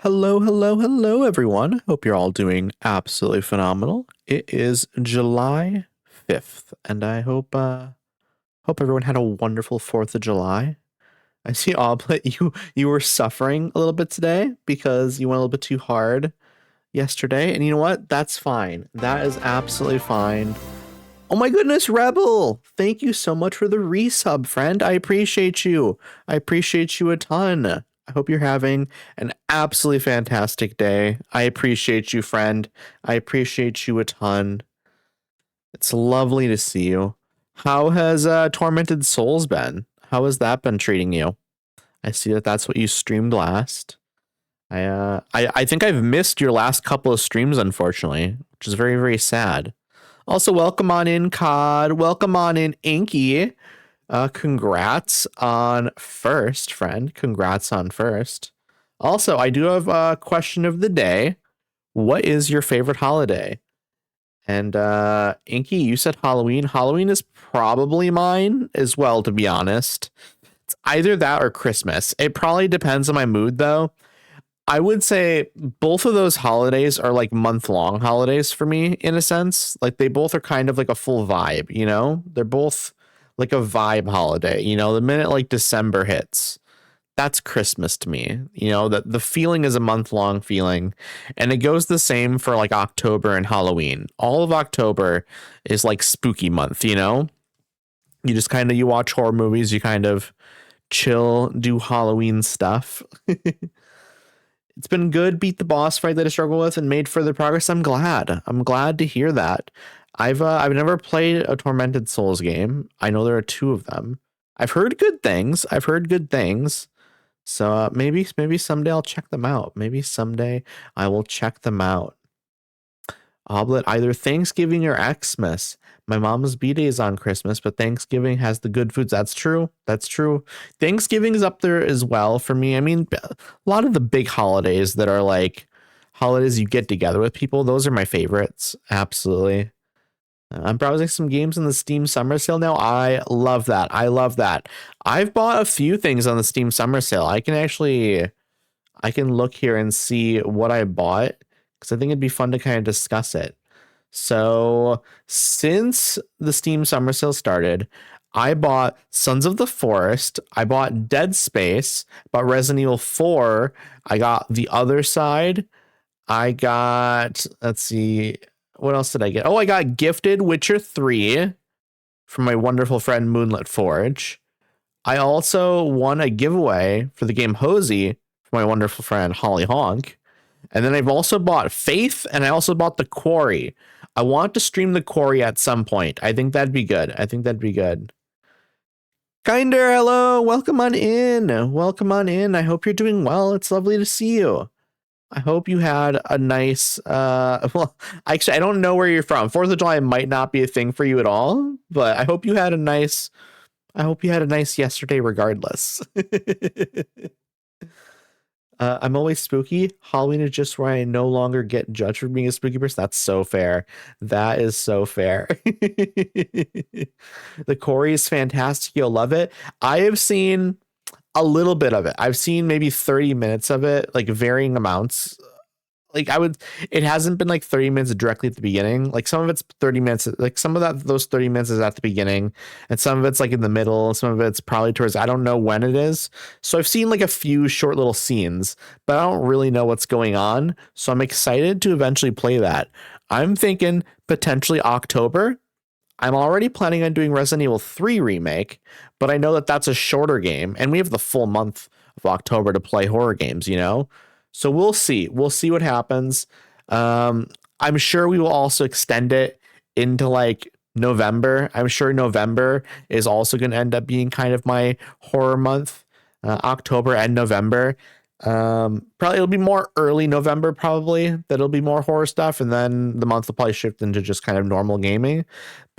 Hello, hello, hello, everyone. Hope you're all doing absolutely phenomenal. It is July 5th, and I hope everyone had a wonderful 4th of July. I see, Oblet, you were suffering a little bit today because you went a little bit too hard yesterday, and you know what? That's fine. That is absolutely fine. Oh my goodness, Rebel! Thank you so much for the resub, friend. I appreciate you. I appreciate you a ton. I hope you're having an absolutely fantastic day. I appreciate you, friend. I appreciate you a ton. It's lovely to see you. How has Tormented Souls been? How has that been treating you? I see that that's what you streamed last. I think I've missed your last couple of streams, unfortunately, which is very, very sad. Also, welcome on in, COD. Welcome on in, Inky. Congrats on first, friend. Congrats on first. Also, I do have a question of the day. What is your favorite holiday? And Inky, you said Halloween. Halloween is probably mine as well, to be honest. It's either that or Christmas. It probably depends on my mood, though. I would say both of those holidays are like month-long holidays for me in a sense. Like they both are kind of like a full vibe, you know? They're both like a vibe holiday, you know? The minute like December hits, that's Christmas to me. You know, that the feeling is a month-long feeling. And it goes the same for like October and Halloween. All of October is like spooky month, you know? You just kind of you watch horror movies, you kind of chill, do Halloween stuff. It's been good. Beat the boss fight that I struggled with and made further progress. I'm glad. I'm glad to hear that. I've never played a Tormented Souls game. I know there are two of them. I've heard good things. I've heard good things. So maybe someday I'll check them out. Maybe someday I will check them out. Oblet, either Thanksgiving or Xmas. My mom's B-Day is on Christmas, but Thanksgiving has the good foods. That's true. That's true. Thanksgiving is up there as well for me. I mean, a lot of the big holidays that are like holidays you get together with people, those are my favorites. Absolutely. I'm browsing some games in the Steam Summer Sale now. I love that. I love that. I've bought a few things on the Steam Summer Sale. I can look here and see what I bought because I think it'd be fun to kind of discuss it. So, since the Steam Summer Sale started, I bought Sons of the Forest, I bought Dead Space, bought Resident Evil 4, I got The Other Side, I got, let's see, what else did I get? Oh, I got Gifted Witcher 3 from my wonderful friend Moonlit Forge. I also won a giveaway for the game Hosey from my wonderful friend Holly Honk. And then I've also bought Faith and I also bought The Quarry. I want to stream The Quarry at some point. I think that'd be good. I think that'd be good. Kinder, hello. Welcome on in. Welcome on in. I hope you're doing well. It's lovely to see you. I hope you had a nice well, actually I don't know where you're from. 4th of July might not be a thing for you at all, but I hope you had a nice yesterday regardless. I'm always spooky. Halloween is just where I no longer get judged for being a spooky person. That's so fair. That is so fair. The Corey is fantastic. You'll love it. I have seen a little bit of it. I've seen maybe 30 minutes of it, like varying amounts. Like it hasn't been like 30 minutes directly at the beginning. Like some of it's 30 minutes, like some of those 30 minutes is at the beginning and some of it's like in the middle. Some of it's probably towards, I don't know when it is. So I've seen like a few short little scenes, but I don't really know what's going on. So I'm excited to eventually play that. I'm thinking potentially October. I'm already planning on doing Resident Evil 3 remake, but I know that that's a shorter game and we have the full month of October to play horror games, you know? So we'll see. We'll see what happens. I'm sure we will also extend it into like November. I'm sure November is also going to end up being kind of my horror month, October and November. Probably it'll be more early November, probably that'll be more horror stuff. And then the month will probably shift into just kind of normal gaming,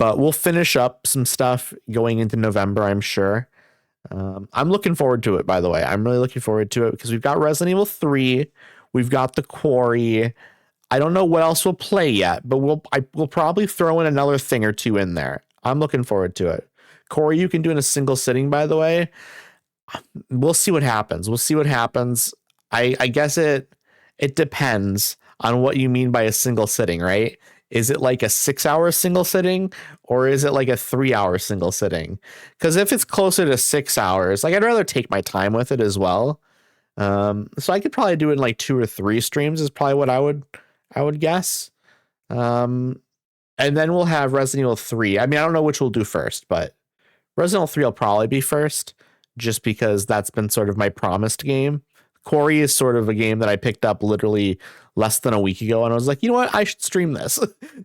but we'll finish up some stuff going into November, I'm sure. I'm looking forward to it, by the way. I'm really looking forward to it because we've got Resident Evil 3. We've got The Quarry. I don't know what else we'll play yet, but we'll probably throw in another thing or two in there. I'm looking forward to it. Corey, you can do in a single sitting, by the way. We'll see what happens. We'll see what happens. I guess it it depends on what you mean by a single sitting, right? Is it like a 6 hour single sitting or is it like a 3 hour single sitting? Because if it's closer to 6 hours, like I'd rather take my time with it as well. So I could probably do it in like 2 or 3 streams is probably what I would guess. Um, and then we'll have Resident Evil 3. I mean, I don't know which we'll do first, but Resident Evil 3 will probably be first, just because that's been sort of my promised game. Quarry is sort of a game that I picked up literally less than a week ago, and I was like, you know what, I should stream this.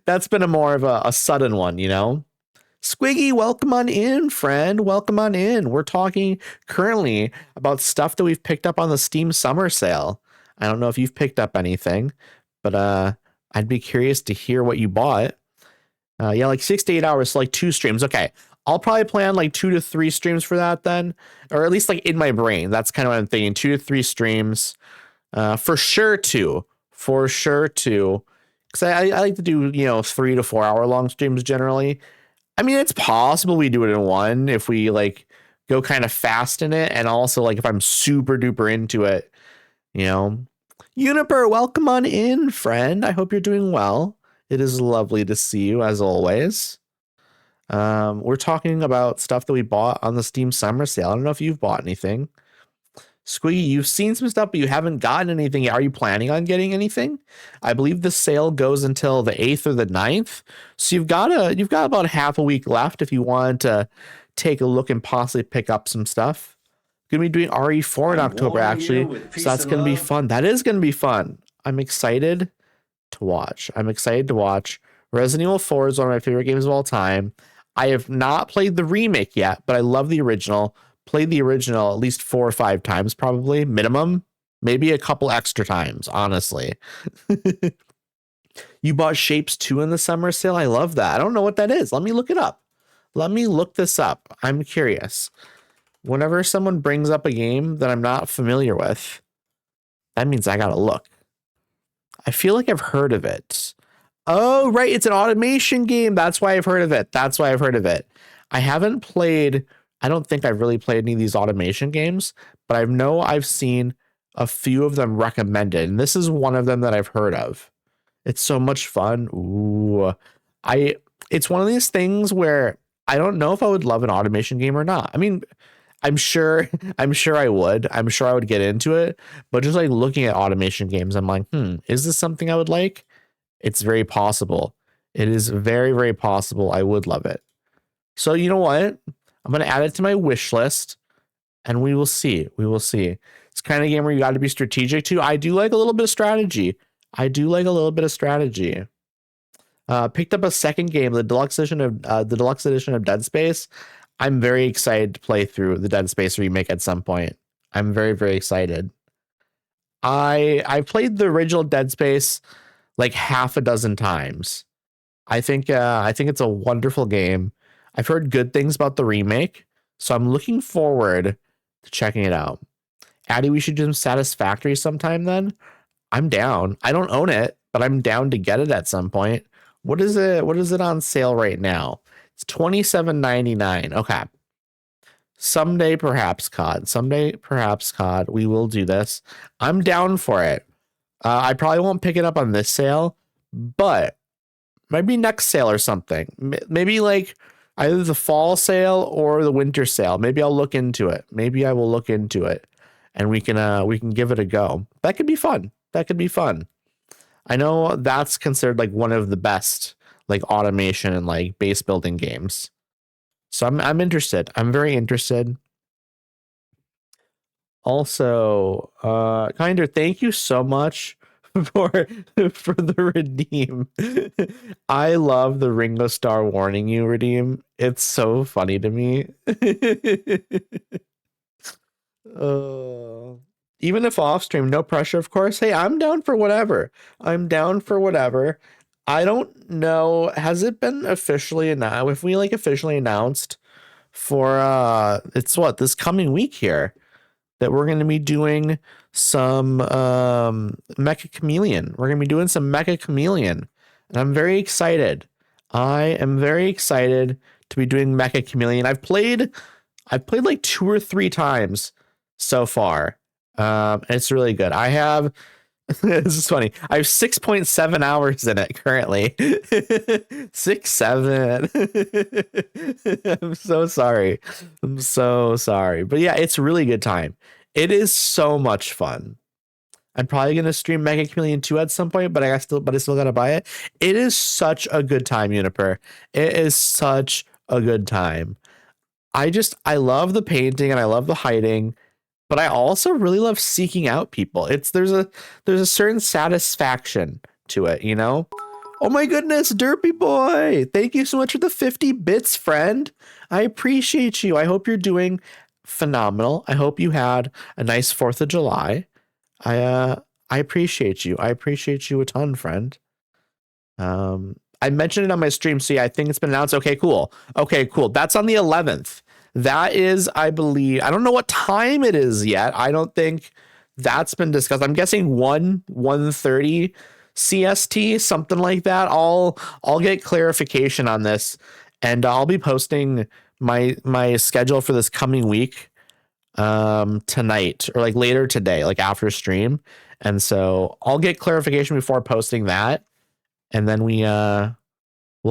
That's been a more of a sudden one, you know? Squiggy, welcome on in, friend. Welcome on in. We're talking currently about stuff that we've picked up on the Steam Summer Sale. I don't know if you've picked up anything, but I'd be curious to hear what you bought. Yeah, like 6 to 8 hours, so like 2 streams. Okay, I'll probably plan like 2 to 3 streams for that then, or at least like in my brain. That's kind of what I'm thinking. 2 to 3 streams, for sure two, for sure two, because I like to do 3 to 4 hour long streams generally. I mean, it's possible we do it in one if we like go kind of fast in it, and also like if I'm super duper into it, you know. Uniper, welcome on in, friend. I hope you're doing well. It is lovely to see you as always. We're talking about stuff that we bought on the Steam Summer Sale. I don't know if you've bought anything. Squiggy, you've seen some stuff, but you haven't gotten anything yet. Are you planning on getting anything? I believe the sale goes until the 8th or the 9th. So you've got about half a week left if you want to take a look and possibly pick up some stuff. Gonna be doing RE4 in October, actually. So that's gonna be fun. That is gonna be fun. I'm excited to watch. Resident Evil 4 is one of my favorite games of all time. I have not played the remake yet, but I love the original. Played the original at least 4 or 5 times, probably minimum, maybe a couple extra times, honestly. You bought Shapes 2 in the summer sale. I love that. I don't know what that is. Let me look it up. Let me look this up. I'm curious. Whenever someone brings up a game that I'm not familiar with, that means I gotta look. I feel like I've heard of it. Oh, right. It's an automation game. That's why I've heard of it. I haven't played, I don't think I've really played any of these automation games, but I know I've seen a few of them recommended. And this is one of them that I've heard of. It's so much fun. Ooh, it's one of these things where I don't know if I would love an automation game or not. I mean, I'm sure I would. I'm sure I would get into it, but just like looking at automation games, I'm like, is this something I would like? It's very possible. It is very, very possible I would love it. So you know what? I'm going to add it to my wish list and we will see. It's kind of a game where you got to be strategic too. I do like a little bit of strategy. Picked up a second game, the deluxe edition of Dead Space. I'm very excited to play through the Dead Space remake at some point. I'm very, very excited. I played the original Dead Space like half a dozen times. I think it's a wonderful game. I've heard good things about the remake, so I'm looking forward to checking it out. Addy, we should do some Satisfactory sometime then. I'm down. I don't own it, but I'm down to get it at some point. What is it on sale right now? It's $27.99. Okay. Someday perhaps COD. We will do this. I'm down for it. I probably won't pick it up on this sale, but maybe next sale or something. Maybe like either the fall sale or the winter sale. Maybe I'll look into it. Maybe I will look into it, and we can give it a go. That could be fun. I know that's considered like one of the best like automation and like base building games. So I'm interested. I'm very interested. Also, Kinder, thank you so much for the redeem. I love the Ringo Starr warning you redeem. It's so funny to me. Even if off stream, no pressure, of course. Hey, I'm down for whatever. I don't know. Has it been officially announced? If we like officially announced for it's what, this coming week here, that we're going to be doing some Mecha Chameleon. We're going to be doing some Mecha Chameleon, and I'm very excited. I am very excited to be doing Mecha Chameleon. I've played like 2 or 3 times so far. And it's really good. I have This is funny. I have 6.7 hours in it currently. 6, 7. I'm so sorry. I'm so sorry. But yeah, it's a really good time. It is so much fun. I'm probably gonna stream Mega Chameleon 2 at some point, but I still gotta buy it. It is such a good time, Uniper. It is such a good time. I love the painting and I love the hiding, but I also really love seeking out people. There's a certain satisfaction to it, you know? Oh my goodness, Derpy boy. Thank you so much for the 50 bits, friend. I appreciate you. I hope you're doing phenomenal. I hope you had a nice 4th of July. I appreciate you. I appreciate you a ton, friend. I mentioned it on my stream, so yeah, I think it's been announced. Okay, cool. Okay, cool. That's on the 11th. That is, I believe, I don't know what time it is yet. I don't think that's been discussed. I'm guessing 1:30 CST, something like that. I'll get clarification on this, and I'll be posting my schedule for this coming week tonight, or like later today, like after stream. And so I'll get clarification before posting that, and then we'll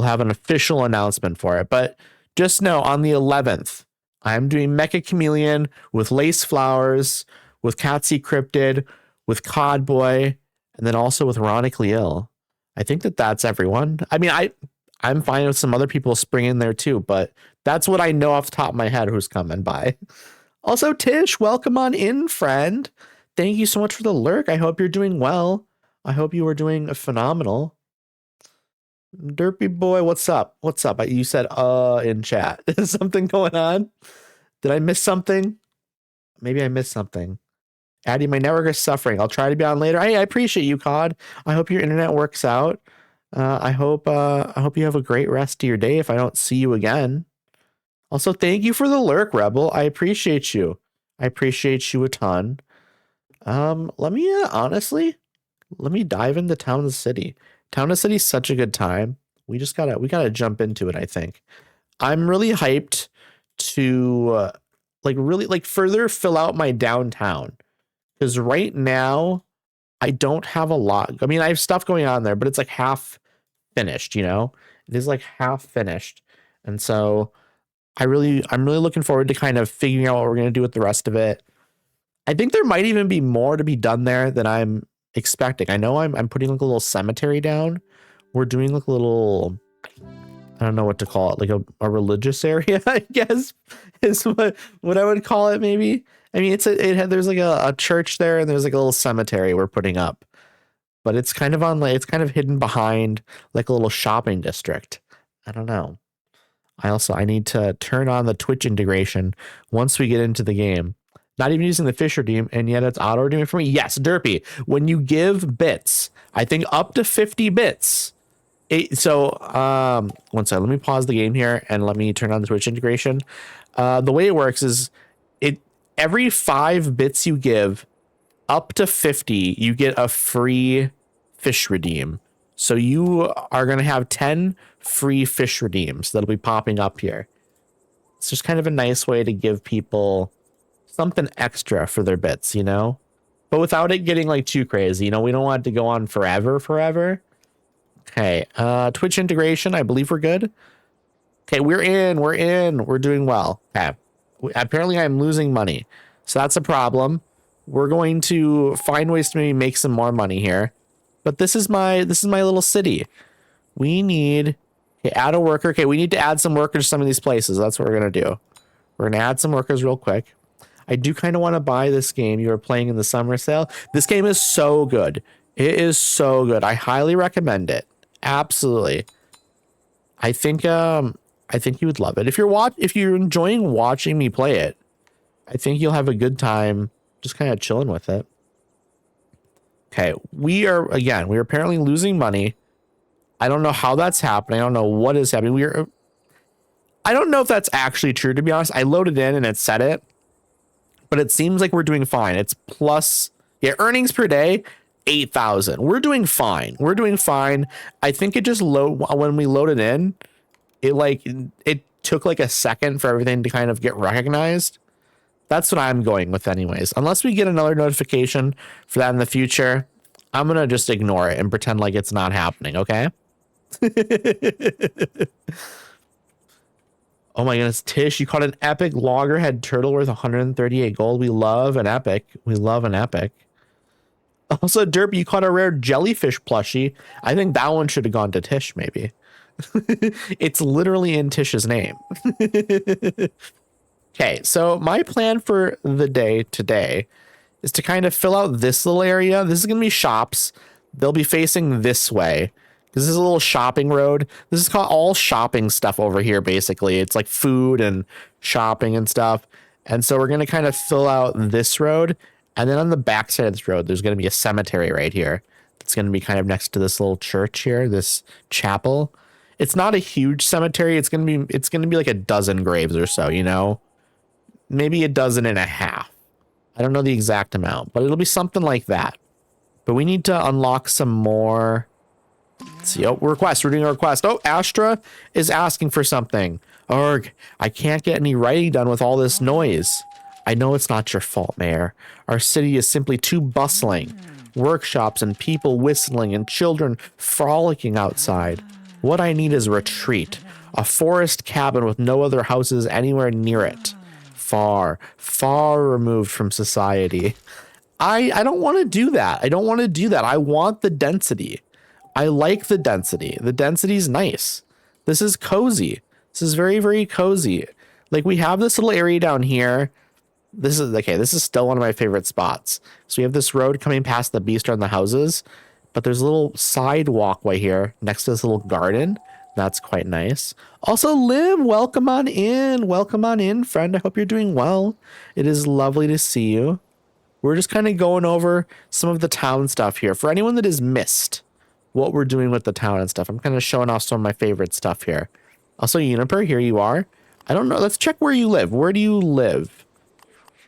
have an official announcement for it. But just know, on the 11th, I'm doing Mecha Chameleon with Lace Flowers, with Catsy Cryptid, with Codboy, and then also with Ronically Ill. I think that's everyone. I mean, I'm fine with some other people springing there too, but that's what I know off the top of my head who's coming by. Also, Tish, welcome on in, friend. Thank you so much for the lurk. I hope you're doing well. I hope you are doing phenomenal. Derpy boy, what's up? What's up? You said in chat. Is something going on? Did I miss something? Maybe I missed something. Addy, my network is suffering. I'll try to be on later. I appreciate you, COD. I hope your internet works out. I hope you have a great rest of your day if I don't see you again. Also, thank you for the lurk, Rebel. I appreciate you. I appreciate you a ton. Let me honestly, let me dive into Town of the City. Town of City is such a good time. We gotta jump into it, I think. I'm really hyped to really further fill out my downtown, because right now I don't have a lot. I mean, I have stuff going on there, but it's like half finished, you know? It is like half finished. And so I'm really looking forward to kind of figuring out what we're gonna do with the rest of it. I think there might even be more to be done there than I'm expecting. I know I'm putting like a little cemetery down. We're doing like a little, I don't know what to call it, like a religious area, I guess, is what I would call it, maybe. I mean, there's like a church there, and there's like a little cemetery we're putting up, but it's kind of it's kind of hidden behind like a little shopping district. I don't know. I need to turn on the Twitch integration once we get into the game. Not even using the fish redeem, and yet it's auto redeeming for me. Yes, Derpy. When you give bits, I think up to 50 bits. One second. Let me pause the game here and let me turn on the Twitch integration. The way it works is every 5 bits you give, up to 50, you get a free fish redeem. So you are going to have 10 free fish redeems that'll be popping up here. It's just kind of a nice way to give people something extra for their bits, you know, but without it getting like too crazy. You know, we don't want it to go on forever. Okay. Twitch integration. I believe we're good. Okay. We're in, we're doing well. Okay. Apparently I'm losing money. So that's a problem. We're going to find ways to maybe make some more money here, but this is my little city. We need add a worker. Okay. We need to add some workers to some of these places. That's what we're going to do. We're going to add some workers real quick. I do kind of want to buy this game you are playing in the summer sale. This game is so good. It is so good. I highly recommend it. Absolutely. I think you would love it. If you're enjoying watching me play it, I think you'll have a good time just kind of chilling with it. Okay, we are apparently losing money. I don't know how that's happening. I don't know what is happening. I don't know if that's actually true, to be honest. I loaded in and it said it, but it seems like we're doing fine. It's plus, earnings per day, 8,000. We're doing fine. I think it just when we loaded in, it took like a second for everything to kind of get recognized. That's what I'm going with anyways. Unless we get another notification for that in the future, I'm going to just ignore it and pretend like it's not happening, okay? Oh my goodness, Tish, you caught an epic loggerhead turtle worth 138 gold. We love an epic. We love an epic. Also, Derp, you caught a rare jellyfish plushie. I think that one should have gone to Tish, maybe. It's literally in Tish's name. Okay, so my plan for the day today is to kind of fill out this little area. This is going to be shops. They'll be facing this way. This is a little shopping road. This is called all shopping stuff over here, basically. It's like food and shopping and stuff. And so we're going to kind of fill out this road. And then on the back side of this road, there's going to be a cemetery right here. It's going to be kind of next to this little church here, this chapel. It's not a huge cemetery. It's going to be like a dozen graves or so, you know, maybe a dozen and a half. I don't know the exact amount, but it'll be something like that. But we need to unlock some more. Let's see. Oh, request. We're doing a request. Oh, Astra is asking for something. Arg, I can't get any writing done with all this noise. I know it's not your fault, Mayor. Our city is simply too bustling. Workshops and people whistling and children frolicking outside. What I need is a retreat. A forest cabin with no other houses anywhere near it. Far, far removed from society. I don't want to do that. I don't want to do that. I want the density. I like the density. The density's nice. This is cozy. This is very, very cozy. Like, we have this little area down here. This is, okay, this is still one of my favorite spots. So we have this road coming past the bistro and the houses, but there's a little side walkway here next to this little garden. That's quite nice. Also, Lim, welcome on in. Welcome on in, friend. I hope you're doing well. It is lovely to see you. We're just kind of going over some of the town stuff here. For anyone that has missed what we're doing with the town and stuff, I'm kind of showing off some of my favorite stuff here. Also, Uniper, here you are. I don't know. Let's check where you live. Where do you live?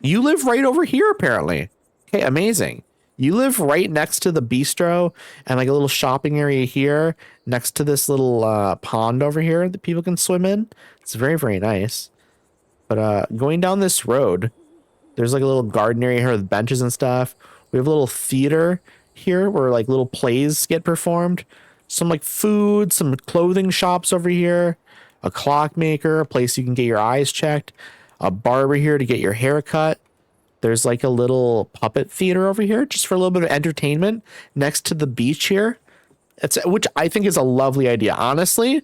You live right over here, apparently. Okay, amazing. You live right next to the bistro and like a little shopping area here next to this little pond over here that people can swim in. It's very, very nice. But going down this road, there's like a little garden area here with benches and stuff. We have a little theater here where like little plays get performed. Some like food, some clothing shops over here, a clockmaker, a place you can get your eyes checked, a barber here to get your hair cut. There's like a little puppet theater over here just for a little bit of entertainment next to the beach here. Which I think is a lovely idea. Honestly,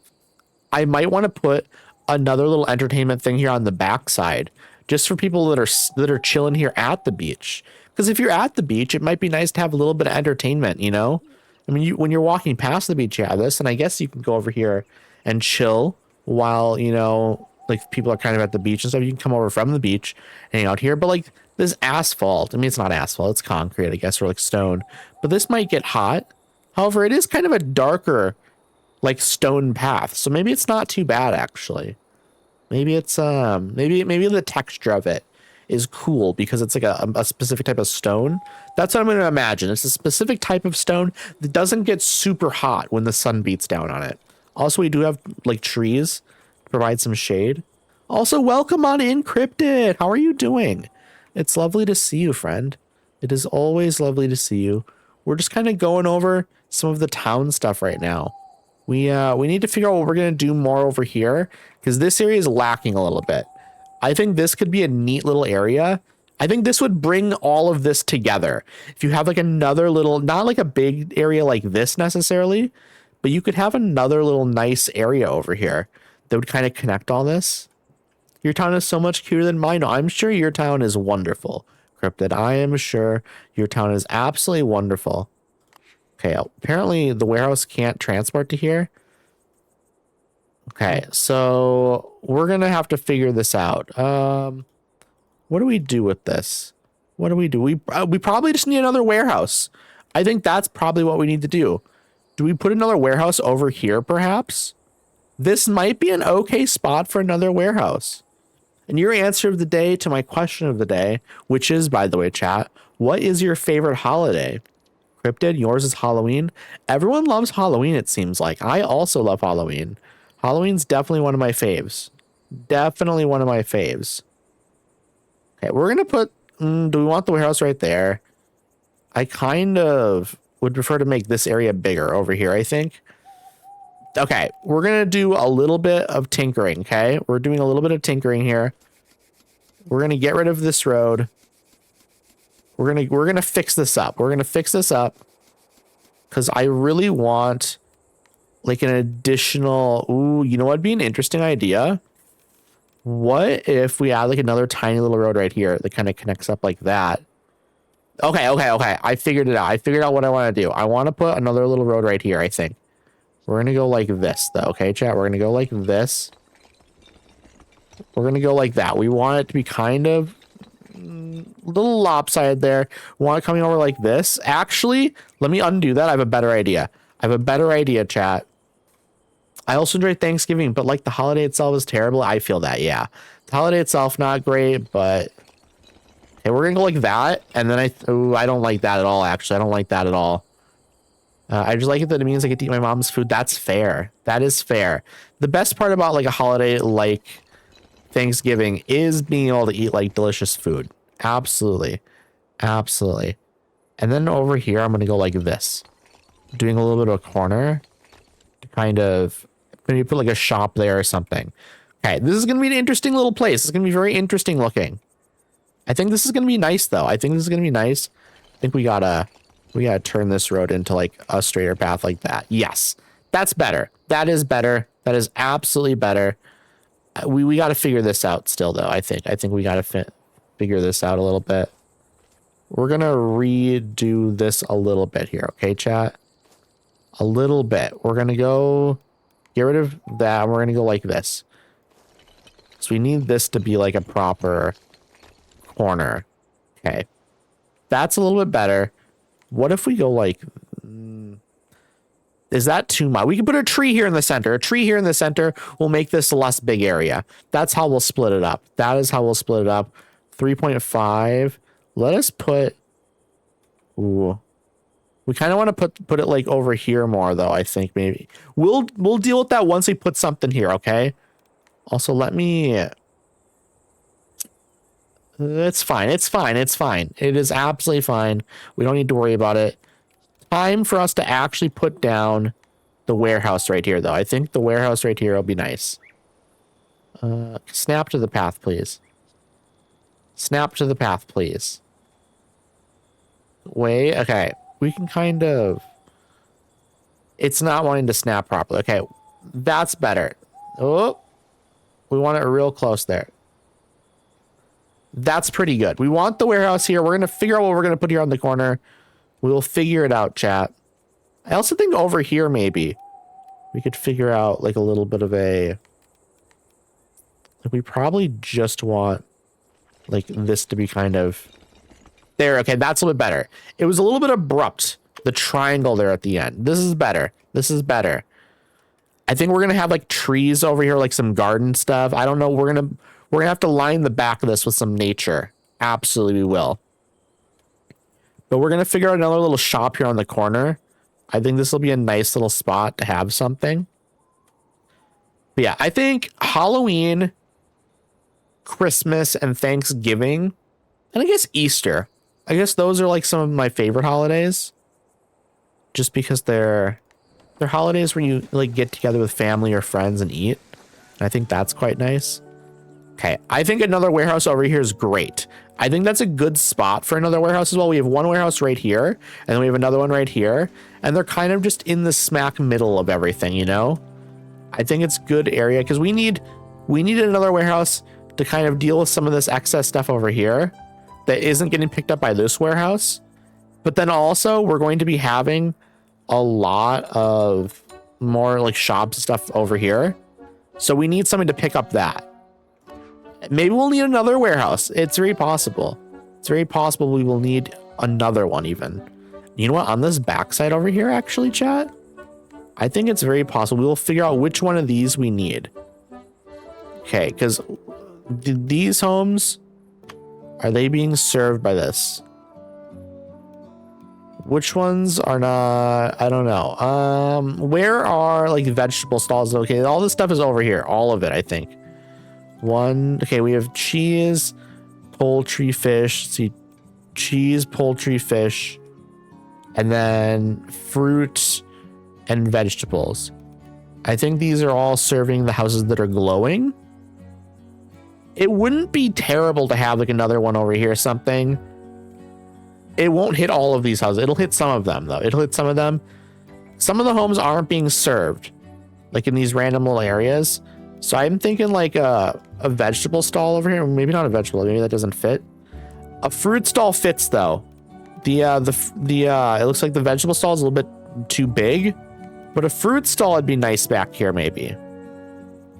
I might want to put another little entertainment thing here on the backside just for people that are chilling here at the beach. Because if you're at the beach, it might be nice to have a little bit of entertainment, you know? I mean, when you're walking past the beach, you have this, and I guess you can go over here and chill while, you know, like people are kind of at the beach and stuff. You can come over from the beach and hang out here. But like this asphalt, I mean, it's not asphalt, it's concrete, I guess, or like stone. But this might get hot. However, it is kind of a darker, like stone path. So maybe it's not too bad, actually. Maybe it's maybe the texture of it is cool because it's like a specific type of stone. That's what I'm going to imagine. It's a specific type of stone that doesn't get super hot when the sun beats down on it. Also, we do have like trees to provide some shade. Also, welcome on in, Cryptid. How are you doing? It's lovely to see you, friend. It is always lovely to see you. We're just kind of going over some of the town stuff right now. We need to figure out what we're going to do more over here because this area is lacking a little bit. I think this could be a neat little area. I think this would bring all of this together. If you have like another little, not like a big area like this necessarily, but you could have another little nice area over here that would kind of connect all this. Your town is so much cuter than mine. I'm sure your town is wonderful, Cryptid. I am sure your town is absolutely wonderful. Okay, apparently the warehouse can't transport to here. Okay, so we're going to have to figure this out. What do we do with this? What do? We probably just need another warehouse. I think that's probably what we need to do. Do we put another warehouse over here, perhaps? This might be an okay spot for another warehouse. And your answer of the day to my question of the day, which is, by the way, chat, what is your favorite holiday? Cryptid, yours is Halloween. Everyone loves Halloween, it seems like. I also love Halloween. Halloween's definitely one of my faves. Definitely one of my faves. Okay, we're going to put... do we want the warehouse right there? I kind of would prefer to make this area bigger over here, I think. Okay, we're going to do a little bit of tinkering, okay? We're doing a little bit of tinkering here. We're going to get rid of this road. We're going to fix this up. We're going to fix this up cuz I really want like an additional, ooh, you know what'd be an interesting idea? What if we add like another tiny little road right here that kind of connects up like that? Okay. I figured it out. I figured out what I want to do. I want to put another little road right here, I think. We're going to go like this, though. Okay, chat? We're going to go like this. We're going to go like that. We want it to be kind of a little lopsided there. We want it coming over like this. Actually, let me undo that. I have a better idea. Chat. I also enjoy Thanksgiving, but like the holiday itself is terrible. I feel that, yeah. The holiday itself, not great, but... Okay, we're going to go like that. And then I don't like that at all, actually. I don't like that at all. I just like it that it means I get to eat my mom's food. That's fair. That is fair. The best part about like a holiday like Thanksgiving is being able to eat like delicious food. Absolutely. Absolutely. And then over here, I'm going to go like this. Doing a little bit of a corner to kind of maybe put like a shop there or something. Okay, this is going to be an interesting little place. It's going to be very interesting looking. I think this is going to be nice, though. I think we gotta turn this road into like a straighter path like that. Yes, that's better. That is better. That is absolutely better. We got to figure this out still, though. I think we got to figure this out a little bit. We're going to redo this a little bit here. Okay, chat? A little bit. We're going to go get rid of that. We're going to go like this. So we need this to be like a proper corner. Okay. That's a little bit better. What if we go like... is that too much? We can put a tree here in the center. A tree here in the center will make this a less big area. That's how we'll split it up. That is how we'll split it up. 3.5. Let us put... Ooh. We kind of want to put it like over here more, though, I think, maybe. We'll deal with that once we put something here, okay? Also, let me... It's fine. It's fine. It's fine. It is absolutely fine. We don't need to worry about it. Time for us to actually put down the warehouse right here, though. I think the warehouse right here will be nice. Snap to the path, please. Snap to the path, please. Wait. Okay. We can kind of... It's not wanting to snap properly. Okay. That's better. Oh. We want it real close there. That's pretty good. We want the warehouse here. We're going to figure out what we're going to put here on the corner. We will figure it out, chat. I also think over here, maybe, we could figure out like a little bit of a... Like, we probably just want like this to be kind of... There, okay, that's a little bit better. It was a little bit abrupt, the triangle there at the end. This is better. This is better. I think we're going to have like trees over here, like some garden stuff. I don't know. We're going to have to line the back of this with some nature. Absolutely we will. But we're going to figure out another little shop here on the corner. I think this will be a nice little spot to have something. But yeah, I think Halloween, Christmas, and Thanksgiving, and I guess Easter. I guess those are like some of my favorite holidays. Just because they're holidays where you like get together with family or friends and eat. And I think that's quite nice. Okay, I think another warehouse over here is great. I think that's a good spot for another warehouse as well. We have one warehouse right here, and then we have another one right here, and they're kind of just in the smack middle of everything, you know? I think it's good area because we need another warehouse to kind of deal with some of this excess stuff over here that isn't getting picked up by this warehouse. But then also we're going to be having a lot of more like shops and stuff over here. So we need something to pick up that. Maybe we'll need another warehouse. It's very possible. It's very possible we will need another one even. You know what? On this backside over here, actually, chat, I think it's very possible. We will figure out which one of these we need. Okay, because these homes, are they being served by this? Which ones are not? I don't know. Where are like vegetable stalls located? All this stuff is over here. All of it, I think. Okay, we have cheese, poultry, fish. Let's see, cheese, poultry, fish. And then fruit and vegetables. I think these are all serving the houses that are glowing. It wouldn't be terrible to have like another one over here or something. It won't hit all of these houses. It'll hit some of them though. It'll hit some of them. Some of the homes aren't being served like in these random little areas. So I'm thinking like a vegetable stall over here. Maybe not a vegetable. Maybe that doesn't fit. A fruit stall fits though. It looks like the vegetable stall is a little bit too big, but a fruit stall would be nice back here. Maybe.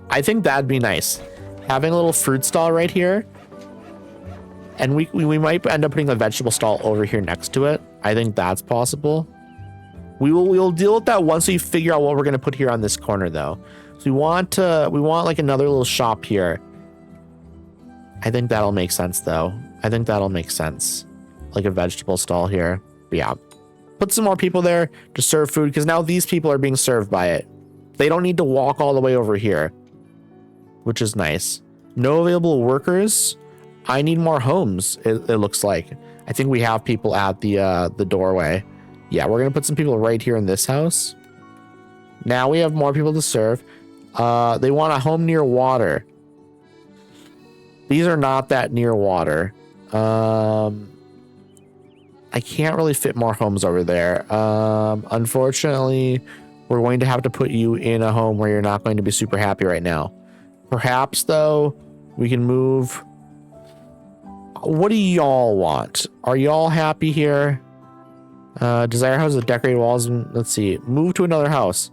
I think that'd be nice. Having a little fruit stall right here. And we might end up putting a vegetable stall over here next to it. I think that's possible. We'll deal with that once we figure out what we're going to put here on this corner though. So we want like another little shop here. I think that'll make sense though. I think that'll make sense. Like a vegetable stall here. But yeah. Put some more people there to serve food because now these people are being served by it. They don't need to walk all the way over here, which is nice. No available workers. I need more homes. It looks like. I think we have people at the doorway. Yeah, we're gonna put some people right here in this house. Now we have more people to serve. They want a home near water. These are not that near water. I can't really fit more homes over there. Unfortunately, we're going to have to put you in a home where you're not going to be super happy right now. Perhaps though, we can move. What do y'all want? Are y'all happy here? Desire house with decorated walls. And let's see. Move to another house.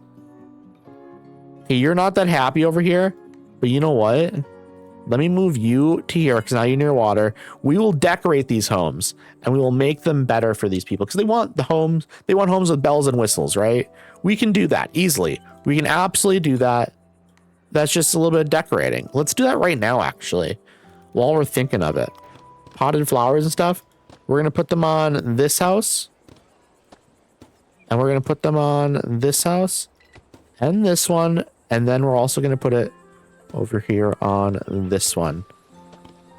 Hey, you're not that happy over here, but you know what? Let me move you to here because now you're near water. We will decorate these homes and we will make them better for these people because they want the homes. They want homes with bells and whistles, right? We can do that easily. We can absolutely do that. That's just a little bit of decorating. Let's do that right now, actually, while we're thinking of it. Potted flowers and stuff. We're going to put them on this house. And we're going to put them on this house and this one. And then we're also going to put it over here on this one.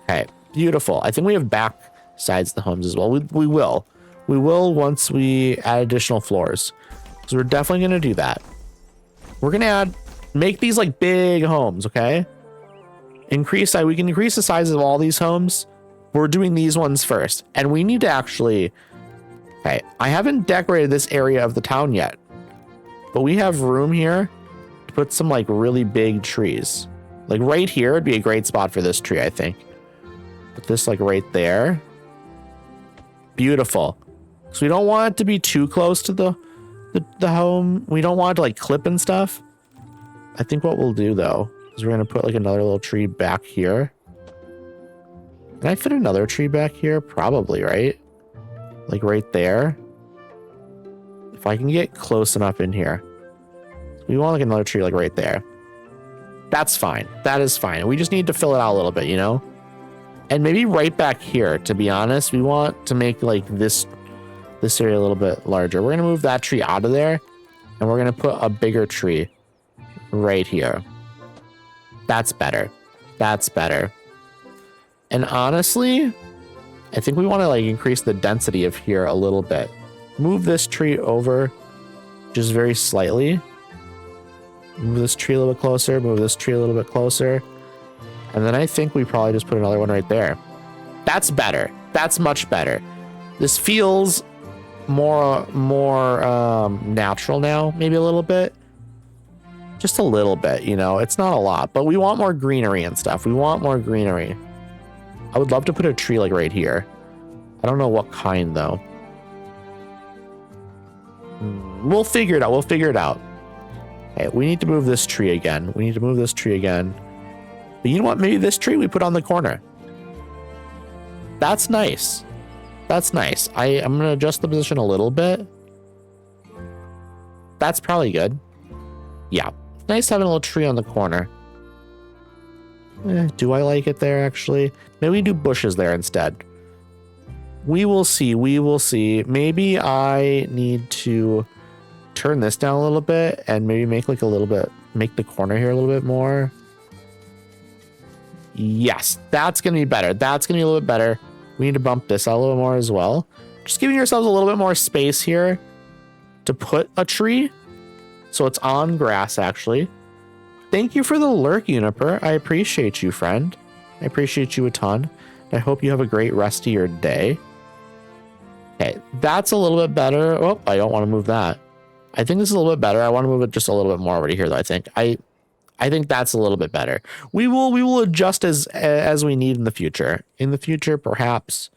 Okay, beautiful. I think we have back sides of the homes as well. We will once we add additional floors. So we're definitely going to do that. We're going to make these like big homes, okay? We can increase the size of all these homes. We're doing these ones first. And we need to actually... Okay, I haven't decorated this area of the town yet. But we have room here to put some like really big trees. Like right here would be a great spot for this tree, I think. Put this like right there. Beautiful. So we don't want it to be too close to the home. We don't want it to like clip and stuff. I think what we'll do though is we're going to put like another little tree back here. Can I fit another tree back here? Probably, right? Like right there. If I can get close enough in here. We want like another tree like right there. That's fine. That is fine. We just need to fill it out a little bit, you know? And maybe right back here, to be honest, we want to make like this area a little bit larger. We're going to move that tree out of there and we're going to put a bigger tree right here. That's better. That's better. And honestly, I think we want to like increase the density of here a little bit. Move this tree over just very slightly. Move this tree a little bit closer. Move this tree a little bit closer. And then I think we probably just put another one right there. That's better. That's much better. This feels more natural now, maybe a little bit. Just a little bit, you know. It's not a lot, but we want more greenery and stuff. We want more greenery. I would love to put a tree like right here. I don't know what kind though. We'll figure it out. We'll figure it out. Okay, we need to move this tree again. We need to move this tree again. But you know what? Maybe this tree we put on the corner. That's nice. That's nice. I'm going to adjust the position a little bit. That's probably good. Yeah. Nice having a little tree on the corner. Do I like it there, actually? Maybe we do bushes there instead. We will see. We will see. Maybe I need to turn this down a little bit and maybe make like a little bit, make the corner here a little bit more. Yes, that's going to be better. That's going to be a little bit better. We need to bump this out a little more as well, Just giving ourselves a little bit more space here to put a tree. So it's on grass, actually. Thank you for the lurk, Uniper. I appreciate you, friend. I appreciate you a ton. I hope you have a great rest of your day. Okay, that's a little bit better. Oh, I don't want to move that. I think this is a little bit better. I want to move it just a little bit more over here, though. I think that's a little bit better. We will adjust as we need in the future. In the future, perhaps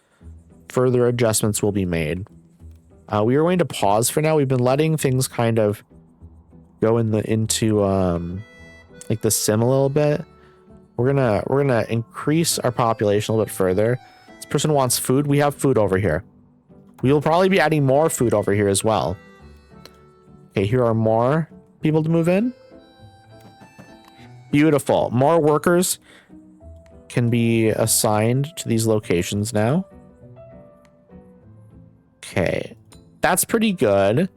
further adjustments will be made. We are going to pause for now. We've been letting things kind of go into like the sim a little bit. We're gonna increase our population a little bit further. This person wants food. We have food over here. We will probably be adding more food over here as well. Okay, here are more people to move in. Beautiful. More workers can be assigned to these locations now. Okay, that's pretty good.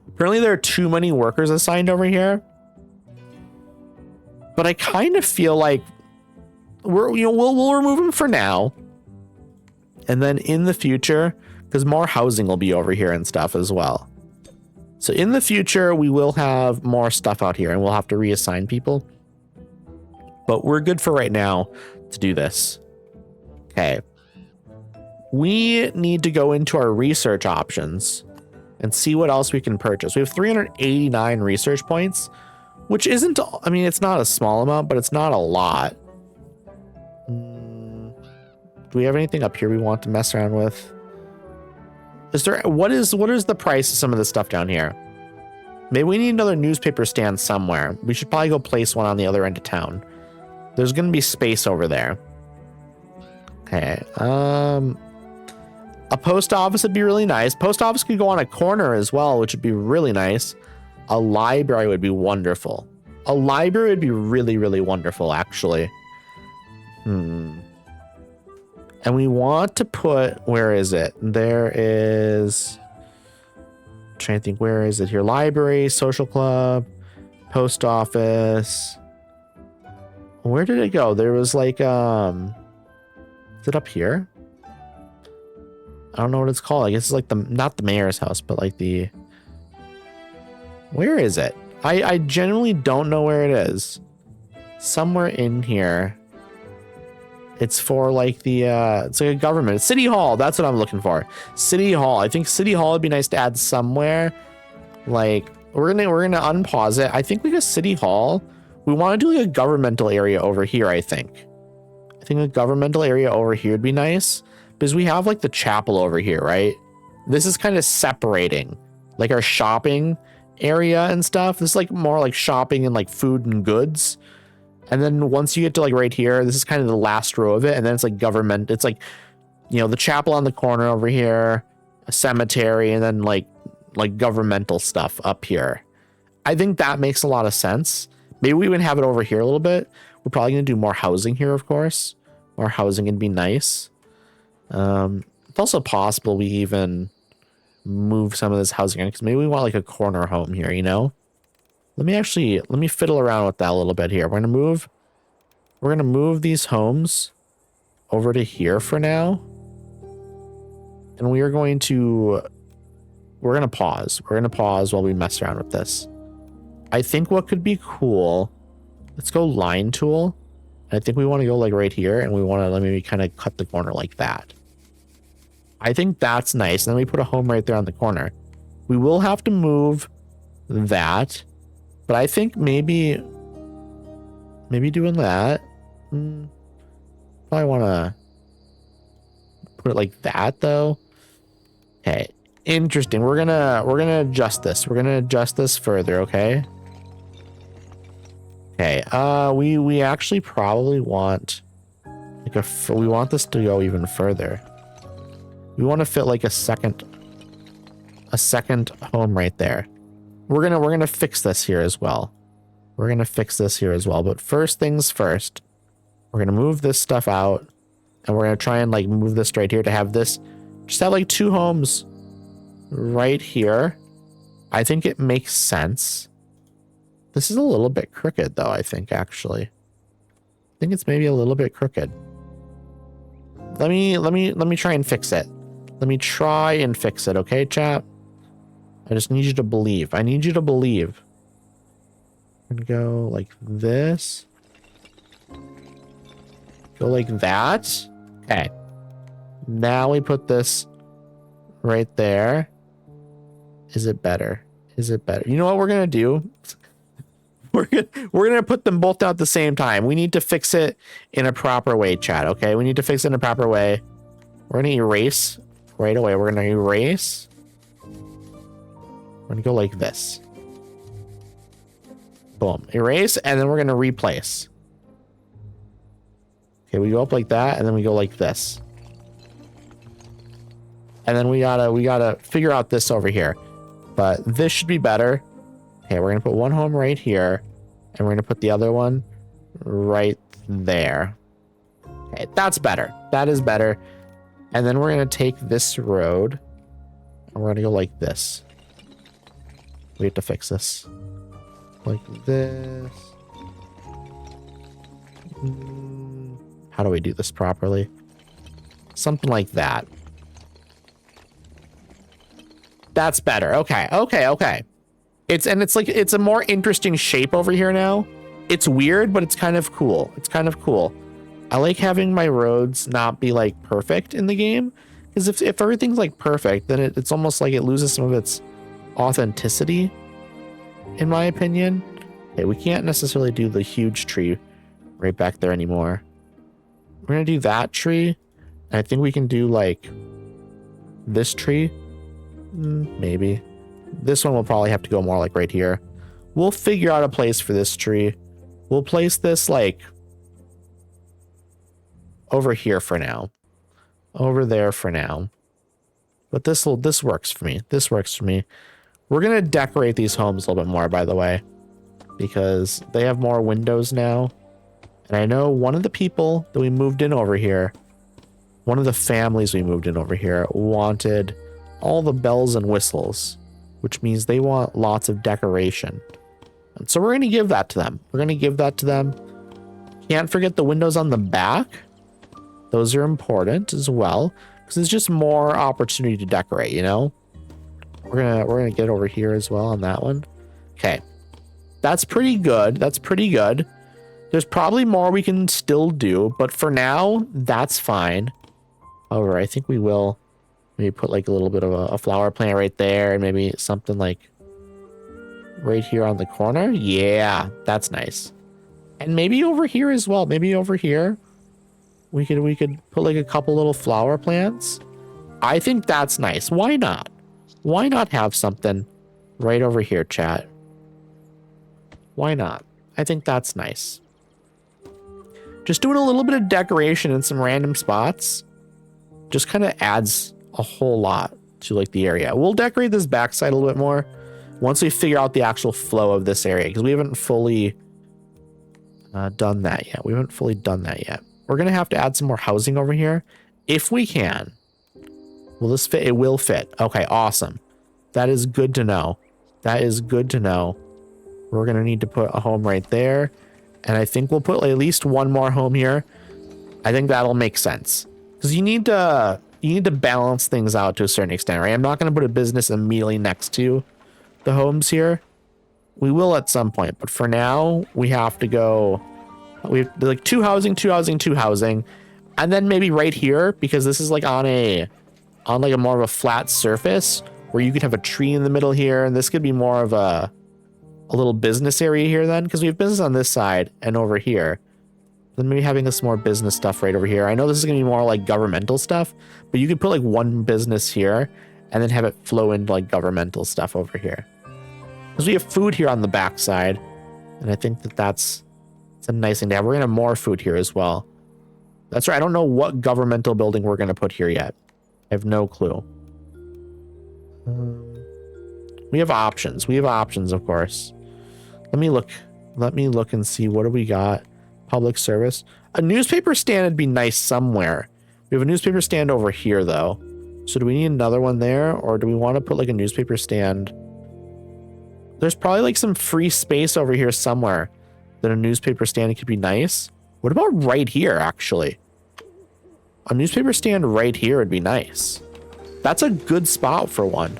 Apparently there are too many workers assigned over here. But I kind of feel like we'll remove them for now. And then in the future, because more housing will be over here and stuff as well. So in the future, we will have more stuff out here and we'll have to reassign people. But we're good for right now to do this. Okay. We need to go into our research options and see what else we can purchase. We have 389 research points, which isn't, I mean, it's not a small amount, but it's not a lot. Do we have anything up here we want to mess around with? What is the price of some of this stuff down here? Maybe we need another newspaper stand somewhere. We should probably go place one on the other end of town. There's going to be space over there. Okay. A post office would be really nice. Post office could go on a corner as well, which would be really nice. A library would be wonderful. A library would be really, really wonderful, actually. And we want to put, where is it? There is, I'm trying to think, where is it here? Library, social club, post office. Where did it go? There was like, is it up here? I don't know what it's called. I guess it's like not the mayor's house, but like where is it? I genuinely don't know where it is. Somewhere in here. It's for like it's like a government. City Hall. That's what I'm looking for. City Hall. I think City Hall would be nice to add somewhere. Like we're gonna unpause it. I think we got City Hall. We want to do like a governmental area over here. I think a governmental area over here would be nice because we have like the chapel over here, right? This is kind of separating like our shopping area and stuff. This is like more like shopping and like food and goods. And then once you get to like right here, this is kind of the last row of it. And then it's like government. It's like, you know, the chapel on the corner over here, a cemetery, and then like governmental stuff up here. I think that makes a lot of sense. Maybe we would have it over here a little bit. We're probably going to do more housing here, of course. More housing would be nice. It's also possible we even move some of this housing because maybe we want like a corner home here, you know? Let me fiddle around with that a little bit here. We're going to move these homes over to here for now. And we're going to pause. We're going to pause while we mess around with this. I think what could be cool, let's go line tool. I think we want to go like right here and we want to maybe kind of cut the corner like that. I think that's nice. And then we put a home right there on the corner. We will have to move that. But I think maybe doing that. Probably want to put it like that though. Okay, interesting. We're gonna adjust this. We're gonna adjust this further. Okay. Okay. We actually probably want like we want this to go even further. We want to fit like a second home right there. We're gonna fix this here as well. But first things first, we're gonna move this stuff out, and we're gonna try and like move this right here to have this, just have like two homes right here. I think it makes sense. This is a little bit crooked though. I think actually, I think it's maybe a little bit crooked. Let me try and fix it. Let me try and fix it, okay, chat? I just need you to believe. I need you to believe. I'm gonna go like this. Go like that. Okay. Now we put this right there. Is it better? Is it better? You know what we're gonna do? We're gonna put them both down at the same time. We need to fix it in a proper way, chat. Okay, we need to fix it in a proper way. We're gonna erase right away. We're gonna erase. We're gonna go like this. Boom. Erase, and then we're gonna replace. Okay, we go up like that, and then we go like this. And then we gotta figure out this over here. But this should be better. Okay, we're gonna put one home right here, and we're gonna put the other one right there. Okay, that's better. That is better. And then we're gonna take this road, and we're gonna go like this. We have to fix this. Like this. How do we do this properly? Something like that. That's better. Okay, okay, okay. It's a more interesting shape over here now. It's weird, but it's kind of cool. It's kind of cool. I like having my roads not be like perfect in the game, because if everything's like perfect, then it's almost like it loses some of its authenticity, in my opinion. Okay, we can't necessarily do the huge tree right back there anymore. We're gonna do that tree. I think we can do like this tree. Maybe. This one will probably have to go more like right here. We'll figure out a place for this tree. We'll place this like over here for now. Over there for now. But this works for me. This works for me. We're gonna decorate these homes a little bit more, by the way, because they have more windows now. And I know one of the people that we moved in over here, one of the families we moved in over here, wanted all the bells and whistles, which means they want lots of decoration. And so we're going to give that to them. We're going to give that to them. Can't forget the windows on the back. Those are important as well, because it's just more opportunity to decorate, you know? We're gonna get over here as well on that one. Okay. That's pretty good. That's pretty good. There's probably more we can still do, but for now, that's fine. However, I think we will maybe put like a little bit of a flower plant right there, and maybe something like right here on the corner. Yeah, that's nice. And maybe over here as well. Maybe over here we could put like a couple little flower plants. I think that's nice. Why not? Why not have something right over here, chat? Why not? I think that's nice. Just doing a little bit of decoration in some random spots just kind of adds a whole lot to like the area. We'll decorate this backside a little bit more once we figure out the actual flow of this area, because we haven't fully done that yet. We haven't fully done that yet. We're gonna have to add some more housing over here if we can. Will this fit? It will fit. Okay, awesome. That is good to know. That is good to know. We're gonna need to put a home right there, and I think we'll put at least one more home here. I think that'll make sense, because you need to balance things out to a certain extent, right? I'm not going to put a business immediately next to the homes here. We will at some point, but for now we have to go. We have like two housing, and then maybe right here, because this is like on like a more of a flat surface where you could have a tree in the middle here, and this could be more of a little business area here then, because we have business on this side and over here. Then maybe having this more business stuff right over here. I know this is going to be more like governmental stuff, but you could put like one business here and then have it flow into like governmental stuff over here. Because we have food here on the back side, and I think that's a nice thing to have. We're going to have more food here as well. That's right. I don't know what governmental building we're going to put here yet. I have no clue. We have options. We have options, of course. Let me look. Let me look and see. What do we got? Public service. A newspaper stand would be nice somewhere. We have a newspaper stand over here, though. So do we need another one there, or do we want to put like a newspaper stand? There's probably like some free space over here somewhere that a newspaper stand could be nice. What about right here, actually? A newspaper stand right here would be nice. That's a good spot for one.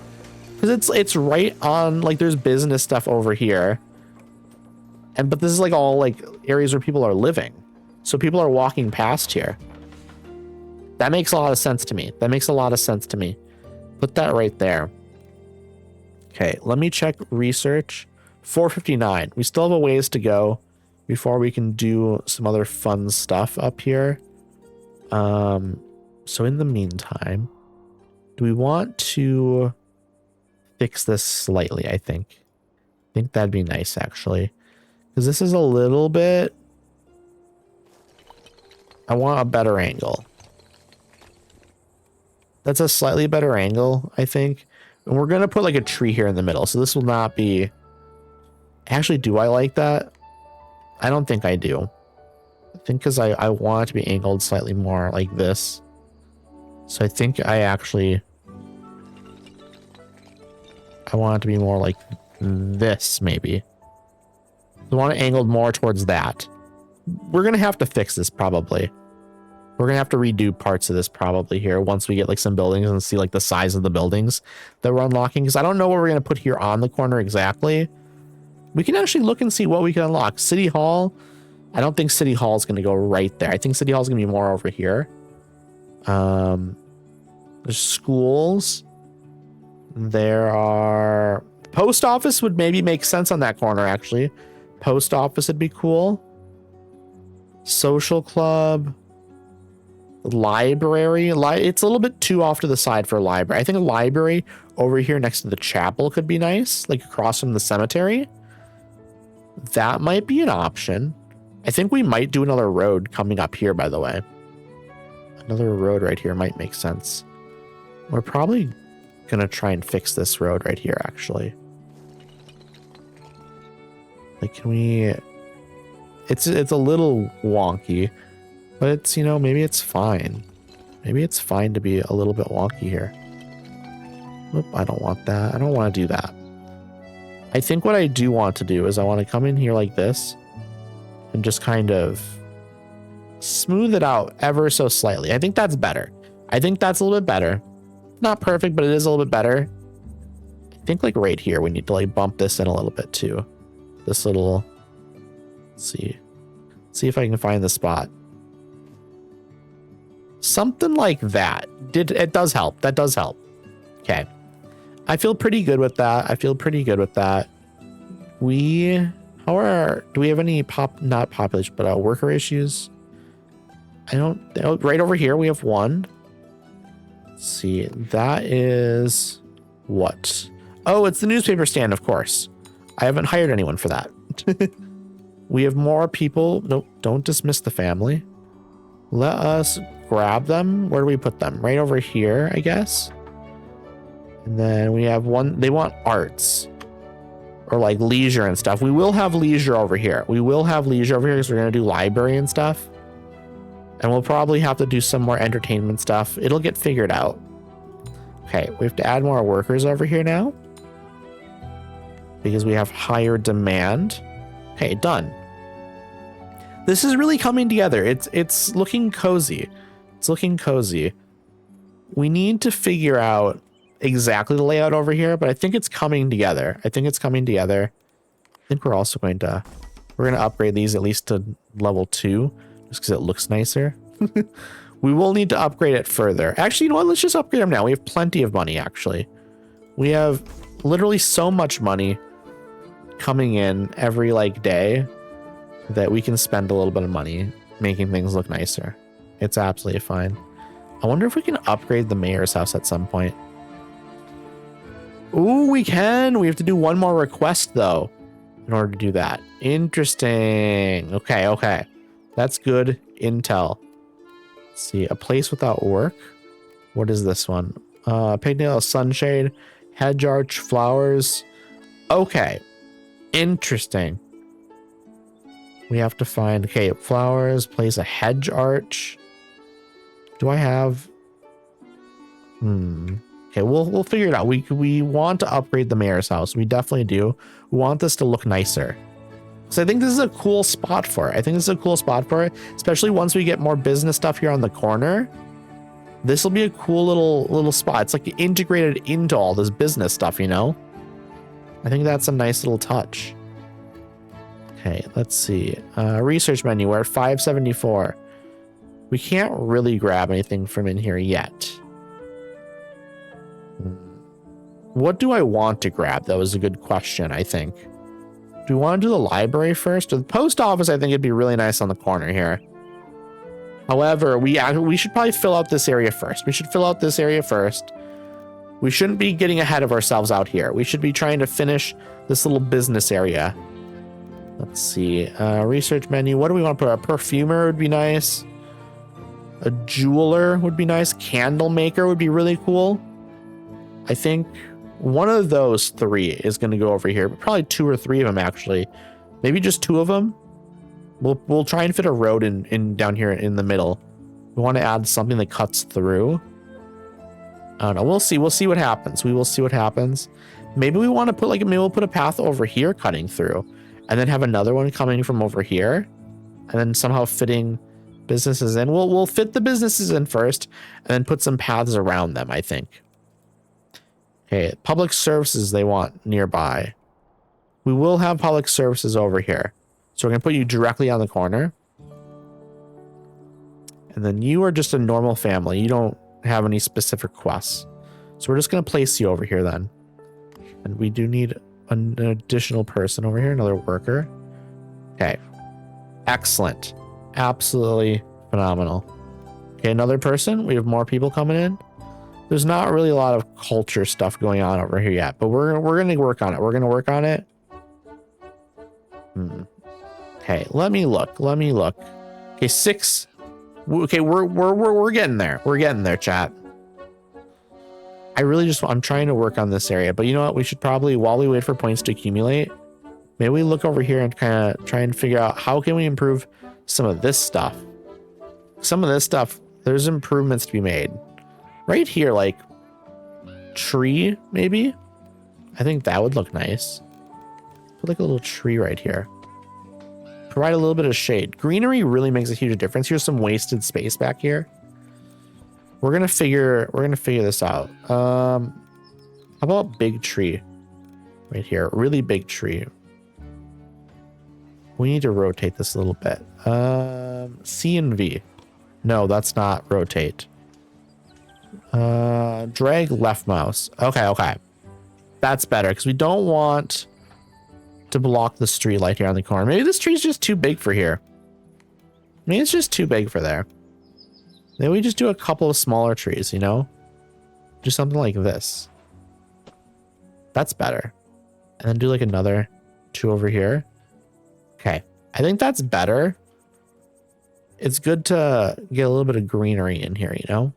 Because it's right on, like, there's business stuff over here. But this is like all like areas where people are living. So people are walking past here. That makes a lot of sense to me. That makes a lot of sense to me. Put that right there. Okay, let me check research. 459. We still have a ways to go before we can do some other fun stuff up here. So in the meantime, do we want to fix this slightly? I think that'd be nice, actually. Because this is a little bit... I want a better angle. That's a slightly better angle, I think. And we're going to put like a tree here in the middle. So this will not be... Actually, do I like that? I don't think I do. I think because I want it to be angled slightly more like this. So I think I want it to be more like this, maybe. I want it angled more towards that. We're going to have to fix this probably. We're going to have to redo parts of this probably here once we get like some buildings and see like the size of the buildings that we're unlocking. Because I don't know what we're going to put here on the corner exactly. We can actually look and see what we can unlock. City Hall. I don't think City Hall is going to go right there. I think City Hall is going to be more over here. There's schools. There are... Post office would maybe make sense on that corner, actually. Post office would be cool. Social club. Library. It's a little bit too off to the side for a library. I think a library over here next to the chapel could be nice. Like across from the cemetery. That might be an option. I think we might do another road coming up here, by the way. Another road right here might make sense. We're probably going to try and fix this road right here, actually. Like, can we... It's a little wonky, but it's, you know, maybe it's fine. Maybe it's fine to be a little bit wonky here. Oop, I don't want that. I don't want to do that. I think what I do want to do is I want to come in here like this and just kind of smooth it out ever so slightly. I think that's better. I think that's a little bit better. Not perfect, but it is a little bit better. I think like right here, we need to like bump this in a little bit too. This little, let's see if I can find the spot. Something like that. It does help. That does help. Okay. I feel pretty good with that. Do we have any not population, but worker issues? Right over here, we have one. Let's see, that is what? Oh, it's the newspaper stand, of course. I haven't hired anyone for that. We have more people. Nope, don't dismiss the family. Let us grab them. Where do we put them? Right over here, I guess. And then we have one, they want arts or like leisure and stuff. We will have leisure over here. Because we're going to do library and stuff. And we'll probably have to do some more entertainment stuff. It'll get figured out. Okay, we have to add more workers over here now. Because we have higher demand. Okay, done. This is really coming together. It's looking cozy. It's looking cozy. We need to figure out exactly the layout over here, but I think it's coming together. I think we're also going to upgrade these at least to level 2 just because it looks nicer. We will need to upgrade it further. Actually, you know what? Let's just upgrade them now. We have plenty of money, actually. We have literally so much money coming in every like day that we can spend a little bit of money making things look nicer. It's absolutely fine. I wonder if we can upgrade the mayor's house at some point. Ooh, we can. We have to do one more request though in order to do that. Interesting. Okay. That's good intel. Let's see, a place without work. What is this one? Pigtail, sunshade, hedge arch, flowers. Okay. Interesting. We have to find, okay, flowers, place a hedge arch. Do I have? Okay, we'll figure it out. We want to upgrade the mayor's house. We definitely do. We want this to look nicer. So I think this is a cool spot for it. Especially once we get more business stuff here on the corner. This will be a cool little spot. It's like integrated into all this business stuff, you know? I think that's a nice little touch. Okay, let's see. Research menu, we're at 574. We can't really grab anything from in here yet. What do I want to grab? That was a good question, I think. Do we want to do the library first? Or the post office, I think it'd be really nice on the corner here. However, we should probably fill out this area first. We should fill out this area first. We shouldn't be getting ahead of ourselves out here. We should be trying to finish this little business area. Let's see. Research menu. What do we want to put? A perfumer would be nice. A jeweler would be nice. Candle maker would be really cool. I think one of those three is going to go over here. But probably 2 or 3 of them, actually. Maybe just 2 of them. We'll try and fit a road in down here in the middle. We want to add something that cuts through. I don't know. We'll see. We'll see what happens. We will see what happens. Maybe we want to put maybe we'll put a path over here cutting through, and then have another one coming from over here, and then somehow fitting businesses in. We'll fit the businesses in first, and then put some paths around them, I think. Okay, public services they want nearby. We will have public services over here. So we're going to put you directly on the corner. And then you are just a normal family. You don't have any specific quests. So we're just going to place you over here then. And we do need an additional person over here, another worker. Okay. Excellent. Absolutely phenomenal. Okay, another person. We have more people coming in. There's not really a lot of culture stuff going on over here yet, but we're going to work on it. We're going to work on it. Okay, let me look. Okay, 6. Okay, we're getting there. We're getting there, chat. I'm trying to work on this area, but you know what? We should probably, while we wait for points to accumulate, maybe we look over here and kind of try and figure out how can we improve some of this stuff. Some of this stuff, there's improvements to be made. Right here, like tree, maybe? I think that would look nice. Put like a little tree right here. Provide a little bit of shade. Greenery really makes a huge difference. Here's some wasted space back here. We're gonna figure this out. How about big tree? Right here. Really big tree. We need to rotate this a little bit. C and V. No, that's not rotate. Drag left mouse. Okay. That's better because we don't want to block the street light here on the corner. Maybe this tree's just too big for here. Maybe it's just too big for there. Maybe we just do a couple of smaller trees, you know? Do something like this. That's better. And then do like another 2 over here. Okay. I think that's better. It's good to get a little bit of greenery in here, you know?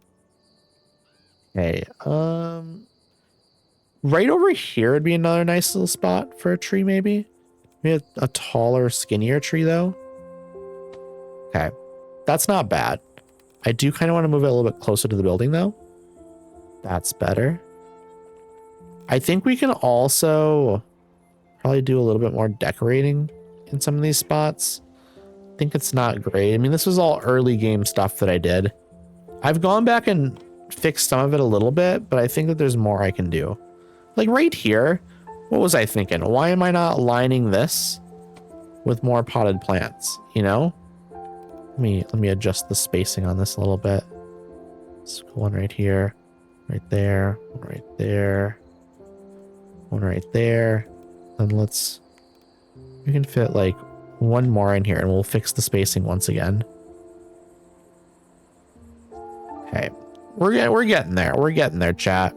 Okay. Right over here would be another nice little spot for a tree, maybe. Maybe a taller, skinnier tree, though. Okay. That's not bad. I do kind of want to move it a little bit closer to the building, though. That's better. I think we can also probably do a little bit more decorating in some of these spots. I think it's not great. I mean, this was all early game stuff that I did. I've gone back and fixed some of it a little bit, but I think that there's more I can do. Like right here, what was I thinking? Why am I not lining this with more potted plants, you know? Let me adjust the spacing on this a little bit. Let's go one right here, right there, one right there, one right there. Then we can fit like one more in here and we'll fix the spacing once again. Okay. We're getting there. We're getting there, chat.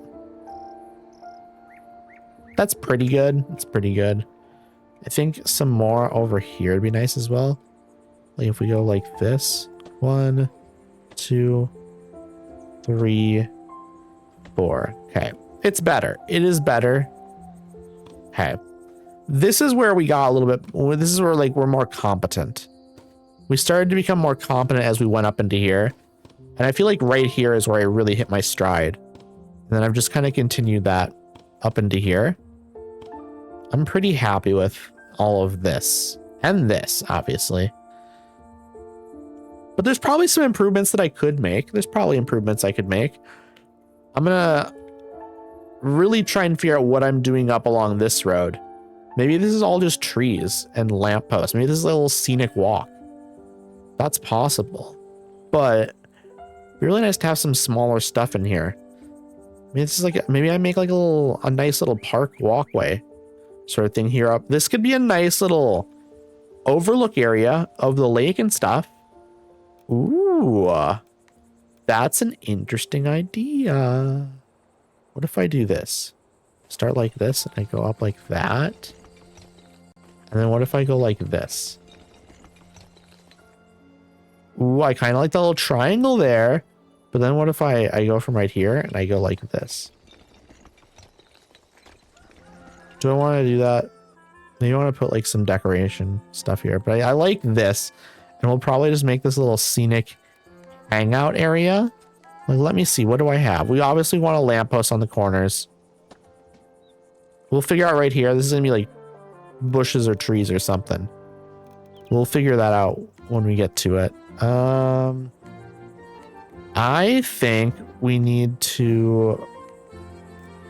That's pretty good. That's pretty good. I think some more over here would be nice as well. Like if we go like this. 1, 2, 3, 4. Okay. It's better. It is better. Okay. This is where we got a little bit. This is where like we're more competent. We started to become more competent as we went up into here. And I feel like right here is where I really hit my stride. And then I've just kind of continued that up into here. I'm pretty happy with all of this. And this, obviously. But there's probably some improvements that I could make. There's probably improvements I could make. I'm gonna really try and figure out what I'm doing up along this road. Maybe this is all just trees and lampposts. Maybe this is a little scenic walk. That's possible. But it'd be really nice to have some smaller stuff in here. Maybe this is like, maybe I make like a nice little park walkway sort of thing here up. This could be a nice little overlook area of the lake and stuff. Ooh, that's an interesting idea. What if I do this? Start like this and I go up like that. And then what if I go like this? Ooh, I kind of like the little triangle there. But then what if I go from right here and I go like this? Do I want to do that? Maybe I want to put like some decoration stuff here. But I like this. And we'll probably just make this little scenic hangout area. Like, let me see. What do I have? We obviously want a lamppost on the corners. We'll figure out right here. This is going to be like bushes or trees or something. We'll figure that out when we get to it. I think we need to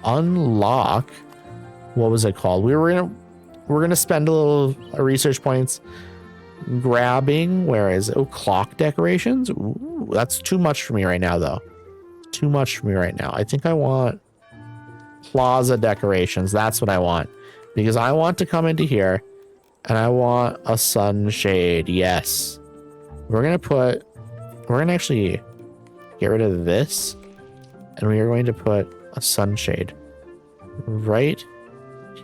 unlock, what was it called? We're gonna spend a little research points grabbing, where is it? Oh, clock decorations. Ooh, that's too much for me right now though. Too much for me right now. I think I want plaza decorations. That's what I want, because I want to come into here and I want a sunshade. Yes, we're gonna actually get rid of this, and we are going to put a sunshade right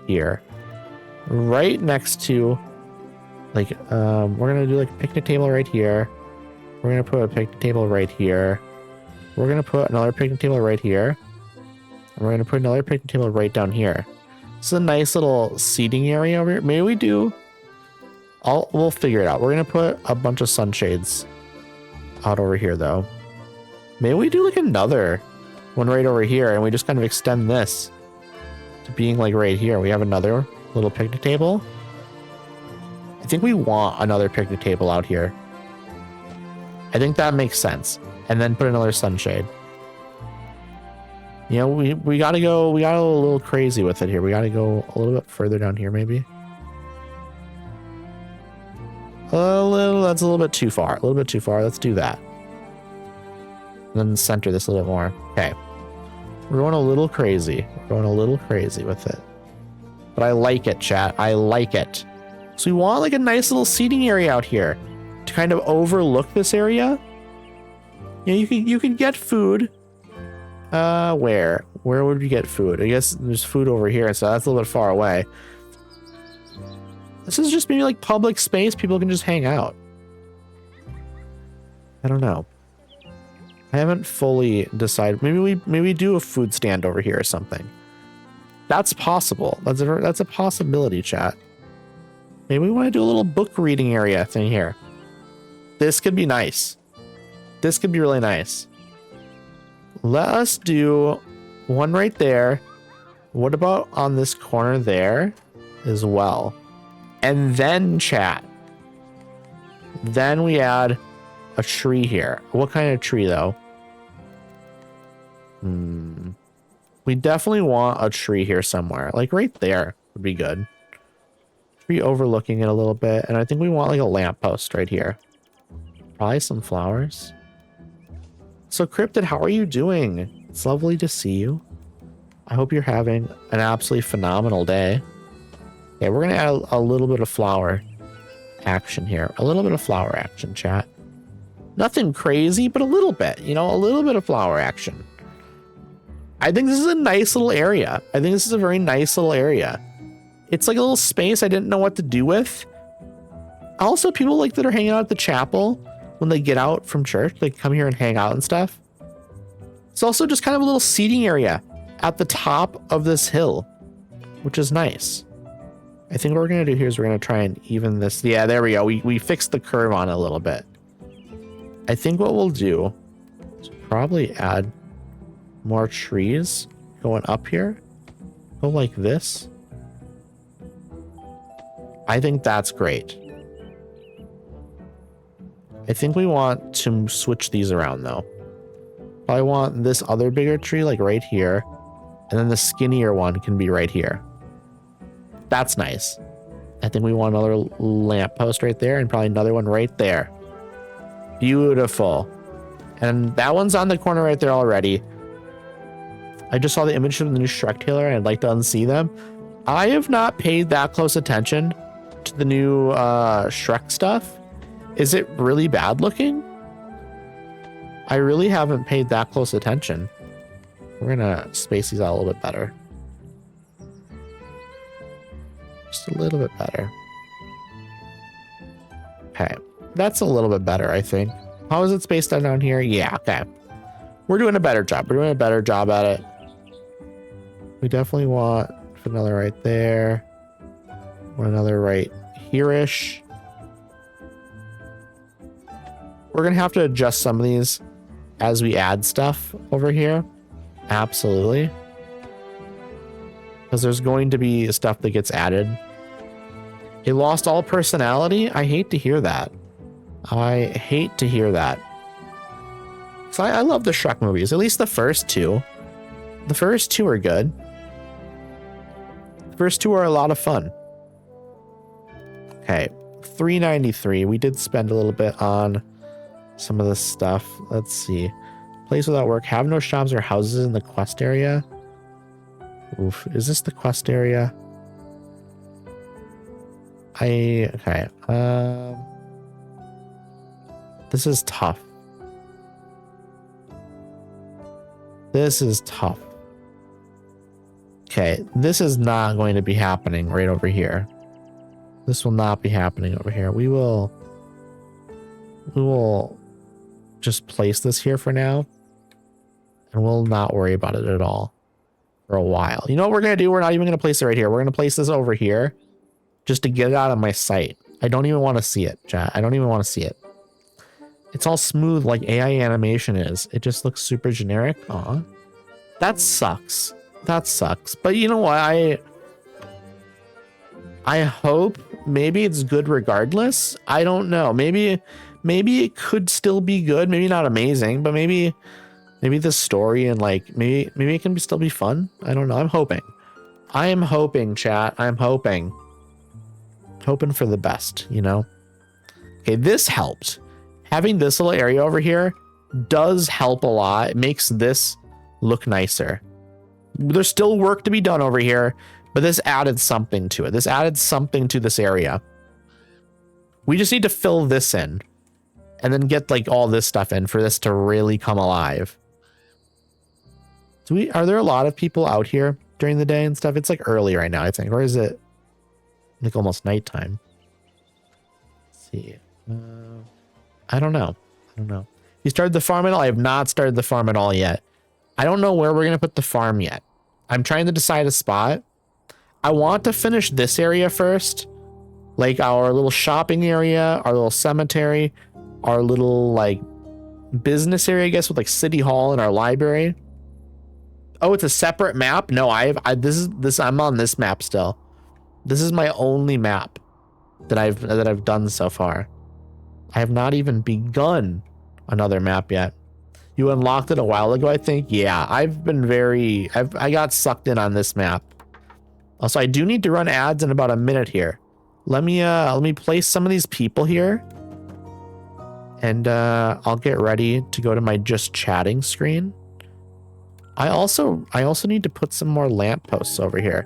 here, right next to, like, we're gonna do like a picnic table right here. We're gonna put a picnic table right here. We're gonna put another picnic table right here, and we're gonna put another picnic table right down here. This is a nice little seating area over here. Maybe we do. We'll figure it out. We're gonna put a bunch of sunshades out over here though. Maybe we do like another one right over here and we just kind of extend this to being like right here. We have another little picnic table. I think we want another picnic table out here. I think that makes sense. And then put another sunshade. You know, we gotta go a little crazy with it here. We gotta go a little bit further down here maybe. That's a little bit too far. A little bit too far. Let's do that. And then center this a little bit more. Okay. We're going a little crazy. We're going a little crazy with it. But I like it, chat. I like it. So we want like a nice little seating area out here to kind of overlook this area. You know, you can get food. Where would we get food? I guess there's food over here, so that's a little bit far away. This is just maybe like public space. People can just hang out. I don't know. I haven't fully decided. Maybe we do a food stand over here or something. That's possible. That's a possibility, chat. Maybe we want to do a little book reading area thing here. This could be nice. This could be really nice. Let us do one right there. What about on this corner there as well? And then chat. Then we add a tree here. What kind of tree though? We definitely want a tree here somewhere. Like right there would be good. Tree overlooking it a little bit. And I think we want like a lamppost right here. Probably some flowers. So Cryptid, how are you doing? It's lovely to see you. I hope you're having an absolutely phenomenal day. Okay, we're going to add a little bit of flower action here. A little bit of flower action, chat. Nothing crazy, but a little bit. You know, a little bit of flower action. I think this is a nice little area. I think this is a very nice little area. It's like a little space I didn't know what to do with. Also, people like that are hanging out at the chapel when they get out from church, they come here and hang out and stuff. It's also just kind of a little seating area at the top of this hill, which is nice. I think what we're going to do here is we're going to try and even this. Yeah, there we go. We fixed the curve on it a little bit. I think what we'll do is probably add more trees going up here. Go like this. I think that's great. I think we want to switch these around though. I want this other bigger tree like right here, and then the skinnier one can be right here. That's nice. I think we want another lamppost right there and probably another one right there. Beautiful. And that one's on the corner right there already. I just saw the image of the new Shrek trailer and I'd like to unsee them. I have not paid that close attention to the new Shrek stuff. Is it really bad looking? I really haven't paid that close attention. We're gonna space these out a little bit better. Just a little bit better. Okay, that's a little bit better, I think. How is it spaced out down here? Yeah, okay. We're doing a better job. We're doing a better job at it. We definitely want another right there. Want another right here-ish. We're gonna have to adjust some of these as we add stuff over here. Absolutely. Because there's going to be stuff that gets added. It lost all personality? I hate to hear that. I hate to hear that. So I love the Shrek movies, at least the first two. The first two are good. The first two are a lot of fun. Okay, $3.93. We did spend a little bit on some of this stuff. Let's see. Place without work. Have no shops or houses in the quest area. Oof. Is this the quest area? Okay. This is tough. This is tough. Okay, this is not going to be happening right over here. This will not be happening over here. We will just place this here for now. And we'll not worry about it at all for a while. You know what we're going to do? We're not even going to place it right here. We're going to place this over here just to get it out of my sight. I don't even want to see it, chat. I don't even want to see it. It's all smooth like AI animation is. It just looks super generic. Aw. That sucks. That sucks. But you know what? I hope maybe it's good regardless. I don't know. Maybe it could still be good. Maybe not amazing, but maybe the story and like maybe it can still be fun. I don't know. I'm hoping. I am hoping, chat. I'm hoping for the best, you know? Okay, this helped. Having this little area over here does help a lot. It makes this look nicer. There's still work to be done over here, but this added something to it. This added something to this area. We just need to fill this in and then get like all this stuff in for this to really come alive. Are there a lot of people out here during the day and stuff? It's like early right now, I think. Or is it like almost nighttime? Let's see. I don't know. You started the farm at all? I have not started the farm at all yet. I don't know where we're going to put the farm yet. I'm trying to decide a spot. I want to finish this area first. Like our little shopping area, our little cemetery, our little like business area, I guess, with like city hall and our library. Oh, it's a separate map? No, I'm on this map still. This is my only map that I've done so far. I have not even begun another map yet. You unlocked it a while ago, I think. Yeah, I got sucked in on this map. Also, I do need to run ads in about a minute here. Let me place some of these people here. And I'll get ready to go to my just chatting screen. I also need to put some more lampposts over here.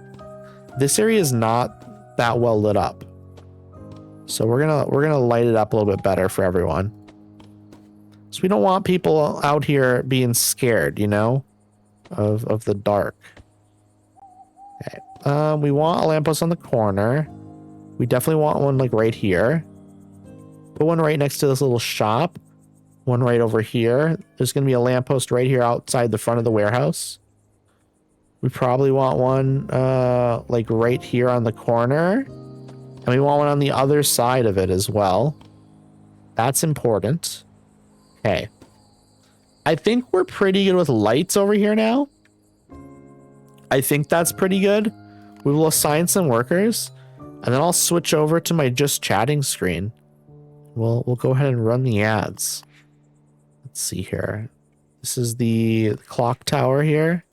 This area is not that well lit up. So we're gonna light it up a little bit better for everyone. So we don't want people out here being scared, you know, of the dark. Okay. We want a lamppost on the corner. We definitely want one like right here. Put one right next to this little shop. One right over here. There's going to be a lamppost right here outside the front of the warehouse. We probably want one like right here on the corner. And we want one on the other side of it as well. That's important. Okay. I think we're pretty good with lights over here now. I think that's pretty good. We will assign some workers. And then I'll switch over to my just chatting screen. we'll go ahead and run the ads. Let's see here. This is the clock tower here.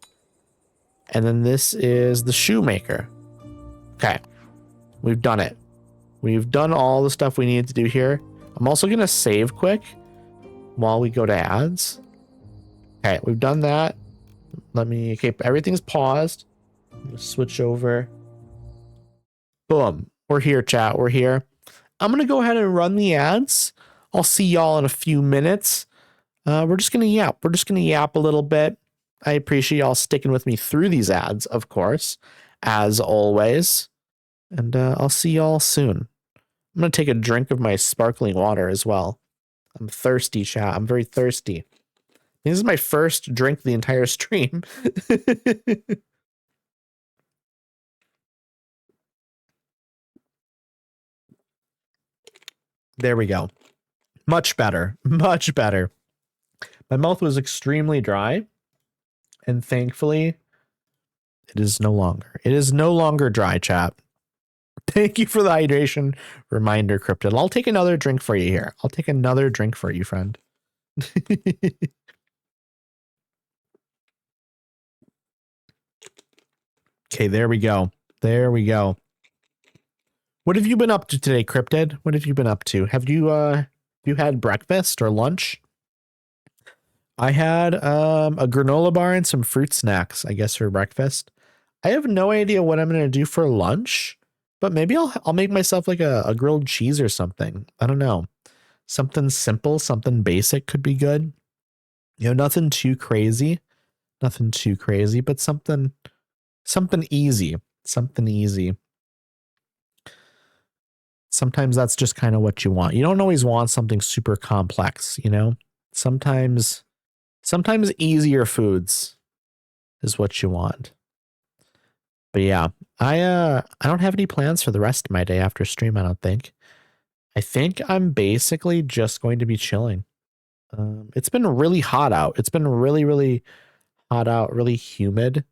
And then this is the shoemaker. Okay. We've done it. We've done all the stuff we needed to do here. I'm also going to save quick while we go to ads. Okay, we've done that. Okay, everything's paused. I'm going to switch over. Boom. We're here, chat. We're here. I'm going to go ahead and run the ads. I'll see y'all in a few minutes. We're just going to yap. We're just going to yap a little bit. I appreciate y'all sticking with me through these ads, of course, as always. And I'll see y'all soon. I'm going to take a drink of my sparkling water as well. I'm thirsty, chat. I'm very thirsty. This is my first drink of the entire stream. There we go. Much better. Much better. My mouth was extremely dry. And thankfully, it is no longer. It is no longer dry, chat. Thank you for the hydration reminder, Cryptid. I'll take another drink for you here. I'll take another drink for you, friend. Okay, there we go. There we go. What have you been up to today, Cryptid? What have you been up to? Have you had breakfast or lunch? I had a granola bar and some fruit snacks, I guess, for breakfast. I have no idea what I'm gonna do for lunch, but maybe I'll make myself like a grilled cheese or something. I don't know. Something simple, something basic could be good. You know, nothing too crazy. Nothing too crazy, but something easy. Something easy. Sometimes that's just kind of what you want. You don't always want something super complex, you know? Sometimes easier foods is what you want. But yeah, I don't have any plans for the rest of my day after stream, I don't think. I think I'm basically just going to be chilling. It's been really hot out. It's been really, really hot out, really humid.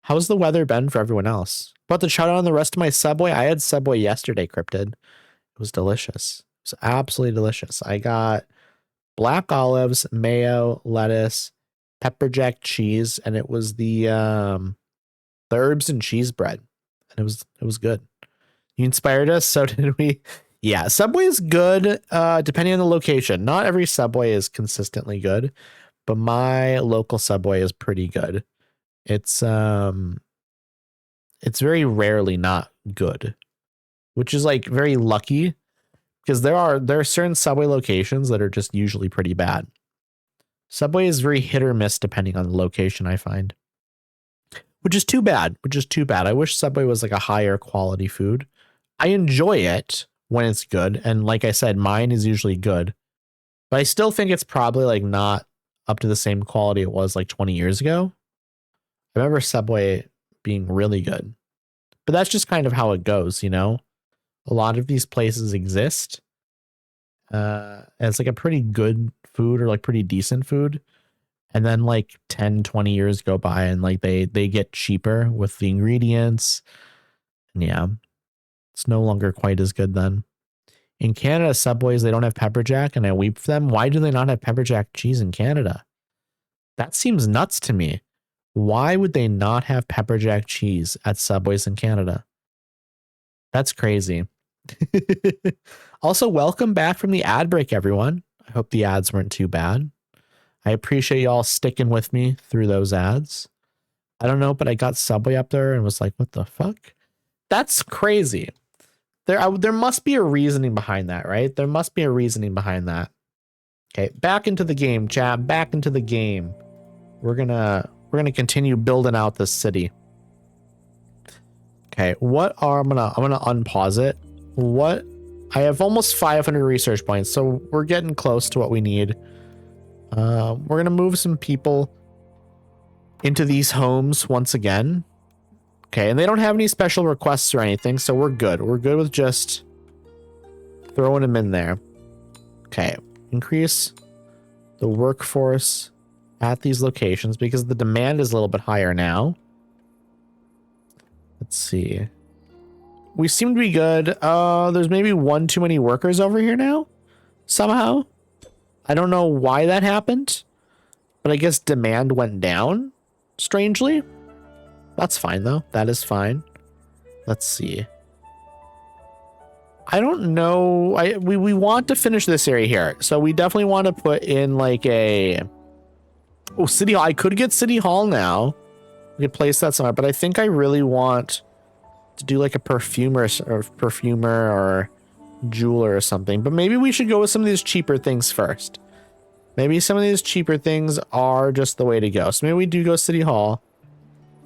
How's the weather been for everyone else? About to shout out on the rest of my Subway. I had Subway yesterday, Cryptid. It was delicious. It was absolutely delicious. I got black olives, mayo, lettuce, pepper jack cheese, and it was the herbs and cheese bread. And it was good. You inspired us, so did we. Yeah, Subway is good, depending on the location. Not every Subway is consistently good, but my local Subway is pretty good. It's very rarely not good, which is like very lucky because there are certain Subway locations that are just usually pretty bad. Subway is very hit or miss depending on the location, I find. Which is too bad. I wish Subway was like a higher quality food. I enjoy it when it's good, and like I said, mine is usually good. But I still think it's probably like not up to the same quality it was like 20 years ago. I remember Subway being really good. But that's just kind of how it goes, you know? A lot of these places exist as like a pretty good food or like pretty decent food. And then like 10, 20 years go by and like they get cheaper with the ingredients. And yeah, it's no longer quite as good then. In Canada, Subways, they don't have pepper jack, and I weep for them. Why do they not have pepper jack cheese in Canada? That seems nuts to me. Why would they not have pepper jack cheese at Subways in Canada? That's crazy. Also, welcome back from the ad break, everyone. I hope the ads weren't too bad. I appreciate y'all sticking with me through those ads. I don't know, but I got Subway up there and was like, what the fuck? That's crazy. There must be a reasoning behind that, right? There must be a reasoning behind that. Okay, back into the game, chat. Back into the game. We're gonna continue building out this city. Okay, I'm gonna unpause it. I have almost 500 research points, so we're getting close to what we need. We're gonna move some people into these homes once again. Okay, and they don't have any special requests or anything, so we're good. We're good with just throwing them in there. Okay, increase the workforce at these locations because the demand is a little bit higher now. Let's see. We seem to be good. There's maybe one too many workers over here now. somehow. I don't know why that happened, but I guess demand went down, strangely. That's fine, though. That is fine. Let's see. I don't know. We want to finish this area here. So we definitely want to put in like a... Oh, City Hall. I could get City Hall now. We could place that somewhere, but I think I really want to do like a perfumer or jeweler or something. But maybe we should go with some of these cheaper things first. Maybe some of these cheaper things are just the way to go. So maybe we do go City Hall.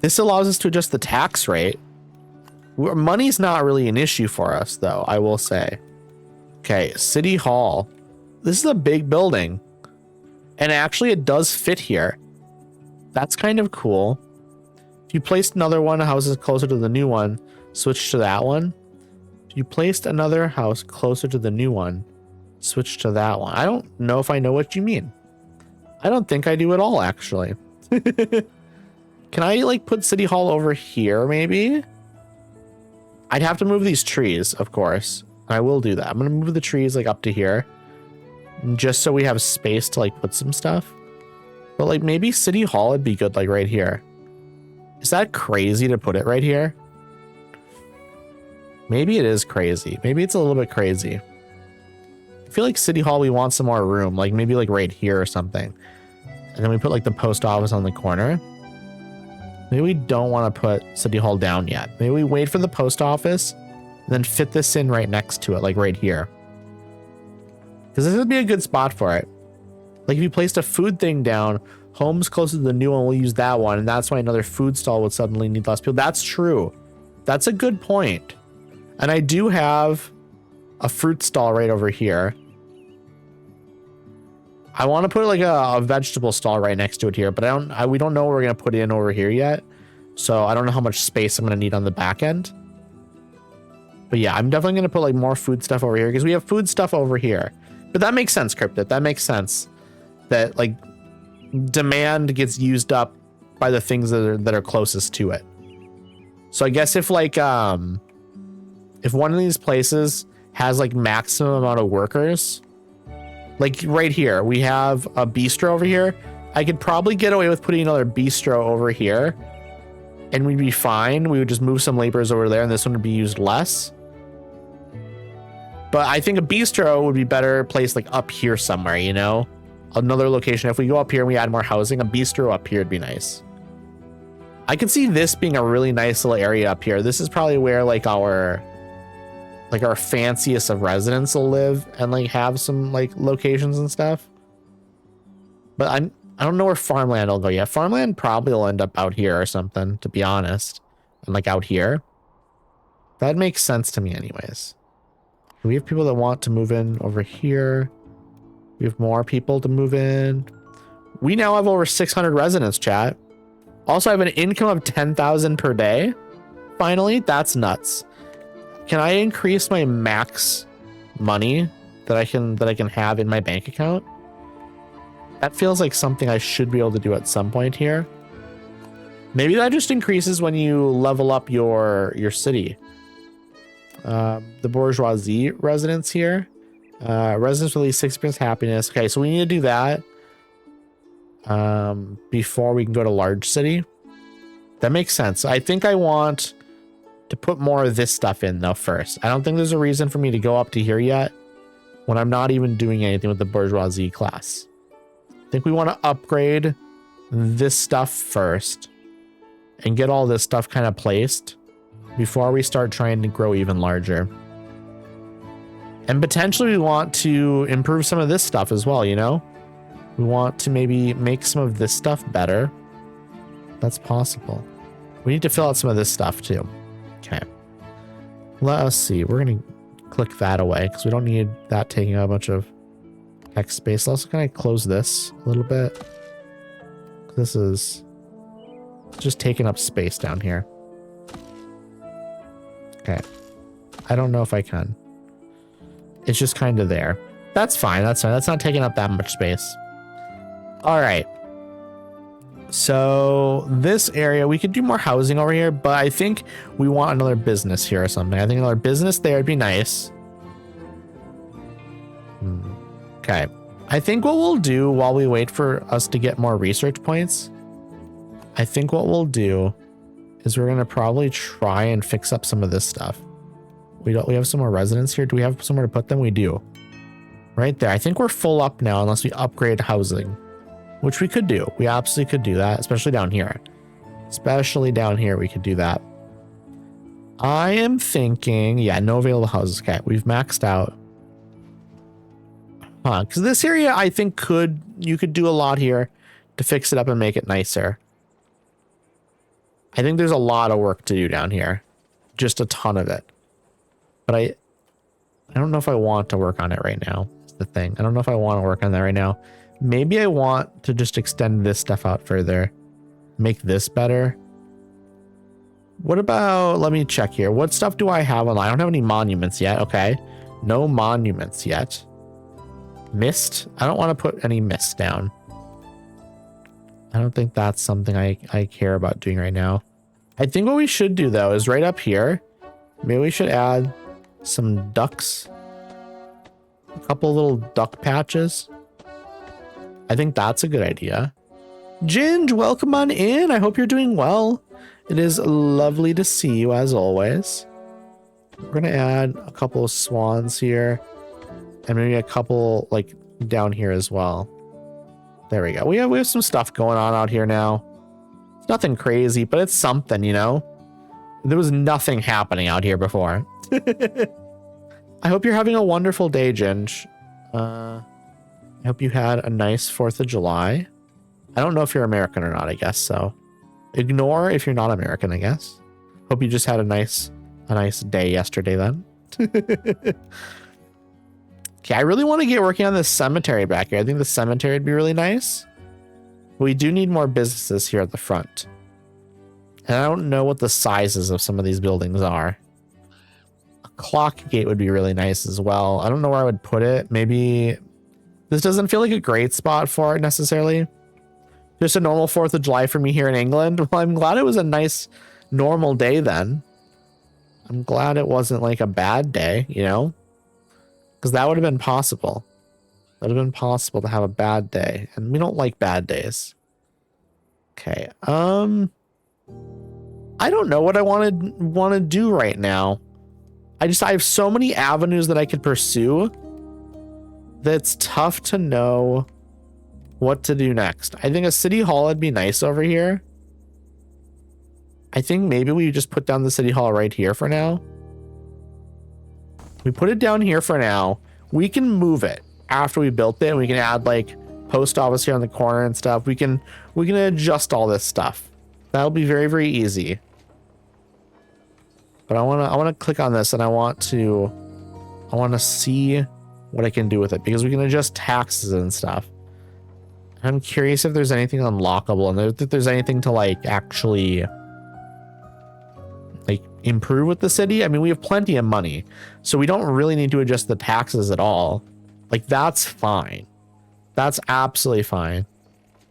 This allows us to adjust the tax rate. Money's not really an issue for us, though, I will say. Okay, City Hall. This is a big building. And actually, it does fit here. That's kind of cool. If you placed another one, houses closer to the new one, switch to that one. If you placed another house closer to the new one, switch to that one. I don't know if I know what you mean. I don't think I do at all, actually. Can I, like, put City Hall over here, maybe? I'd have to move these trees, of course. I will do that. I'm going to move the trees, like, up to here. Just so we have space to, like, put some stuff. But, like, maybe City Hall would be good, like, right here. Is that crazy to put it right here? Maybe it is crazy. Maybe it's a little bit crazy. I feel like City Hall, we want some more room. Like, maybe, like, right here or something. And then we put, like, the post office on the corner. Maybe we don't want to put City Hall down yet. Maybe we wait for the post office and then fit this in right next to it, like right here. Because this would be a good spot for it. Like if you placed a food thing down, home's closer to the new one, we'll use that one. And that's why another food stall would suddenly need less people. That's true. That's a good point. And I do have a fruit stall right over here. I want to put like a vegetable stall right next to it here, but we don't know what we're going to put in over here yet. So I don't know how much space I'm going to need on the back end. But yeah, I'm definitely going to put like more food stuff over here because we have food stuff over here. But that makes sense, Cryptid. That makes sense that like demand gets used up by the things that are closest to it. So I guess if like, if one of these places has like maximum amount of workers, like right here, we have a bistro over here. I could probably get away with putting another bistro over here and we'd be fine. We would just move some laborers over there and this one would be used less. But I think a bistro would be better placed like up here somewhere, you know? Another location. If we go up here and we add more housing, a bistro up here would be nice. I could see this being a really nice little area up here. This is probably where like our fanciest of residents will live and like have some like locations and stuff. But I don't know where farmland will go yet. Farmland probably will end up out here or something, to be honest. And like out here. That makes sense to me anyways. We have people that want to move in over here. We have more people to move in. We now have over 600 residents, chat. Also, I have an income of 10,000 per day. Finally, that's nuts. Can I increase my max money that I can have in my bank account? That feels like something I should be able to do at some point here. Maybe that just increases when you level up your city. The bourgeoisie residents here. Residents release 6% happiness. Okay, so we need to do that before we can go to large city. That makes sense. I think I want to put more of this stuff in though first. I don't think there's a reason for me to go up to here yet when I'm not even doing anything with the bourgeoisie class. I think we want to upgrade this stuff first and get all this stuff kind of placed before we start trying to grow even larger. And potentially we want to improve some of this stuff as well, you know? We want to maybe make some of this stuff better. That's possible. We need to fill out some of this stuff too. Okay. Let us see. We're going to click that away because we don't need that taking up a bunch of text space. Let's kind of close this a little bit. This is just taking up space down here. Okay. I don't know if I can. It's just kind of there. That's fine. That's fine. That's not taking up that much space. All right. So this area, we could do more housing over here, but I think we want another business here or something. I think another business there would be nice. Okay. I think what we'll do while we wait for us to get more research points, I think what we'll do is we're going to probably try and fix up some of this stuff. We have some more residents here. Do we have somewhere to put them? We do. Right there. I think we're full up now unless we upgrade housing, which we could do. We absolutely could do that, especially down here. Especially down here, we could do that. I am thinking, yeah, no available houses. Okay, we've maxed out. Because this area, I think you could do a lot here to fix it up and make it nicer. I think there's a lot of work to do down here. Just a ton of it. But I don't know if I want to work on it right now. That's the thing. I don't know if I want to work on that right now. Maybe I want to just extend this stuff out further. Make this better. What about, let me check here. What stuff do I have on? I don't have any monuments yet. Okay. No monuments yet. Mist. I don't want to put any mist down. I don't think that's something I care about doing right now. I think what we should do though is right up here. Maybe we should add some ducks. A couple little duck patches. I think that's a good idea. Ginge, welcome on in. I hope you're doing well. It is lovely to see you as always. We're going to add a couple of swans here. And maybe a couple like down here as well. There we go. We have some stuff going on out here now. It's nothing crazy, but it's something, you know? There was nothing happening out here before. I hope you're having a wonderful day, Ginge. I hope you had a nice 4th of July. I don't know if you're American or not, I guess so. Ignore if you're not American, I guess. Hope you just had a nice day yesterday then. Okay, I really want to get working on this cemetery back here. I think the cemetery would be really nice. We do need more businesses here at the front. And I don't know what the sizes of some of these buildings are. A clock gate would be really nice as well. I don't know where I would put it. Maybe this doesn't feel like a great spot for it necessarily. Just a normal 4th of July for me here in England. Well, I'm glad it was a nice normal day then. I'm glad it wasn't like a bad day, you know? Because that would have been possible. That would have been possible to have a bad day. And we don't like bad days. Okay. I don't know what I want to do right now. I have so many avenues that I could pursue that's tough to know what to do next. I think a city hall would be nice over here. I think maybe we just put down the city hall right here for now. We put it down here for now. We can move it after we built it. And we can add like post office here on the corner and stuff. We can adjust all this stuff. That'll be very, very easy. But I want to click on this and I want to see what I can do with it because we can adjust taxes and stuff. I'm curious if there's anything unlockable and if there's anything to like actually like improve with the city. I mean, we have plenty of money, so we don't really need to adjust the taxes at all. Like that's fine. That's absolutely fine.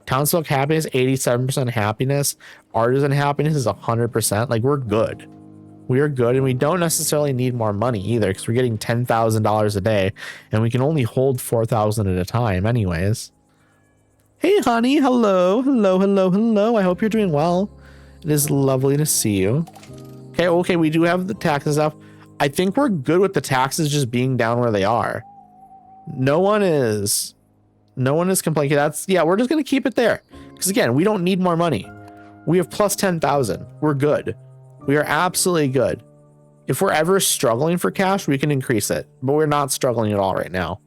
Townsfolk happiness, 87% happiness. Artisan happiness is 100%. Like we're good. We are good, and we don't necessarily need more money either because we're getting $10,000 a day, and we can only hold 4,000 at a time anyways. Hey, honey. Hello. Hello, hello, hello. I hope you're doing well. It is lovely to see you. Okay, we do have the taxes up. I think we're good with the taxes just being down where they are. No one is complaining. Yeah, we're just going to keep it there. Because again, we don't need more money. We have plus 10,000. We're good. We are absolutely good. If we're ever struggling for cash, we can increase it. But we're not struggling at all right now.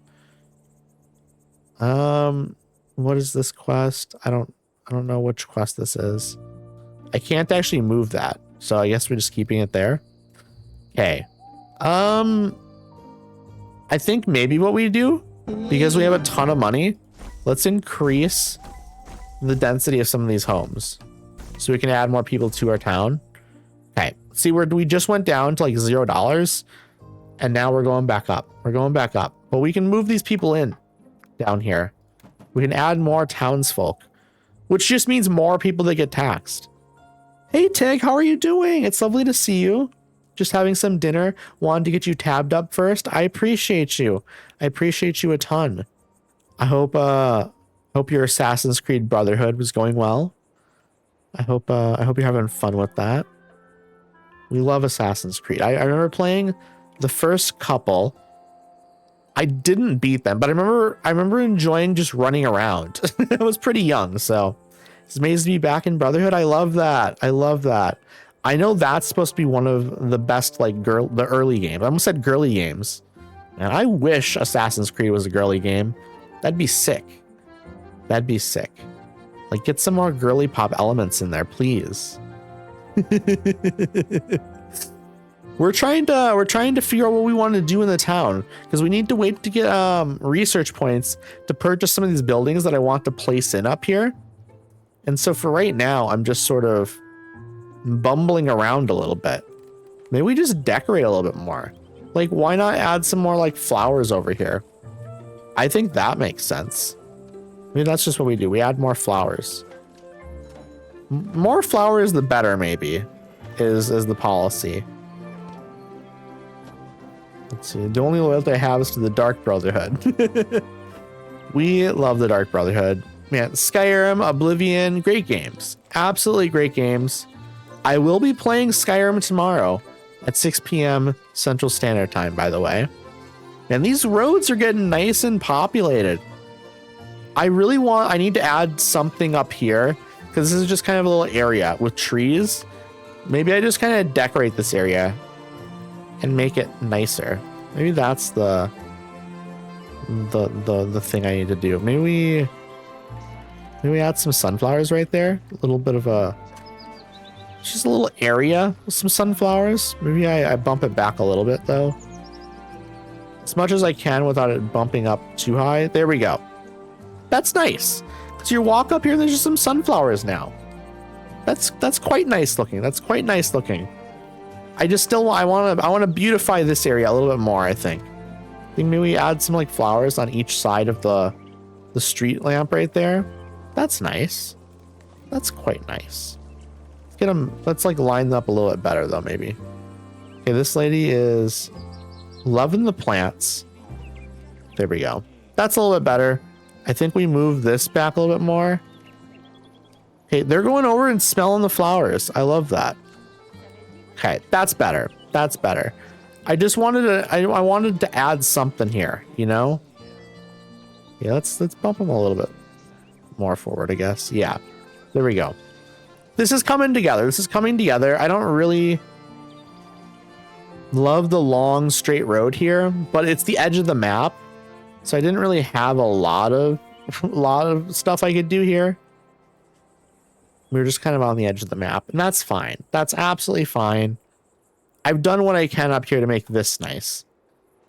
What is this quest? I don't know which quest this is. I can't actually move that. So I guess we're just keeping it there. Okay. I think maybe what we do, because we have a ton of money, let's increase the density of some of these homes so we can add more people to our town. Okay. See, we just went down to like $0 and now we're going back up. We're going back up, but we can move these people in down here. We can add more townsfolk, which just means more people that get taxed. Hey, Tig, how are you doing? It's lovely to see you. Just having some dinner. Wanted to get you tabbed up first. I appreciate you. I appreciate you a ton. I hope your Assassin's Creed Brotherhood was going well. I hope you're having fun with that. We love Assassin's Creed. I remember playing the first couple. I didn't beat them, but I remember enjoying just running around. I was pretty young, so it's amazing to be back in Brotherhood. I love that. I love that. I know that's supposed to be one of the best, like, the early games. I almost said girly games. And I wish Assassin's Creed was a girly game. That'd be sick. That'd be sick. Like, get some more girly pop elements in there, please. We're trying to figure out what we want to do in the town, because we need to wait to get research points to purchase some of these buildings that I want to place in up here. And so for right now, I'm just sort of bumbling around a little bit. Maybe we just decorate a little bit more. Like, why not add some more like flowers over here? I think that makes sense. I mean, that's just what we do. We add more flowers. More flowers, the better, maybe, is the policy. Let's see. The only loyalty I have is to the Dark Brotherhood. We love the Dark Brotherhood. Man, Skyrim, Oblivion, great games. Absolutely great games. I will be playing Skyrim tomorrow at 6 p.m. Central Standard Time, by the way. And these roads are getting nice and populated. I need to add something up here, because this is just kind of a little area with trees. Maybe I just kind of decorate this area and make it nicer. Maybe that's the thing I need to do. Maybe we add some sunflowers right there. A little bit of just a little area with some sunflowers. Maybe I bump it back a little bit though, as much as I can without it bumping up too high. There we go. That's nice. So you walk up here, there's just some sunflowers now. That's quite nice looking. That's quite nice looking. I want to beautify this area a little bit more. I think maybe we add some like flowers on each side of the street lamp right there. That's nice. That's quite nice. Let's get them. Let's like line them up a little bit better though. Maybe. Okay, this lady is loving the plants. There we go. That's a little bit better. I think we move this back a little bit more. Okay, they're going over and smelling the flowers. I love that. Okay, that's better. That's better. I just wanted to, I wanted to add something here, you know? Yeah, let's bump them a little bit more forward, I guess. Yeah, there we go. This is coming together. This is coming together. I don't really love the long straight road here, but it's the edge of the map. So I didn't really have a lot of stuff I could do here. We were just kind of on the edge of the map, and that's fine. That's absolutely fine. I've done what I can up here to make this nice.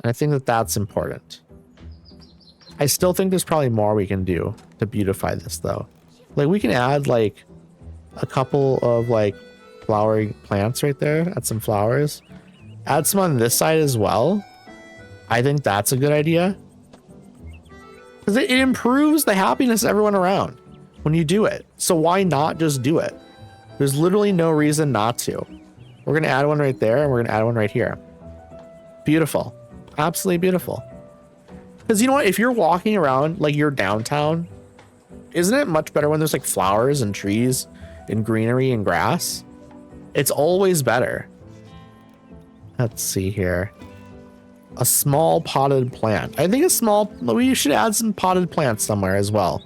And I think that that's important. I still think there's probably more we can do to beautify this though. Like we can add like a couple of like flowering plants right there. Add some flowers. Add some on this side as well. I think that's a good idea. Because it improves the happiness of everyone around when you do it. So why not just do it? There's literally no reason not to. We're going to add one right there, and we're going to add one right here. Beautiful. Absolutely beautiful. Because you know what? If you're walking around like you're downtown, isn't it much better when there's like flowers and trees and greenery and grass? It's always better. Let's see here. A small potted plant. I think we should add some potted plants somewhere as well.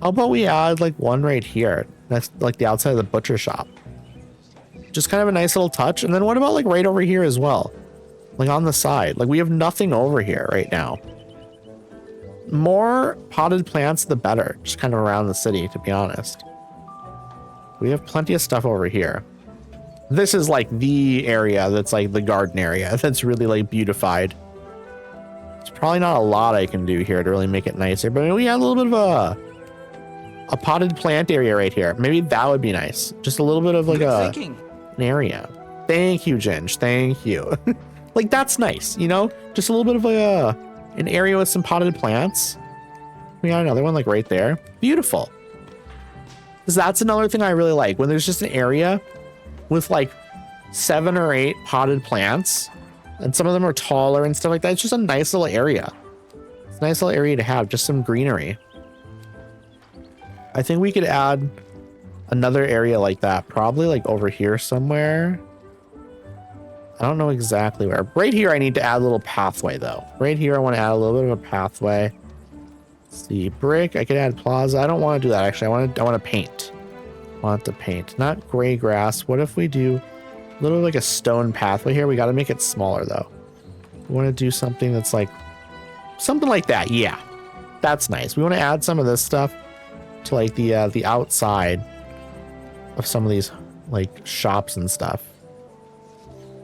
How about we add like one right here? That's like the outside of the butcher shop. Just kind of a nice little touch. And then what about like right over here as well? Like on the side. Like we have nothing over here right now. More potted plants, the better. Just kind of around the city, to be honest. We have plenty of stuff over here. This is like the area that's like the garden area that's really like beautified. There's probably not a lot I can do here to really make it nicer, but maybe we have a little bit of a potted plant area right here. Maybe that would be nice. Just a little bit of like an area. Thank you, Ginge. Thank you. Like that's nice, you know? Just a little bit of an area with some potted plants. We got another one like right there. Beautiful. Because that's another thing I really like, when there's just an area with like 7 or 8 potted plants, and some of them are taller and stuff like that. It's just a nice little area. It's a nice little area to have, just some greenery. I think we could add another area like that, probably like over here somewhere. I don't know exactly where. Right here, I need to add a little pathway though. Right here, I want to add a little bit of a pathway. Let's see, brick. I could add plaza. I don't want to do that actually. I want to paint. I want to paint, not gray grass. What if we do a little like a stone pathway here? We got to make it smaller though. We want to do something that's like something like that. Yeah, that's nice. We want to add some of this stuff to like the outside of some of these like shops and stuff.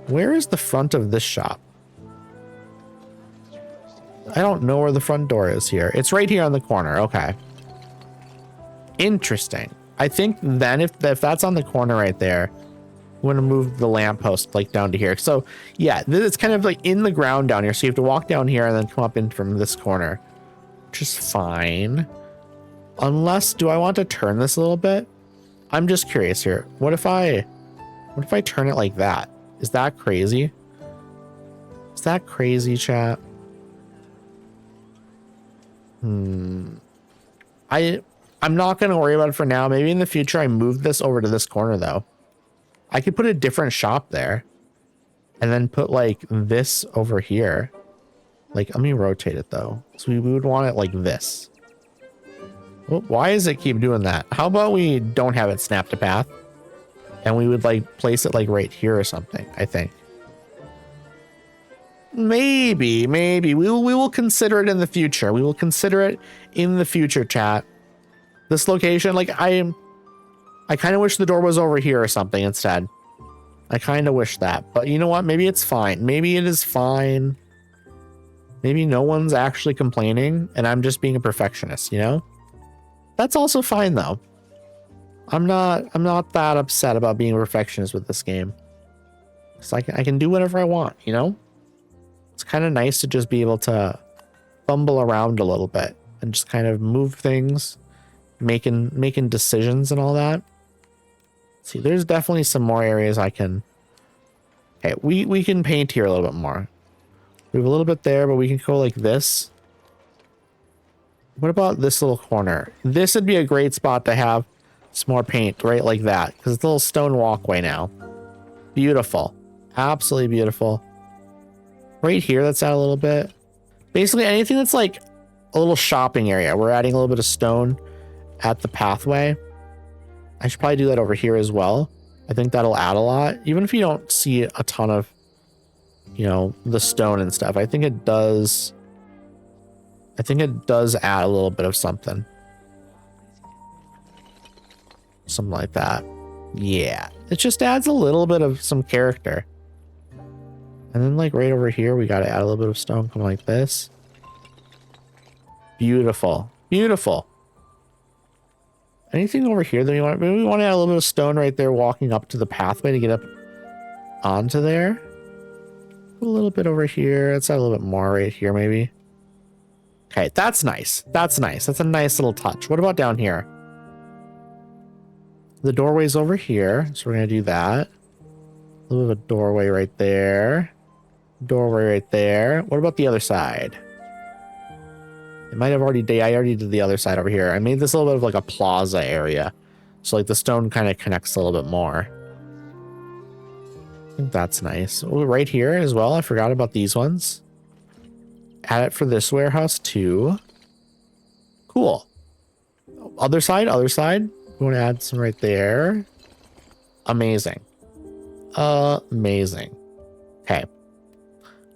Where is the front of this shop? I don't know where the front door is here. It's right here on the corner. Okay. Interesting. I think then if that's on the corner right there, I'm going to move the lamppost like down to here. So yeah, it's kind of like in the ground down here. So you have to walk down here and then come up in from this corner, which is fine. Unless, do I want to turn this a little bit? I'm just curious here. What if I turn it like that? Is that crazy? Is that crazy, chat? I'm not going to worry about it for now. Maybe in the future I move this over to this corner though. I could put a different shop there and then put like this over here. Like, let me rotate it though. So we would want it like this. Well, why does it keep doing that? How about we don't have it snap to path and we would like place it like right here or something, I think. Maybe we will consider it in the future. We will consider it in the future, chat. This location, like I kind of wish the door was over here or something instead. I kind of wish that, but you know what? Maybe it's fine. Maybe it is fine. Maybe no one's actually complaining and I'm just being a perfectionist, you know? That's also fine though. I'm not that upset about being a perfectionist with this game. So I can do whatever I want, you know? It's kind of nice to just be able to fumble around a little bit and just kind of move things, making decisions and all that. See, there's definitely some more areas I can. Okay, we can paint here a little bit more. We have a little bit there, but we can go like this. What about this little corner? This would be a great spot to have some more paint right like that, because it's a little stone walkway now. Beautiful. Absolutely beautiful. Right here, let's add a little bit. Basically anything that's like a little shopping area. We're adding a little bit of stone at the pathway. I should probably do that over here as well. I think that'll add a lot. Even if you don't see a ton of, you know, the stone and stuff. I think it does add a little bit of something. Something like that. Yeah. It just adds a little bit of some character. And then like right over here, we got to add a little bit of stone, come like this. Beautiful. Beautiful. Anything over here that we want? Maybe we want to add a little bit of stone right there, walking up to the pathway to get up onto there. A little bit over here. Let's add a little bit more right here, maybe. Okay, that's nice. That's nice. That's a nice little touch. What about down here? The doorway's over here, so we're going to do that. A little bit of a doorway right there. Doorway right there. What about the other side? It might have already, I already did the other side over here. I made this a little bit of like a plaza area. So like the stone kind of connects a little bit more. I think that's nice. Oh, right here as well. I forgot about these ones. Add it for this warehouse too. Cool. Other side, other side. We want to add some right there. Amazing. Amazing. Okay.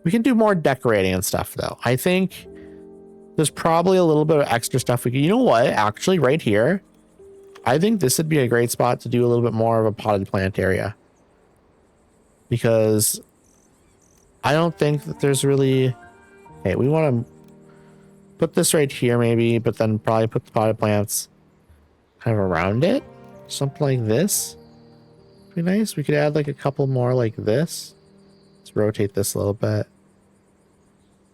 We can do more decorating and stuff though. I think there's probably a little bit of extra stuff we can, you know what? Actually, right here, I think this would be a great spot to do a little bit more of a potted plant area. Because I don't think that there's really, okay, we want to put this right here maybe, but then probably put the potted plants kind of around it. Something like this. Be nice. We could add like a couple more like this. Let's rotate this a little bit.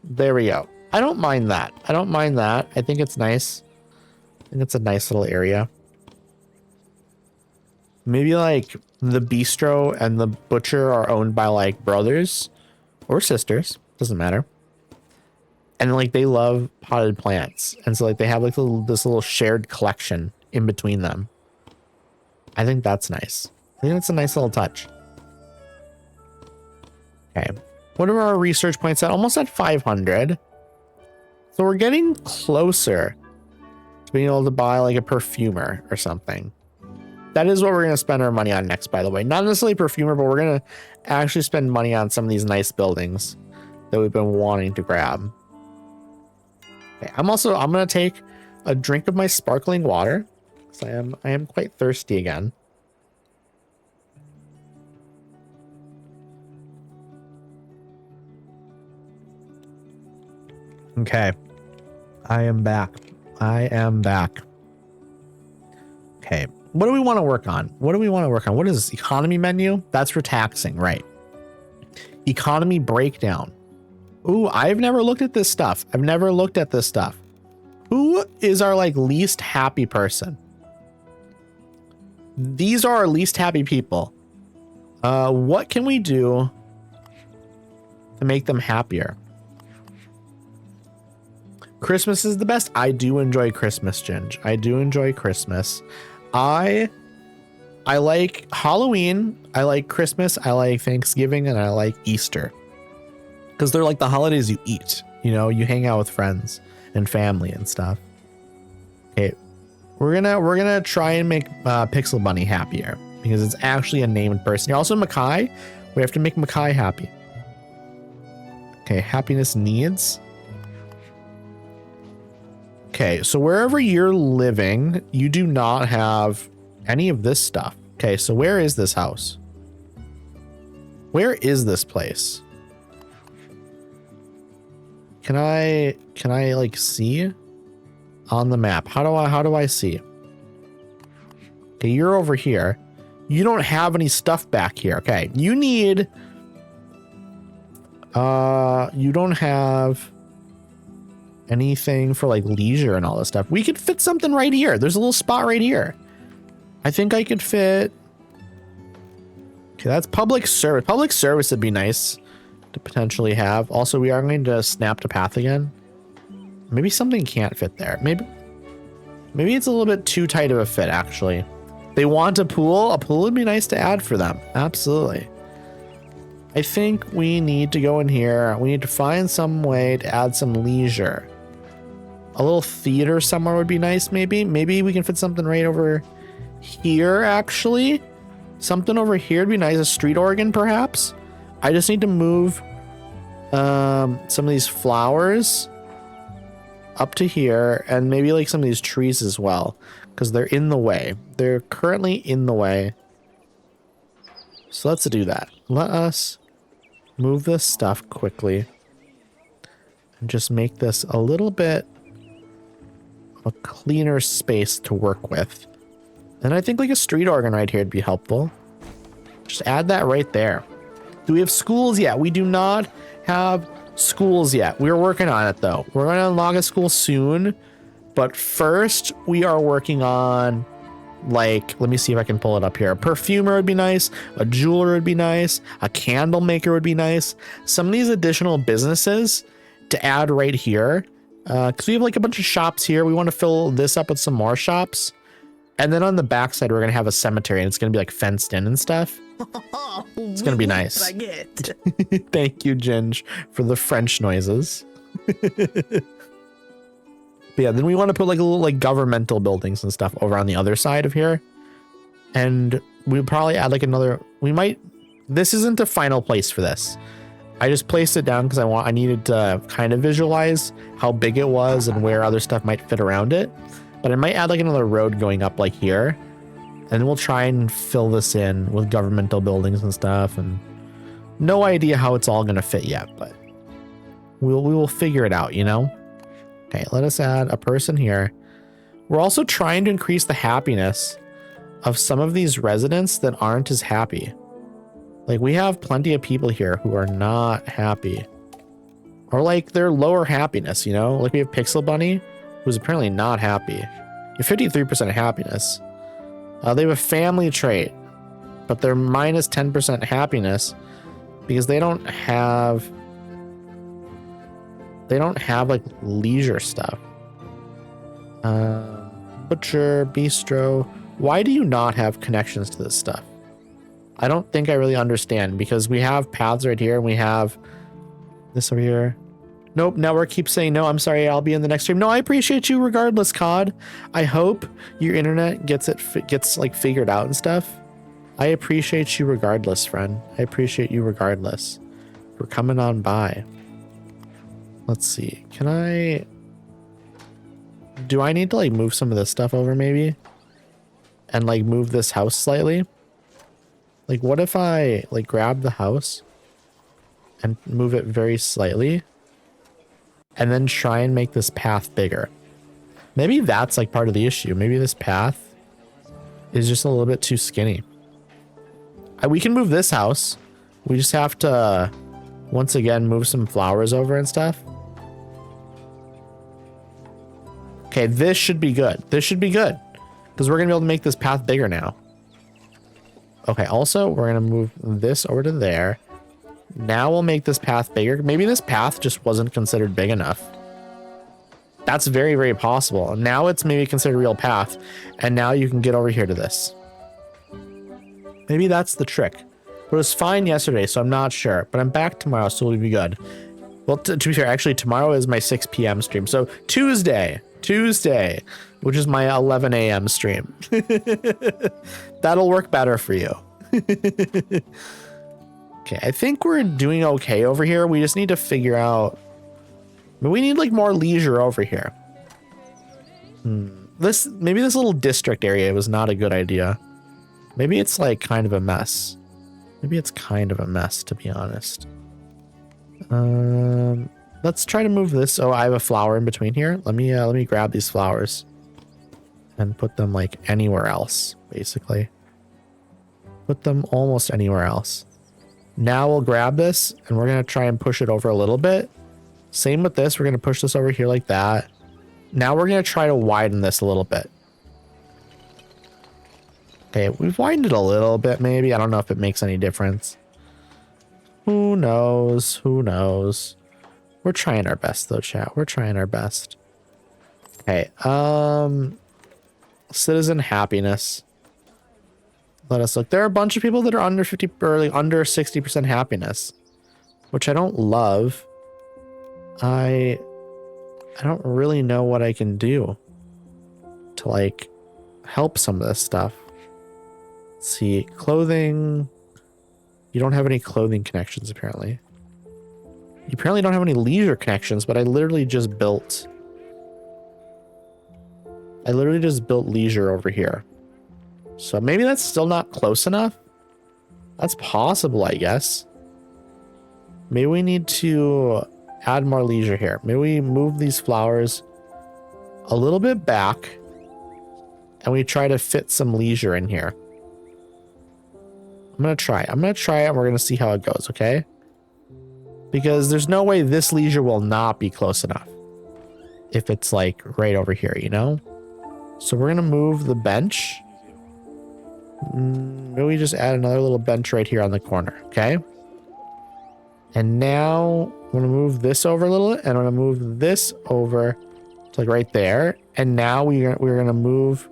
There we go. I don't mind that. I don't mind that. I think it's nice. I think it's a nice little area. Maybe like the bistro and the butcher are owned by like brothers or sisters. Doesn't matter. And like they love potted plants. And so like they have like this little shared collection in between them. I think that's nice. I think that's a nice little touch. Okay. What are our research points at? Almost at 500. So we're getting closer to being able to buy like a perfumer or something. That is what we're going to spend our money on next, by the way. Not necessarily perfumer, but we're going to actually spend money on some of these nice buildings that we've been wanting to grab. Okay, I'm going to take a drink of my sparkling water because I am quite thirsty again. Okay. I am back. Okay. What do we want to work on? What is economy menu? That's for taxing, right? Economy breakdown. Ooh, I've never looked at this stuff. Who is our like least happy person? These are our least happy people. What can we do to make them happier? Christmas is the best. I do enjoy Christmas, Ginge. I do enjoy Christmas. I like Halloween. I like Christmas. I like Thanksgiving, and I like Easter. Because they're like the holidays you eat. You know, you hang out with friends and family and stuff. Okay, we're gonna try and make Pixel Bunny happier because it's actually a named person. You're also Makai. We have to make Makai happy. Okay, happiness needs. Okay, so wherever you're living, you do not have any of this stuff. Okay, so where is this house? Where is this place? Can I like see on the map? How do I see? Okay, you're over here. You don't have any stuff back here. Okay, you need you don't have anything for like leisure and all this stuff. We could fit something right here. There's a little spot right here. I think I could fit. Okay, that's public service. Public service would be nice to potentially have. Also, we are going to snap to path again. Maybe something can't fit there. Maybe it's a little bit too tight of a fit, actually. They want a pool. A pool would be nice to add for them. Absolutely. I think we need to go in here. We need to find some way to add some leisure. A little theater somewhere would be nice, maybe. Maybe we can fit something right over here, actually. Something over here would be nice. A street organ, perhaps. I just need to move some of these flowers up to here, and maybe like some of these trees as well, because they're in the way. They're currently in the way. So let's do that. Let us move this stuff quickly and just make this a little bit of a cleaner space to work with. And I think like a street organ right here would be helpful. Just add that right there. Do we have schools yet? We do not have schools yet. We're working on it though. We're going to unlock a school soon. But first we are working on, like, let me see if I can pull it up here. A perfumer would be nice. A jeweler would be nice. A candle maker would be nice. Some of these additional businesses to add right here. Because we have like a bunch of shops here. We want to fill this up with some more shops. And then on the backside, we're going to have a cemetery and it's going to be like fenced in and stuff. It's going to be nice. Thank you, Ginge, for the French noises. But yeah, then we want to put like a little like governmental buildings and stuff over on the other side of here. And we'll probably add like another, this isn't the final place for this. I just placed it down because I needed to kind of visualize how big it was and where other stuff might fit around it. But I might add like another road going up like here. And then we'll try and fill this in with governmental buildings and stuff. And no idea how it's all going to fit yet, but we will figure it out, you know? Okay, let us add a person here. We're also trying to increase the happiness of some of these residents that aren't as happy. Like we have plenty of people here who are not happy. Or like their lower happiness, you know? Like we have Pixel Bunny, who's apparently not happy. You have 53% of happiness. They have a family trait, but they're minus 10% happiness because they don't have they don't have like leisure stuff. Butcher, bistro. Why do you not have connections to this stuff? I don't think I really understand, because we have paths right here and we have this over here. Nope, network keeps saying no. I'm sorry, I'll be in the next stream. No, I appreciate you regardless, COD. I hope your internet gets like figured out and stuff. I appreciate you regardless, friend. I appreciate you regardless for coming on by. Let's see. Do I need to like move some of this stuff over maybe? And like move this house slightly? Like what if I like grab the house and move it very slightly and then try and make this path bigger? Maybe that's like part of the issue. Maybe this path is just a little bit too skinny. We can move this house. We just have to once again move some flowers over and stuff. Okay, this should be good. This should be good because we're gonna be able to make this path bigger now. Okay, also we're gonna move this over to there. Now we'll make this path bigger. Maybe this path just wasn't considered big enough. That's very, very possible. Now it's maybe considered a real path, and now you can get over here to this. Maybe that's the trick. But it was fine yesterday, so I'm not sure. But I'm back tomorrow, so it'll be good. Well, to be fair, actually tomorrow is my 6 p.m. stream. So Tuesday, which is my 11 a.m. stream. That'll work better for you. Okay, I think we're doing okay over here. We just need to figure out. We need like more leisure over here. Maybe this little district area was not a good idea. Maybe it's like kind of a mess. Maybe it's kind of a mess, to be honest. Let's try to move this. Oh, I have a flower in between here. Let me grab these flowers and put them like anywhere else, basically. Put them almost anywhere else. Now we'll grab this and we're going to try and push it over a little bit. Same with this. We're going to push this over here like that. Now we're going to try to widen this a little bit. Okay, we've widened it a little bit, maybe. I don't know if it makes any difference. Who knows? Who knows? We're trying our best, though, chat. We're trying our best. Okay, citizen happiness. Let us look. There are a bunch of people that are under 50 or like under 60% happiness, which I don't love. I don't really know what I can do to like help some of this stuff. Let's see, clothing. You don't have any clothing connections apparently. You apparently don't have any leisure connections, but I literally just built leisure over here. So maybe that's still not close enough. That's possible, I guess. Maybe we need to add more leisure here. Maybe we move these flowers a little bit back and we try to fit some leisure in here. I'm going to try it and we're going to see how it goes, okay? Because there's no way this leisure will not be close enough if it's like right over here, you know? So we're going to move the bench. Maybe we just add another little bench right here on the corner, okay? And now I'm going to move this over a little, and I'm going to move this over to like right there. And now we're going to move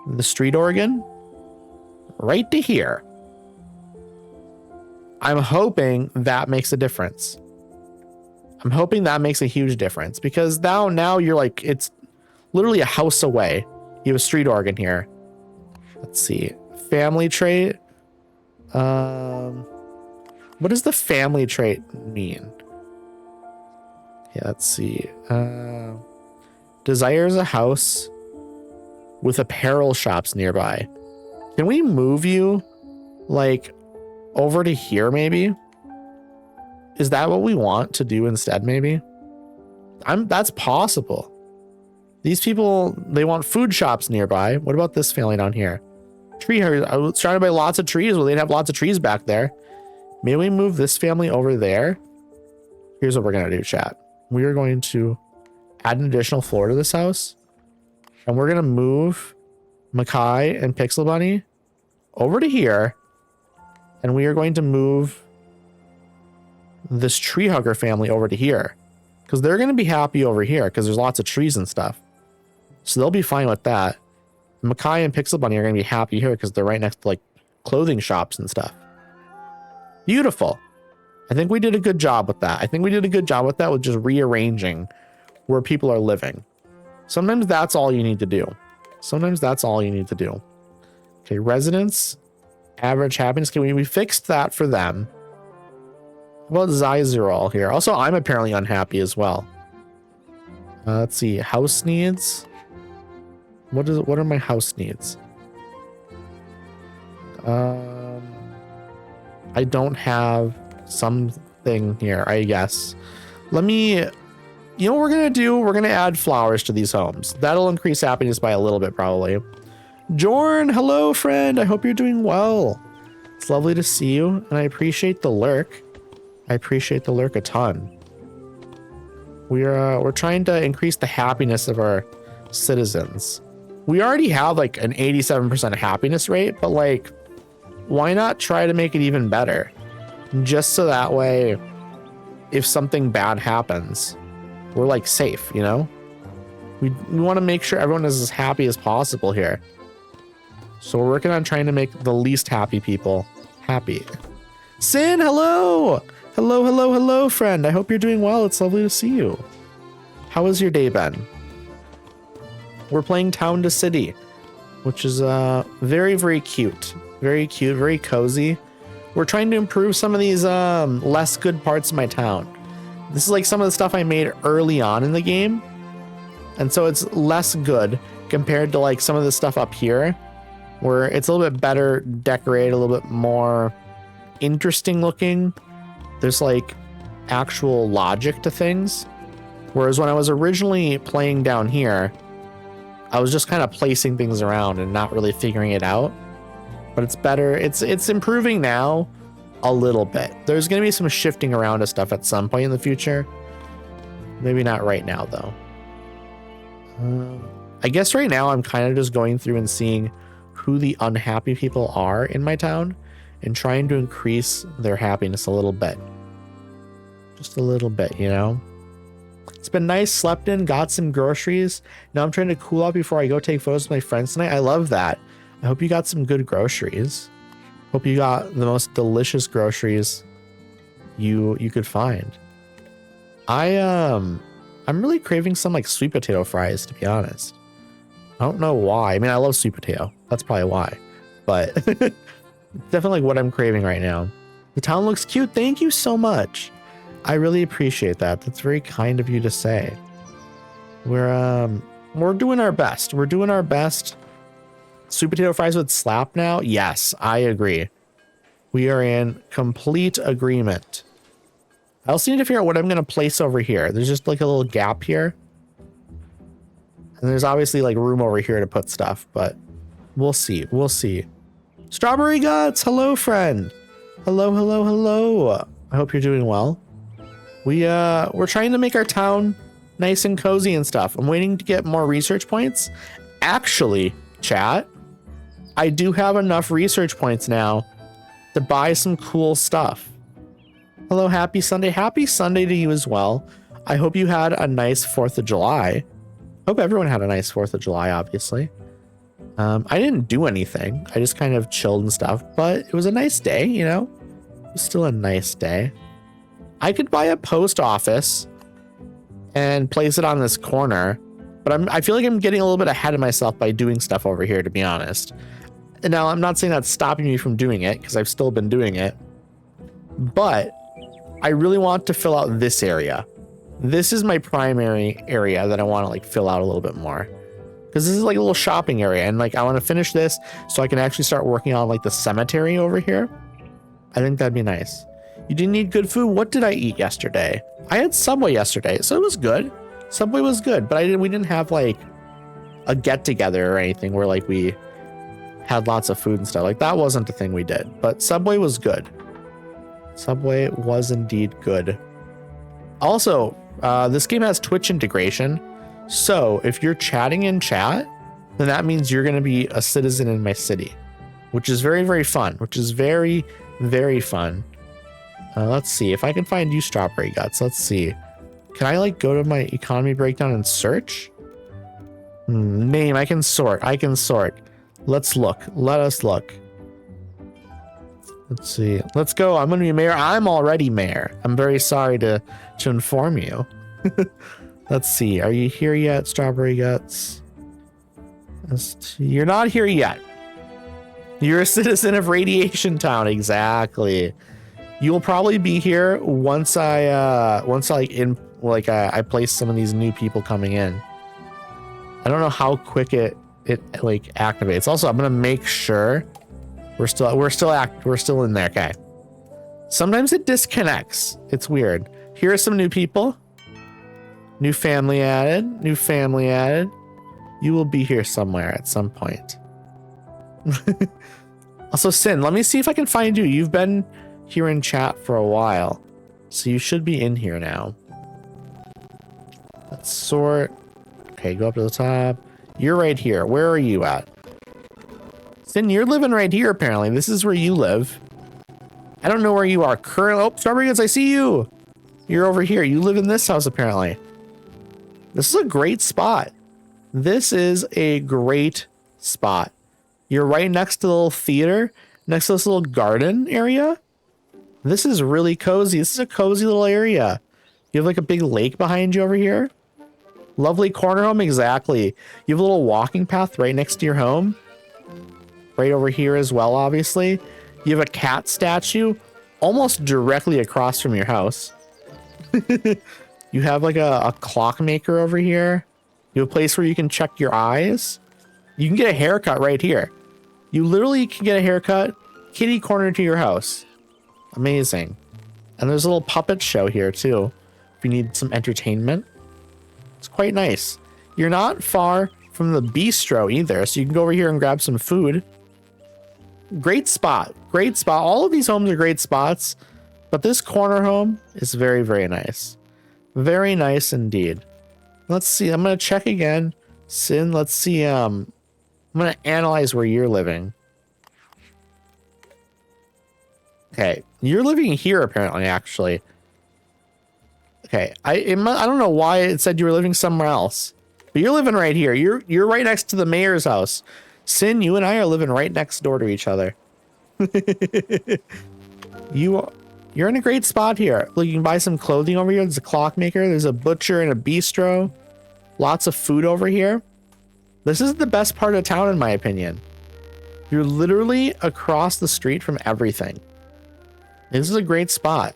the street organ right to here. I'm hoping that makes a difference. I'm hoping that makes a huge difference because now you're like, it's literally a house away. You have a street organ here. Let's see. Family trait. What does the family trait mean? Yeah, let's see. Desires a house with apparel shops nearby. Can we move you like over to here maybe? Is that what we want to do instead maybe? That's possible. These people, they want food shops nearby. What about this family down here? Tree house, surrounded by lots of trees. Well, they'd have lots of trees back there. Maybe we move this family over there. Here's what we're going to do, chat. We are going to add an additional floor to this house. And we're going to move Makai and Pixel Bunny over to here. And we are going to move this tree hugger family over to here. because they're going to be happy over here because there's lots of trees and stuff. So they'll be fine with that. Makai and Pixel Bunny are going to be happy here because they're right next to like clothing shops and stuff. Beautiful. I think we did a good job with that. I think we did a good job with that with just rearranging where people are living. Sometimes that's all you need to do. Sometimes that's all you need to do. Okay, residents, average happiness. Okay, we fixed that for them. How about Zizerol here? Also, I'm apparently unhappy as well. Let's see, house needs. What are my house needs? I don't have something here, I guess. Let me, you know what we're gonna do? We're gonna add flowers to these homes. That'll increase happiness by a little bit, probably. Jorn, hello, friend. I hope you're doing well. It's lovely to see you, and I appreciate the lurk. I appreciate the lurk a ton. We're trying to increase the happiness of our citizens. We already have like an 87% happiness rate, but like, why not try to make it even better? Just so that way, if something bad happens, we're like safe, you know? We want to make sure everyone is as happy as possible here. So we're working on trying to make the least happy people happy. Sin, hello! Hello, hello, hello, friend. I hope you're doing well. It's lovely to see you. How has your day been? We're playing Town to City, which is very, very cute. Very cute, very cozy. We're trying to improve some of these less good parts of my town. This is like some of the stuff I made early on in the game. And so it's less good compared to like some of the stuff up here, where it's a little bit better decorated, a little bit more interesting looking. There's like actual logic to things. Whereas when I was originally playing down here, I was just kind of placing things around and not really figuring it out. But it's better. It's improving now a little bit. There's going to be some shifting around of stuff at some point in the future. Maybe not right now, though. I guess right now I'm kind of just going through and seeing who the unhappy people are in my town and trying to increase their happiness a little bit. Just a little bit, you know? It's been nice, slept in, got some groceries. Now I'm trying to cool out before I go take photos with my friends tonight. I love that. I hope you got some good groceries. Hope you got the most delicious groceries you could find. I'm really craving some like sweet potato fries, to be honest. I don't know why. I mean, I love sweet potato. That's probably why. But definitely what I'm craving right now. The town looks cute. Thank you so much. I really appreciate that. That's very kind of you to say. We're doing our best. We're doing our best. Sweet potato fries would slap now? Yes, I agree. We are in complete agreement. I also need to figure out what I'm going to place over here. There's just like a little gap here. And there's obviously like room over here to put stuff, but we'll see. We'll see. Strawberry Guts, hello, friend. Hello, hello, hello. I hope you're doing well. We're trying to make our town nice and cozy and stuff. I'm waiting to get more research points. Actually, chat, I do have enough research points now to buy some cool stuff. Hello, happy Sunday. Happy Sunday to you as well. I hope you had a nice 4th of July. Hope everyone had a nice 4th of July, obviously. I didn't do anything. I just kind of chilled and stuff, but it was a nice day, you know? It was still a nice day. I could buy a post office and place it on this corner, but I feel like I'm getting a little bit ahead of myself by doing stuff over here, to be honest. And now I'm not saying that's stopping me from doing it, because I've still been doing it, but I really want to fill out this area. This is my primary area that I want to like fill out a little bit more, because this is like a little shopping area, and like I want to finish this so I can actually start working on like the cemetery over here. I think that'd be nice. You didn't eat good food. What did I eat yesterday? I had Subway yesterday, so it was good. Subway was good, but we didn't have like a get together or anything where like we had lots of food and stuff. Like that wasn't the thing we did, but Subway was good. Subway was indeed good. Also, this game has Twitch integration. So if you're chatting in chat, then that means you're going to be a citizen in my city, which is very, very fun, which is very, very fun. Let's see if I can find you, Strawberry Guts. Let's see. Can I like go to my economy breakdown and search? Name, I can sort. Let's look. Let us look. Let's see. Let's go. I'm gonna be mayor. I'm already mayor. I'm very sorry to inform you. Let's see. Are you here yet, Strawberry Guts? You're not here yet. You're a citizen of Radiation Town. Exactly. You'll probably be here once I place some of these new people coming in. I don't know how quick it like activates. Also, I'm gonna make sure we're still in there. Okay. Sometimes it disconnects. It's weird. Here are some new people. New family added. New family added. You will be here somewhere at some point. Also, Sin, let me see if I can find you. You've been here in chat for a while, so you should be in here now. Let's sort. Okay, go up to the top. You're right here. Where are you at? Sin, you're living right here, apparently. This is where you live. I don't know where you are currently. Oh, Strawberry Goods, I see you. You're over here. You live in this house, apparently. This is a great spot. This is a great spot. You're right next to the little theater, next to this little garden area. This is really cozy. This is a cozy little area. You have like a big lake behind you over here. Lovely corner home, exactly. You have a little walking path right next to your home. Right over here as well, obviously. You have a cat statue almost directly across from your house. You have like a clock maker over here. You have a place where you can check your eyes. You can get a haircut right here. You literally can get a haircut kitty corner to your house. Amazing. And there's a little puppet show here too, if you need some entertainment. It's quite nice. You're not far from the bistro either, so you can go over here and grab some food. Great spot. Great spot. All of these homes are great spots, but this corner home is very, very nice. Very nice indeed. Let's see. I'm going to check again. Sin, let's see. I'm going to analyze where you're living. Okay. You're living here, apparently, actually. Okay. I don't know why it said you were living somewhere else, but you're living right here. You're right next to the mayor's house. Sin, you and I are living right next door to each other. You're in a great spot here. Look, you can buy some clothing over here. There's a clockmaker. There's a butcher and a bistro. Lots of food over here. This is the best part of town, in my opinion. You're literally across the street from everything. This is a great spot.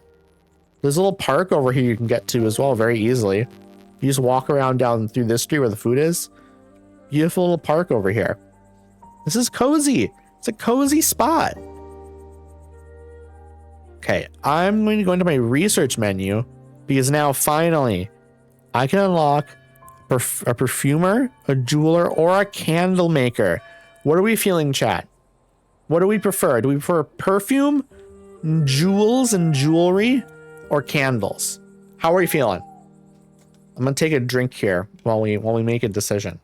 There's a little park over here you can get to as well very easily. You just walk around down through this street where the food is. Beautiful little park over here. This is cozy. It's a cozy spot. Okay, I'm going to go into my research menu because now finally I can unlock a perfumer, a jeweler, or a candle maker. What are we feeling, chat? What do we prefer? Do we prefer perfume, jewels and jewelry, or candles? How are we feeling? I'm gonna take a drink here while we make a decision.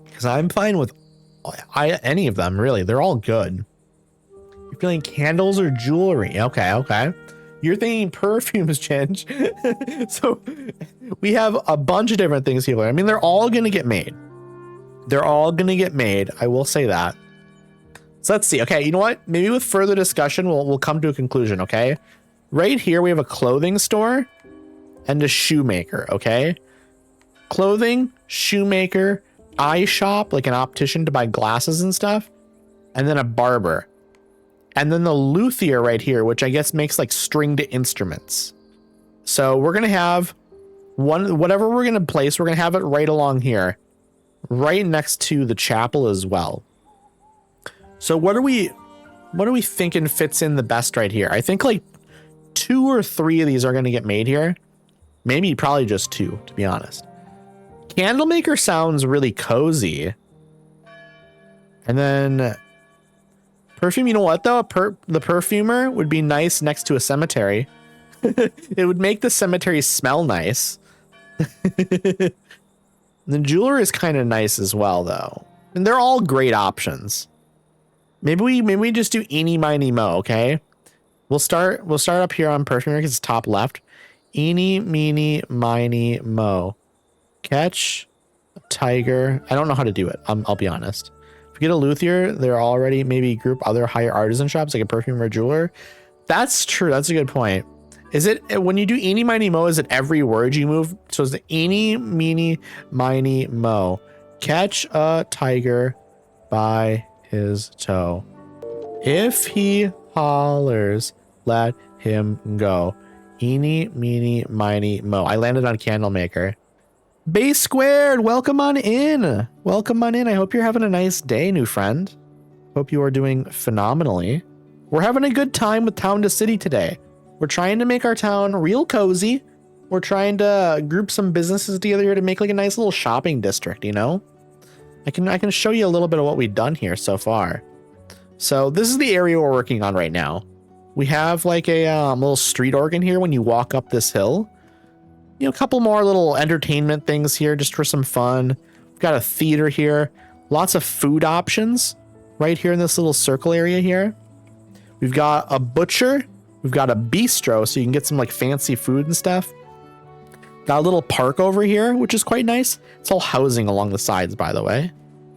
Because I'm fine with any of them, really. They're all good. You're feeling candles or jewelry? Okay. You're thinking perfumes, Chinch. So we have a bunch of different things here. I mean, they're all gonna get made. They're all gonna get made. I will say that. So let's see. Okay, you know what? Maybe with further discussion, we'll come to a conclusion. Okay. Right here we have a clothing store and a shoemaker. Okay. Clothing, shoemaker, eye shop, like an optician to buy glasses and stuff, and then a barber, and then the luthier right here, which I guess makes like stringed instruments. So we're gonna have whatever we're gonna place, we're gonna have it right along here, right next to the chapel as well. So what are we thinking fits in the best right here? I think like 2 or 3 of these are gonna get made here. Maybe probably just 2, to be honest. Candlemaker sounds really cozy. And then perfume, you know what though? The perfumer would be nice next to a cemetery. It would make the cemetery smell nice. The jeweler is kind of nice as well though. And they're all great options. Maybe we just do eeny, miny, mo, okay? We'll start up here on perfume because it's top left. Eeny, meeny, miny, mo. Catch a tiger. I don't know how to do it. I'll be honest. If we get a luthier, they're already maybe group other higher artisan shops like a perfume or jeweler. That's true. That's a good point. Is it when you do eeny, miny, mo, is it every word you move? So is it eeny, meeny, miny, mo? Catch a tiger by his toe. If he hollers, let him go. Eeny, meeny, miny, mo. I landed on Candlemaker. Base squared, welcome on in. Welcome on in. I hope you're having a nice day, new friend. Hope you are doing phenomenally. We're having a good time with Town to City today. We're trying to make our town real cozy. We're trying to group some businesses together here to make like a nice little shopping district, you know? I can show you a little bit of what we've done here so far. So this is the area we're working on right now. We have like a little street organ here when you walk up this hill. You know, a couple more little entertainment things here just for some fun. We've got a theater here. Lots of food options right here in this little circle area here. We've got a butcher. We've got a bistro so you can get some like fancy food and stuff. Got a little park over here, which is quite nice. It's all housing along the sides, by the way.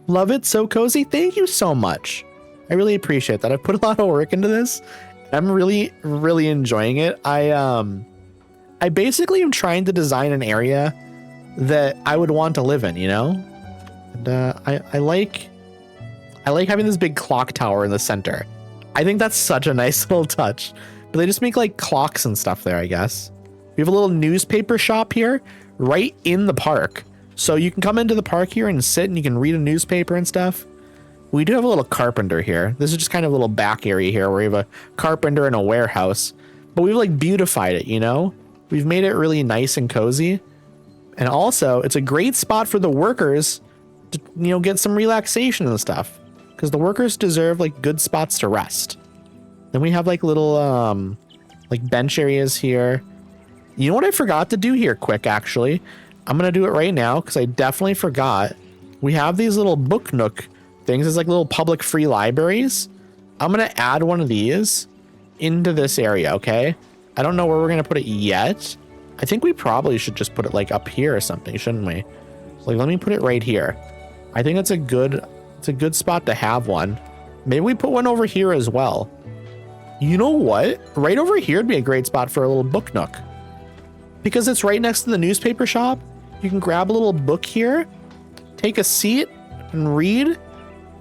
Love it. So cozy. Thank you so much. I really appreciate that. I've put a lot of work into this. I'm really, really enjoying it. I basically am trying to design an area that I would want to live in, you know? And I like having this big clock tower in the center. I think that's such a nice little touch. But they just make like clocks and stuff there, I guess. We have a little newspaper shop here right in the park. So you can come into the park here and sit and you can read a newspaper and stuff. We do have a little carpenter here. This is just kind of a little back area here where we have a carpenter and a warehouse. But we've like beautified it, you know? We've made it really nice and cozy. And also, it's a great spot for the workers to, you know, get some relaxation and stuff. Because the workers deserve like good spots to rest. Then we have like little like bench areas here. You know what I forgot to do here quick, actually? I'm going to do it right now because I definitely forgot. We have these little book nook things. It's like little public free libraries. I'm going to add one of these into this area, okay? I don't know where we're going to put it yet. I think we probably should just put it like up here or something, shouldn't we? Like, let me put it right here. I think it's a good spot to have one. Maybe we put one over here as well. You know what? Right over here would be a great spot for a little book nook. Because it's right next to the newspaper shop. You can grab a little book here, take a seat and read.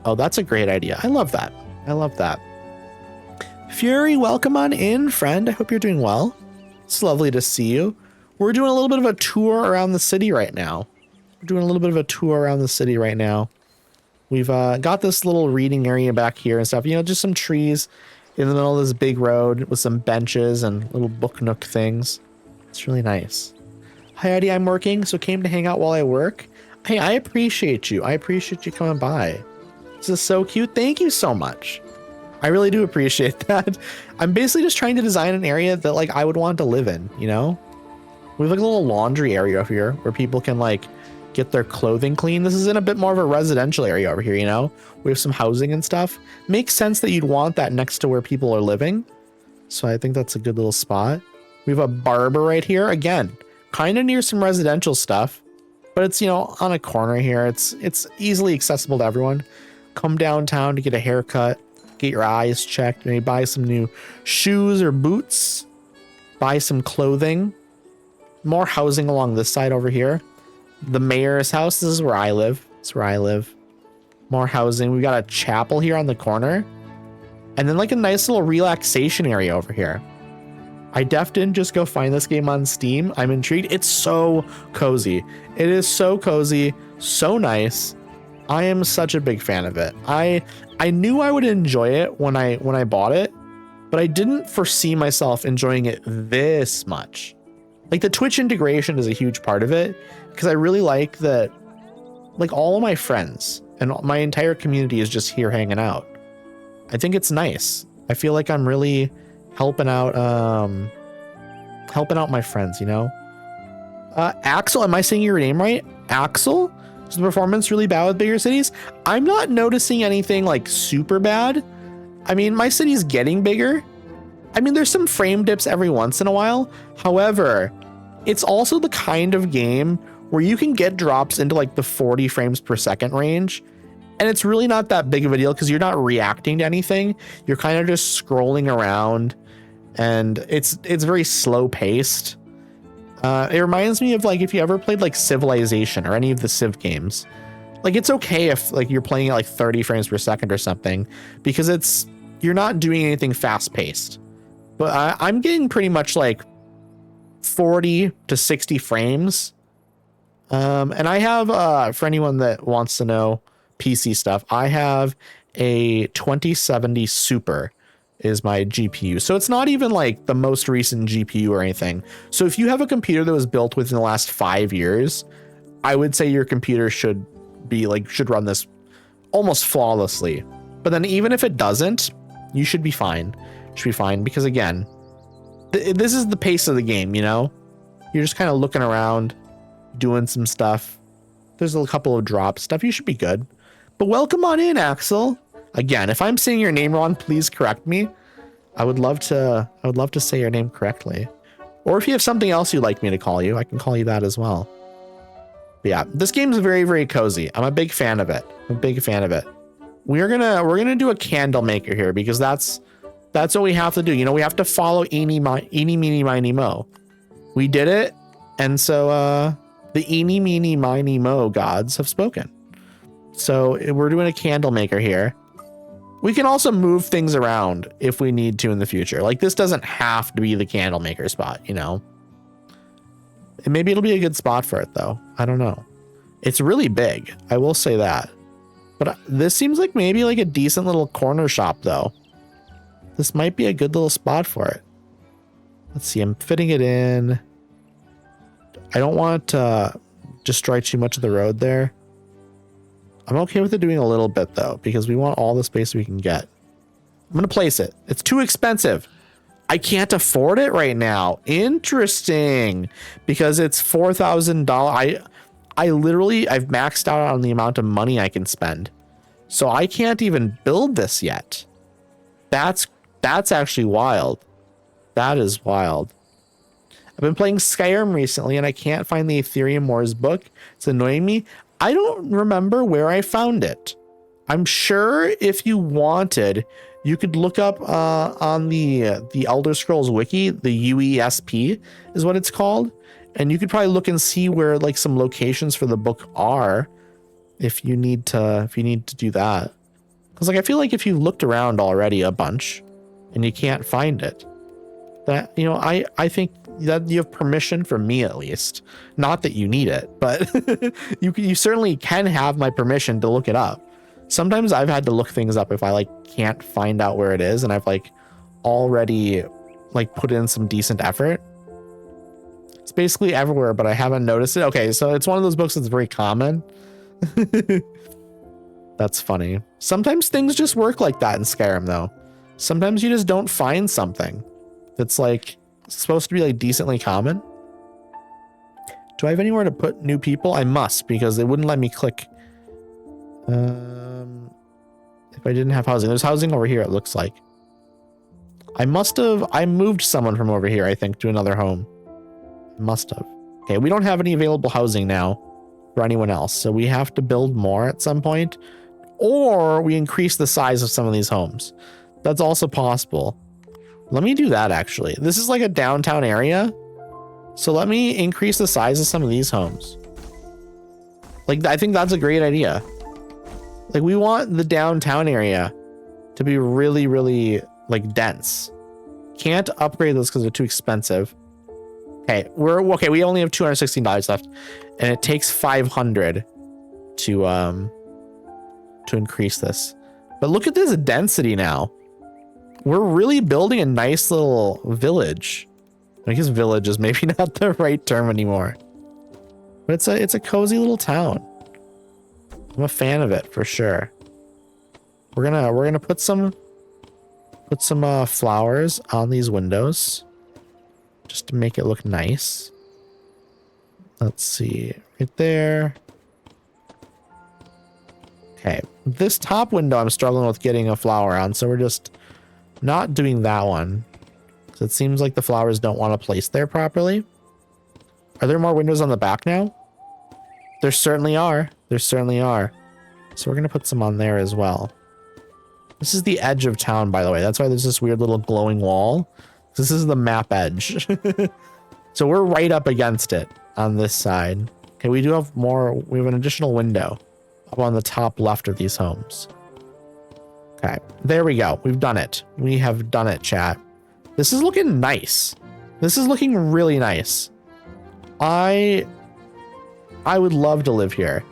Oh, that's a great idea. I love that. I love that. Fury, welcome on in, friend. I hope you're doing well. It's lovely to see you. We're doing a little bit of a tour around the city right now. We've got this little reading area back here and stuff. You know, just some trees in the middle of this big road with some benches and little book nook things. It's really nice. Hi, Eddie. I'm working, so came to hang out while I work. Hey, I appreciate you. I appreciate you coming by. This is so cute. Thank you so much. I really do appreciate that. I'm basically just trying to design an area that like I would want to live in, you know? We have like a little laundry area over here where people can like get their clothing clean. This is in a bit more of a residential area over here, you know? We have some housing and stuff. Makes sense that you'd want that next to where people are living. So I think that's a good little spot. We have a barber right here. Again, kind of near some residential stuff, but it's, you know, on a corner here. It's easily accessible to everyone. Come downtown to get a haircut, get your eyes checked, maybe buy some new shoes or boots, buy some clothing. More housing along this side over here. The mayor's house. This is where I live. It's where I live. More housing. We got a chapel here on the corner. And then like a nice little relaxation area over here. I didn't just go find this game on Steam. I'm intrigued. It's so cozy. It is so cozy, so nice. I am such a big fan of it. I knew I would enjoy it when I bought it, but I didn't foresee myself enjoying it this much. Like the Twitch integration is a huge part of it because I really like that like all of my friends and my entire community is just here hanging out. I think it's nice. I feel like I'm really helping out my friends, you know? Axel, am I saying your name right? Axel? Is the performance really bad with bigger cities? I'm not noticing anything like super bad. I mean, my city's getting bigger. I mean, there's some frame dips every once in a while. However, it's also the kind of game where you can get drops into like the 40 frames per second range. And it's really not that big of a deal because you're not reacting to anything. You're kind of just scrolling around, and it's very slow paced. It reminds me of like if you ever played like Civilization or any of the Civ games. Like it's okay if like you're playing at like 30 frames per second or something, because you're not doing anything fast paced. But I'm getting pretty much like 40 to 60 frames. And I have, for anyone that wants to know PC stuff, I have a 2070 Super is my GPU. So it's not even like the most recent GPU or anything. So if you have a computer that was built within the last 5 years, I would say your computer should run this almost flawlessly. But then even if it doesn't, you should be fine. Should be fine because again, this is the pace of the game, you know? You're just kind of looking around, doing some stuff. There's a couple of drops, stuff. You should be good. But welcome on in, Axel. Again, if I'm saying your name wrong, please correct me. I would love to say your name correctly. Or if you have something else you'd like me to call you, I can call you that as well. But yeah, this game's very, very cozy. I'm a big fan of it. I'm a big fan of it. We're gonna do a candle maker here because that's what we have to do. You know, we have to follow eeny, meeny, miny, mo. We did it. And so the eeny, meeny, miny, mo gods have spoken. So we're doing a candle maker here. We can also move things around if we need to in the future. Like this doesn't have to be the candle maker spot, you know? And maybe it'll be a good spot for it though. I don't know. It's really big. I will say that. But this seems like maybe like a decent little corner shop though. This might be a good little spot for it. Let's see. I'm fitting it in. I don't want to destroy too much of the road there. I'm okay with it doing a little bit though, because we want all the space we can get. I'm going to place it. It's too expensive. I can't afford it right now. Interesting. Because it's $4,000. I've maxed out on the amount of money I can spend. So I can't even build this yet. That's actually wild. That is wild. I've been playing Skyrim recently and I can't find the Ethereum Wars book. It's annoying me. I don't remember where I found it. I'm sure if you wanted, you could look up on the Elder Scrolls wiki, the UESP is what it's called. And you could probably look and see where like some locations for the book are if you need to do that. Because like I feel like if you looked around already a bunch and you can't find it, that, you know, I think that you have permission from me at least. Not that you need it, but you certainly can have my permission to look it up. Sometimes I've had to look things up if I like can't find out where it is and I've like already like put in some decent effort. It's basically everywhere, but I haven't noticed it. Okay, so it's one of those books that's very common. That's funny. Sometimes things just work like that in Skyrim though. Sometimes you just don't find something that's like supposed to be like decently common. Do I have anywhere to put new people? I must, because they wouldn't let me click. If I didn't have housing, there's housing over here. It looks like I moved someone from over here, I think, to another home. Must have. Okay. We don't have any available housing now for anyone else. So we have to build more at some point, or we increase the size of some of these homes. That's also possible. Let me do that actually. This is like a downtown area. So let me increase the size of some of these homes. Like, I think that's a great idea. Like, we want the downtown area to be really, really like dense. Can't upgrade those because they're too expensive. Okay, we only have $216 left, and it takes 500 to increase this. But look at this density now. We're really building a nice little village. I guess village is maybe not the right term anymore, but it's a cozy little town. I'm a fan of it for sure. We're gonna put some flowers on these windows just to make it look nice. Let's see, right there. Okay, This top window I'm struggling with getting a flower on, so we're just not doing that one. So it seems like the flowers don't want to place there properly. Are there more windows on the back now? There certainly are. There certainly are. So we're going to put some on there as well. This is the edge of town, by the way. That's why there's this weird little glowing wall. This is the map edge. So we're right up against it on this side. Okay, we do have more. We have an additional window up on the top left of these homes. Okay, there we go. We've done it. We have done it, chat. This is looking nice. This is looking really nice. I would love to live here.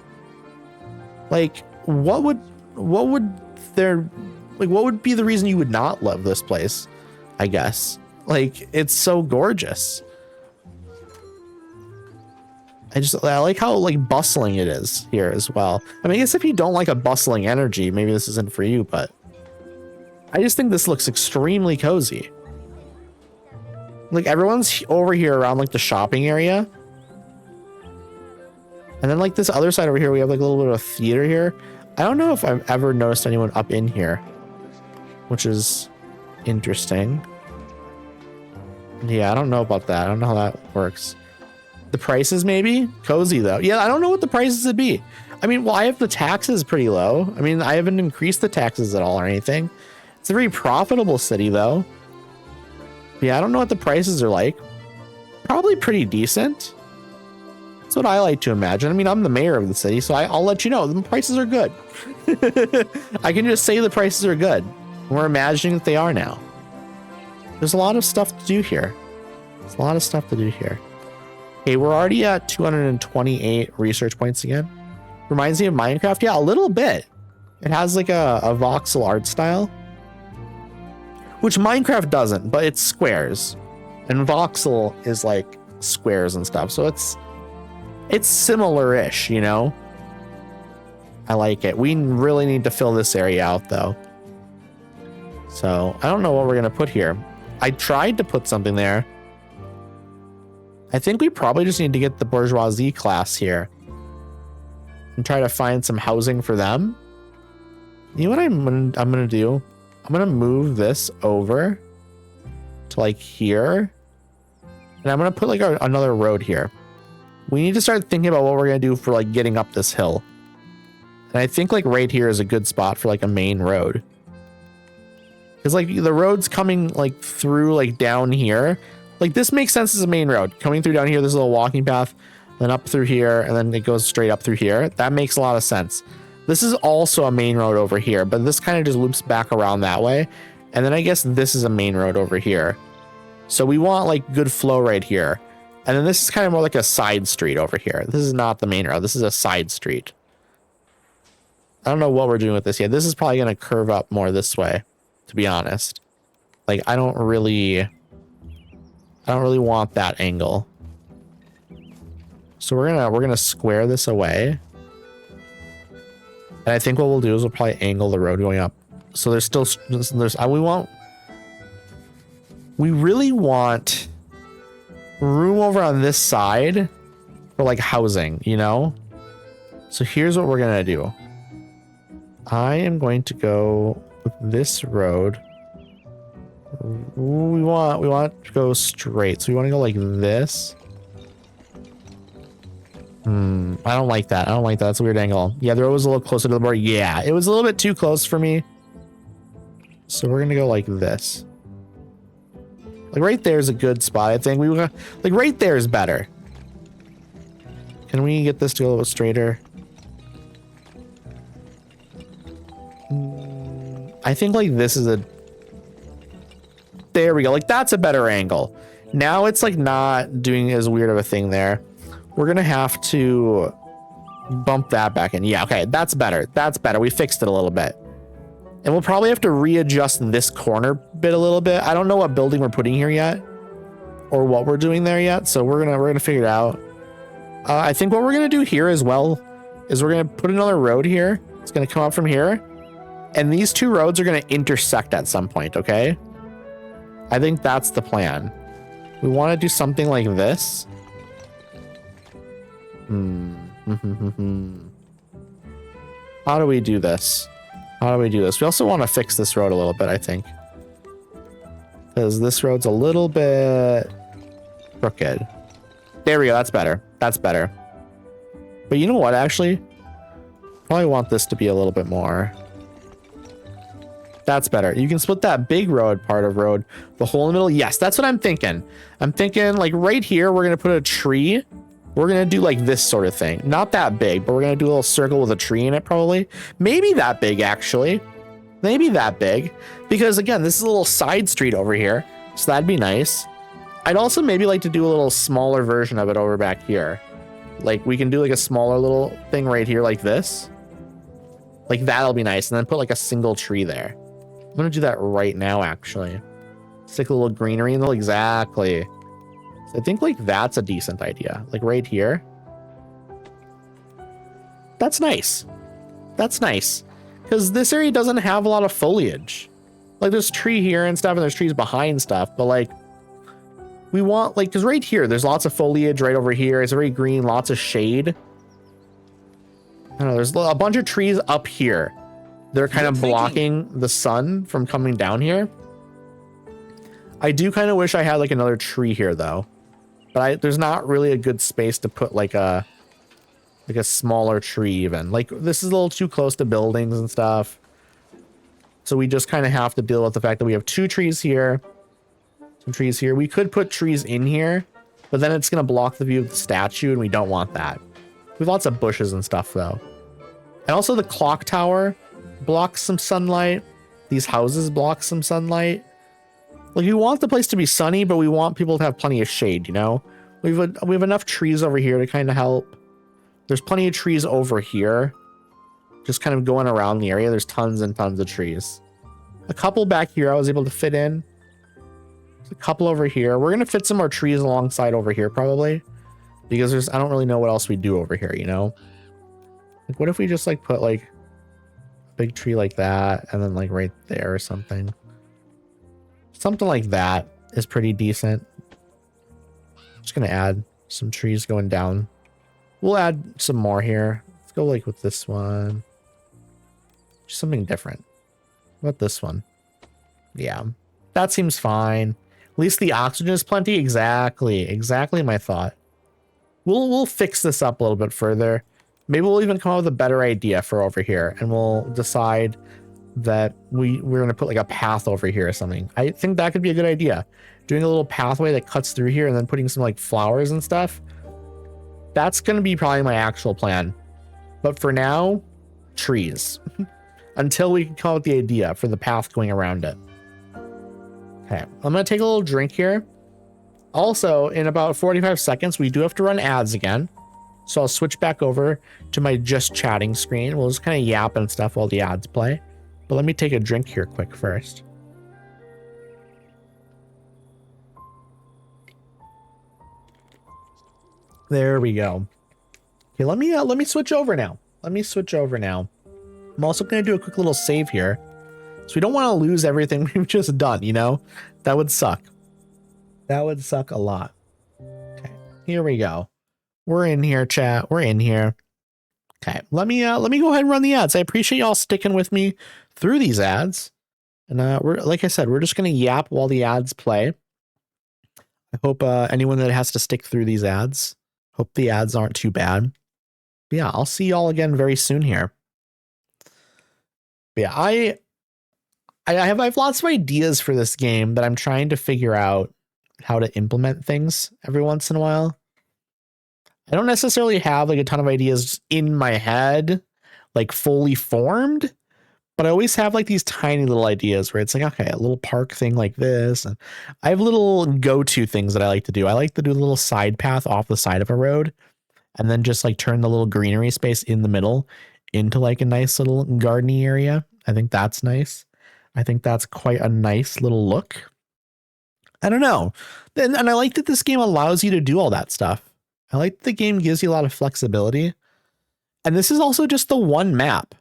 Like, what would be the reason you would not love this place? I guess. Like, it's so gorgeous. I like how like bustling it is here as well. I mean, I guess if you don't like a bustling energy, maybe this isn't for you, but I just think this looks extremely cozy. Like everyone's over here around like the shopping area. And then like this other side over here, we have like a little bit of a theater here. I don't know if I've ever noticed anyone up in here, which is interesting. Yeah, I don't know about that. I don't know how that works. The prices maybe? Cozy though. Yeah, I don't know what the prices would be. I mean, well, I have the taxes pretty low. I mean, I haven't increased the taxes at all or anything. It's a very profitable city though. Yeah, I don't know what the prices are like. Probably pretty decent. That's what I like to imagine. I mean, I'm the mayor of the city, so I'll let you know. The prices are good. I can just say the prices are good. We're imagining that they are now. There's a lot of stuff to do here. There's a lot of stuff to do here. Okay, we're already at 228 research points again. Reminds me of Minecraft. Yeah, a little bit. It has like a voxel art style, which Minecraft doesn't, but it's squares. And voxel is like squares and stuff. So it's similar-ish, you know? I like it. We really need to fill this area out though. So I don't know what we're going to put here. I tried to put something there. I think we probably just need to get the bourgeoisie class here and try to find some housing for them. You know what I'm gonna do? I'm gonna move this over to like here, and I'm gonna put like another road here. We need to start thinking about what we're gonna do for like getting up this hill. And I think like right here is a good spot for like a main road. Because like the road's coming like through like down here. Like this makes sense as a main road. Coming through down here, there's a little walking path, then up through here, and then it goes straight up through here. That makes a lot of sense. This is also a main road over here, but this kind of just loops back around that way. And then I guess this is a main road over here. So we want like good flow right here. And then this is kind of more like a side street over here. This is not the main road. This is a side street. I don't know what we're doing with this yet. This is probably going to curve up more this way, to be honest. Like I don't really want that angle. So we're gonna square this away. And I think what we'll do is we'll probably angle the road going up. So we really want room over on this side for like housing, you know? So here's what we're gonna do. I am going to go with this road. We want to go straight. So we want to go like this. I don't like that. I don't like that. That's a weird angle. Yeah, the road was a little closer to the board. Yeah, it was a little bit too close for me. So we're gonna go like this. Like right there is a good spot. I think like right there is better. Can we get this to go a little straighter? I think like this is there we go. Like that's a better angle. Now it's like not doing as weird of a thing there. We're gonna have to bump that back in. Yeah, okay, that's better. That's better. We fixed it a little bit. And we'll probably have to readjust this corner bit a little bit. I don't know what building we're putting here yet or what we're doing there yet. So we're gonna figure it out. I think what we're gonna do here as well is we're gonna put another road here. It's gonna come up from here. And these two roads are gonna intersect at some point, okay? I think that's the plan. We want to do something like this. How do we do this? How do we do this? We also want to fix this road a little bit, I think. Because this road's a little bit crooked. There we go. That's better. That's better. But you know what, actually? Probably want this to be a little bit more. That's better. You can split that big road part of road, the hole in the middle. Yes, that's what I'm thinking. I'm thinking like right here, we're going to put a tree. We're going to do like this sort of thing. Not that big, but we're going to do a little circle with a tree in it probably. Maybe that big, actually. Maybe that big. Because again, this is a little side street over here. So that'd be nice. I'd also maybe like to do a little smaller version of it over back here. Like we can do like a smaller little thing right here like this. Like that'll be nice. And then put like a single tree there. I'm going to do that right now, actually. Stick a little greenery in the middle. Exactly. So I think like that's a decent idea. Like right here. That's nice. That's nice. Because this area doesn't have a lot of foliage. Like there's tree here and stuff, and there's trees behind stuff. But like, we want like, because right here, there's lots of foliage right over here. It's very green, lots of shade. I don't know, there's a bunch of trees up here. They're kind of blocking the sun from coming down here. I do kind of wish I had like another tree here though. But there's not really a good space to put like a smaller tree even. Like this is a little too close to buildings and stuff. So we just kind of have to deal with the fact that we have two trees here. Some trees here. We could put trees in here, but then it's going to block the view of the statue and we don't want that. We have lots of bushes and stuff though. And also the clock tower blocks some sunlight. These houses block some sunlight. Like we want the place to be sunny, but we want people to have plenty of shade, you know? We have enough trees over here to kind of help. There's plenty of trees over here. Just kind of going around the area. There's tons and tons of trees. A couple back here I was able to fit in. There's a couple over here. We're going to fit some more trees alongside over here probably. Because I don't really know what else we do over here, you know? Like what if we just like put like big tree like that and then like right there or something. Something like that is pretty decent. Just gonna add some trees going down. We'll add some more here. Let's go like with this one. Just something different. What about this one? Yeah, that seems fine. At least the oxygen is plenty. Exactly my thought. We'll fix this up a little bit further. Maybe we'll even come up with a better idea for over here, and we'll decide that we're going to put like a path over here or something. I think that could be a good idea. Doing a little pathway that cuts through here and then putting some like flowers and stuff. That's going to be probably my actual plan. But for now, trees. Until we can come up with the idea for the path going around it. Okay, I'm going to take a little drink here. Also, in about 45 seconds, we do have to run ads again. So I'll switch back over to my just chatting screen. We'll just kind of yap and stuff while the ads play. But let me take a drink here quick first. There we go. Okay, let me switch over now. I'm also going to do a quick little save here. So we don't want to lose everything we've just done, you know? That would suck. That would suck a lot. Okay, here we go. We're in here, chat. We're in here. Okay, let me go ahead and run the ads. I appreciate y'all sticking with me through these ads. And we're like I said, we're just gonna yap while the ads play. I hope anyone that has to stick through these ads, hope the ads aren't too bad. But yeah, I'll see y'all again very soon here. But yeah, I have lots of ideas for this game that I'm trying to figure out how to implement things every once in a while. I don't necessarily have like a ton of ideas in my head, like fully formed, but I always have like these tiny little ideas where it's like, okay, a little park thing like this. And I have little go-to things that I like to do. I like to do a little side path off the side of a road and then just like turn the little greenery space in the middle into like a nice little gardeny area. I think that's nice. I think that's quite a nice little look. I don't know. And I like that this game allows you to do all that stuff. I like the game gives you a lot of flexibility. And this is also just the one map.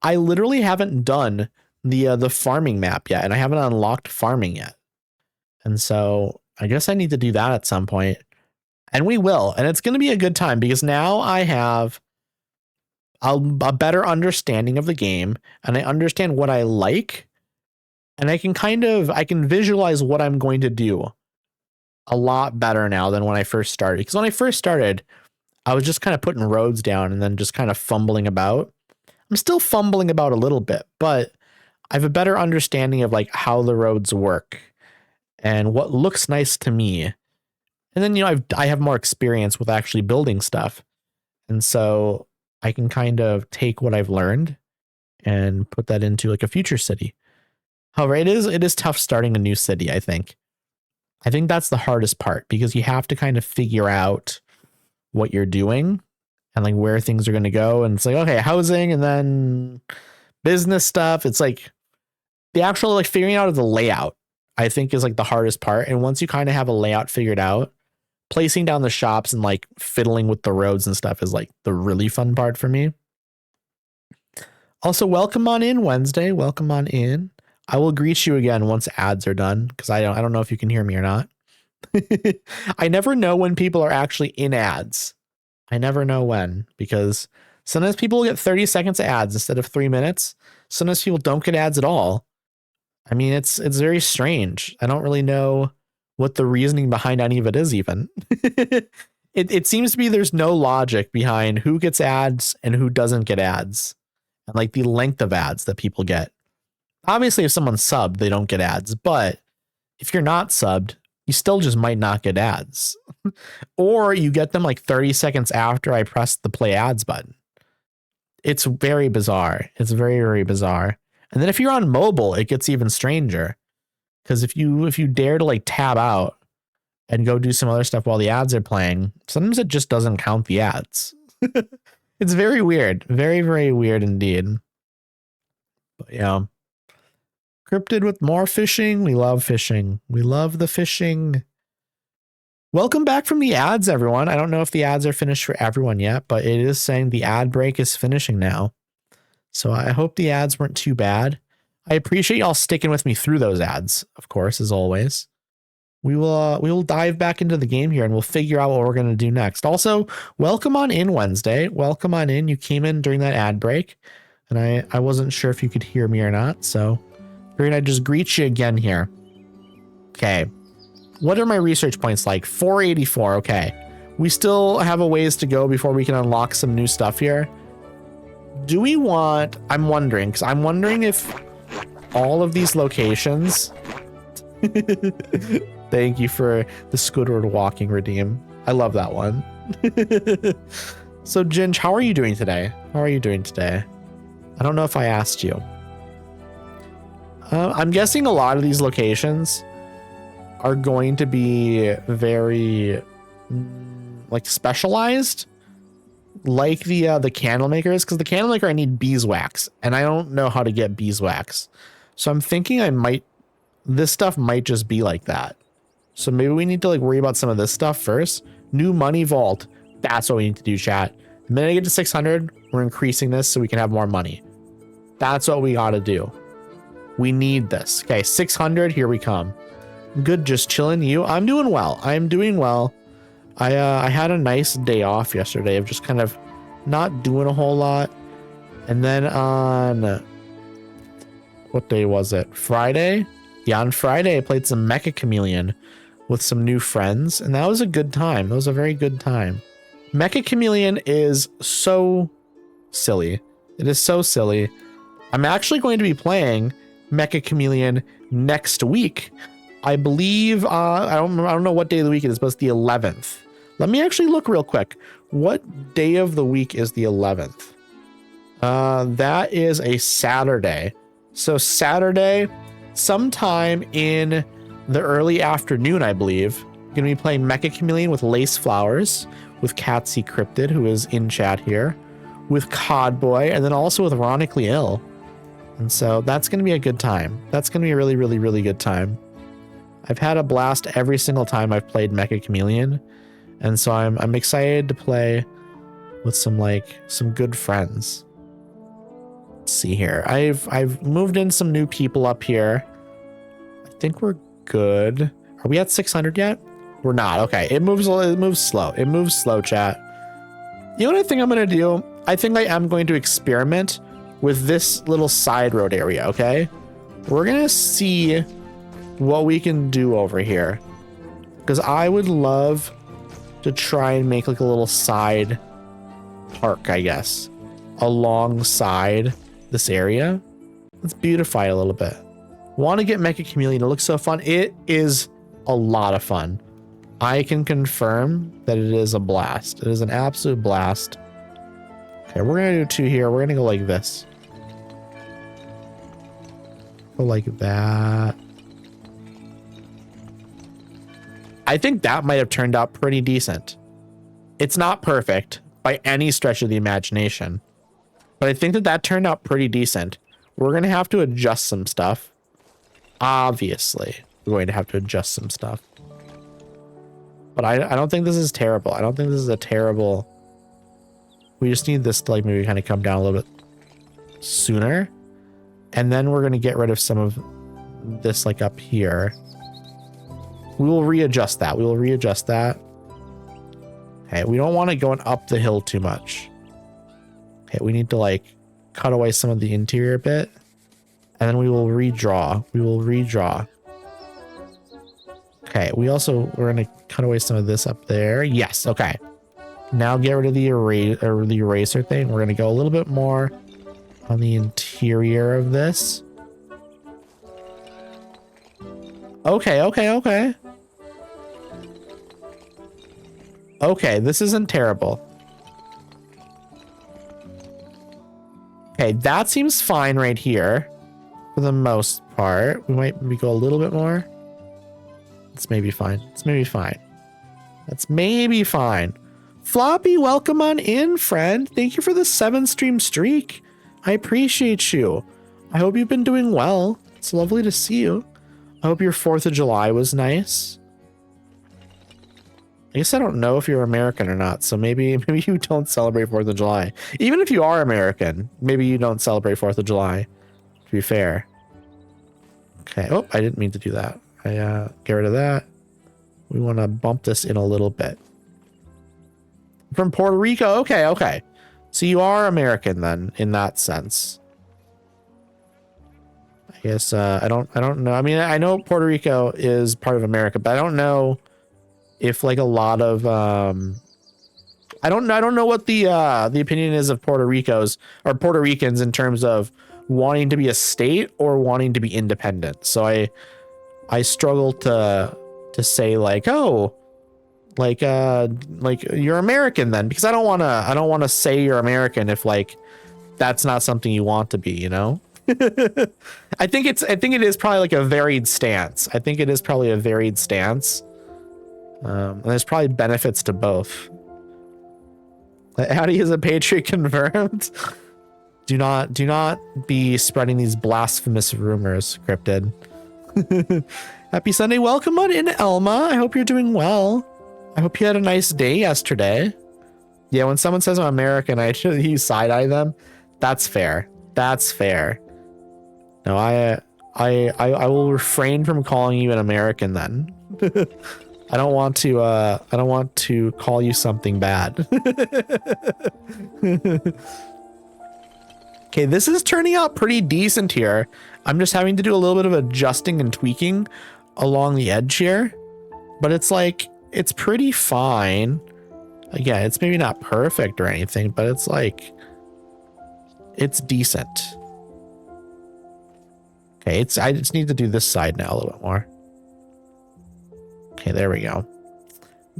I literally haven't done the farming map yet, and I haven't unlocked farming yet. And so I guess I need to do that at some point. And we will. And it's going to be a good time because now I have a better understanding of the game, and I understand what I like, and I can visualize what I'm going to do a lot better now than when I first started. Because when I first started, I was just kind of putting roads down and then just kind of fumbling about. I'm still fumbling about a little bit, but I have a better understanding of like how the roads work and what looks nice to me. And then, I have more experience with actually building stuff. And so I can kind of take what I've learned and put that into like a future city. However, it is tough starting a new city, I think. I think that's the hardest part because you have to kind of figure out what you're doing and like where things are going to go. And it's like, okay, housing and then business stuff. It's like the actual like figuring out of the layout, I think, is like the hardest part. And once you kind of have a layout figured out, placing down the shops and like fiddling with the roads and stuff is like the really fun part for me. Also, welcome on in, Wednesday. Welcome on in. I will greet you again once ads are done because I don't know if you can hear me or not. I never know when people are actually in ads. I never know when, because sometimes people get 30 seconds of ads instead of 3 minutes. Sometimes people don't get ads at all. I mean, it's very strange. I don't really know what the reasoning behind any of it is even. It seems to be there's no logic behind who gets ads and who doesn't get ads, and like the length of ads that people get. Obviously, if someone's subbed, they don't get ads, but if you're not subbed, you still just might not get ads. Or you get them like 30 seconds after I press the play ads button. It's very bizarre. It's very, very bizarre. And then if you're on mobile, it gets even stranger. Because if you dare to like tab out and go do some other stuff while the ads are playing, sometimes it just doesn't count the ads. It's very weird. Very, very weird indeed. But yeah. Cryptid with more fishing. We love fishing. We love the fishing. Welcome back from the ads, everyone. I don't know if the ads are finished for everyone yet, but it is saying the ad break is finishing now. So I hope the ads weren't too bad. I appreciate y'all sticking with me through those ads, of course, as always. We will dive back into the game here and we'll figure out what we're going to do next. Also, welcome on in, Wednesday. Welcome on in. You came in during that ad break, and I wasn't sure if you could hear me or not, so figured I'd just greet you again here. Okay. What are my research points like? 484. Okay. We still have a ways to go before we can unlock some new stuff here. Do we want... I'm wondering if all of these locations... Thank you for the Squidward walking redeem. I love that one. So, Ginge, how are you doing today? How are you doing today? I don't know if I asked you. I'm guessing a lot of these locations are going to be very like specialized, like the candle makers, because the candle maker I need beeswax and I don't know how to get beeswax. So I'm thinking this stuff might just be like that. So maybe we need to like worry about some of this stuff first. New money vault. That's what we need to do, chat. The minute I get to 600, we're increasing this so we can have more money. That's what we got to do. We need this. Okay, 600, here we come. Good, just chilling. You? I'm doing well. I'm doing well. I had a nice day off yesterday of just kind of not doing a whole lot. And then on... what day was it? Friday? Yeah, on Friday I played some Mecha Chameleon with some new friends, and that was a good time. That was a very good time. Mecha Chameleon is so silly. It is so silly. I'm actually going to be playing Mecha Chameleon next week. I believe, I don't know what day of the week it is, but it's the 11th. Let me actually look real quick. What day of the week is the 11th? That is a Saturday. So Saturday, sometime in the early afternoon, I believe, I'm going to be playing Mecha Chameleon with Lace Flowers, with Catsy Cryptid, who is in chat here, with Codboy, and then also with Ironically Ill. And so that's going to be a good time. That's going to be a really, really, really good time. I've had a blast every single time I've played Mecha Chameleon. And so I'm excited to play with some good friends. Let's see here. I've moved in some new people up here. I think we're good. Are we at 600 yet? We're not. Okay. It moves slow. It moves slow, chat. You know what I think I'm going to do? I think I am going to experiment with this little side road area, okay? We're gonna see what we can do over here. Because I would love to try and make like a little side park, I guess, alongside this area. Let's beautify it a little bit. Want to get Mecha Chameleon. It looks so fun. It is a lot of fun. I can confirm that it is a blast. It is an absolute blast. Okay, we're gonna do two here. We're gonna go like this. Go like that. I think that might have turned out pretty decent. It's not perfect by any stretch of the imagination, but I think that that turned out pretty decent. We're going to have to adjust some stuff. Obviously, we're going to have to adjust some stuff. But I don't think this is terrible. I don't think this is a terrible... We just need this to like maybe kind of come down a little bit sooner. And then we're going to get rid of some of this like up here. We will readjust that. We will readjust that. Okay, we don't want it going up the hill too much. Okay, we need to like cut away some of the interior bit. And then we will redraw. We will redraw. Okay, we're going to cut away some of this up there. Yes, okay. Now get rid of the eraser thing. We're going to go a little bit more on the interior of this. Okay, okay, okay. Okay, this isn't terrible. Okay, that seems fine right here for the most part. We might maybe go a little bit more. It's maybe fine. It's maybe fine. That's maybe fine. Floppy, welcome on in, friend. Thank you for the 7-stream streak. I appreciate you. I hope you've been doing well. It's lovely to see you. I hope your 4th of July was nice. I guess I don't know if you're American or not, so maybe you don't celebrate 4th of July. Even if you are American, maybe you don't celebrate 4th of July, to be fair. Okay, oh, I didn't mean to do that. I get rid of that. We want to bump this in a little bit. From Puerto Rico, okay, okay. So you are American then, in that sense. I guess I don't know. I mean, I know Puerto Rico is part of America, but I don't know if like a lot of I don't know what the opinion is of Puerto Ricans in terms of wanting to be a state or wanting to be independent. So I struggle to say like, oh, like you're American then, because I don't want to say you're American if like that's not something you want to be, you know? I think it is probably like a varied stance. I think it is probably a varied stance. And there's probably benefits to both. Howdy is a patriot confirmed. Do not be spreading these blasphemous rumors, Cryptid. Happy Sunday. Welcome on in, Elma. I hope you're doing well. I hope you had a nice day yesterday. Yeah, when someone says I'm American, you side-eye them. That's fair. That's fair. No, I will refrain from calling you an American then. I don't want to call you something bad. Okay, this is turning out pretty decent here. I'm just having to do a little bit of adjusting and tweaking along the edge here, but it's like, it's pretty fine. Again, it's maybe not perfect or anything, but it's like, it's decent. Okay, I just need to do this side now a little bit more. Okay, there we go.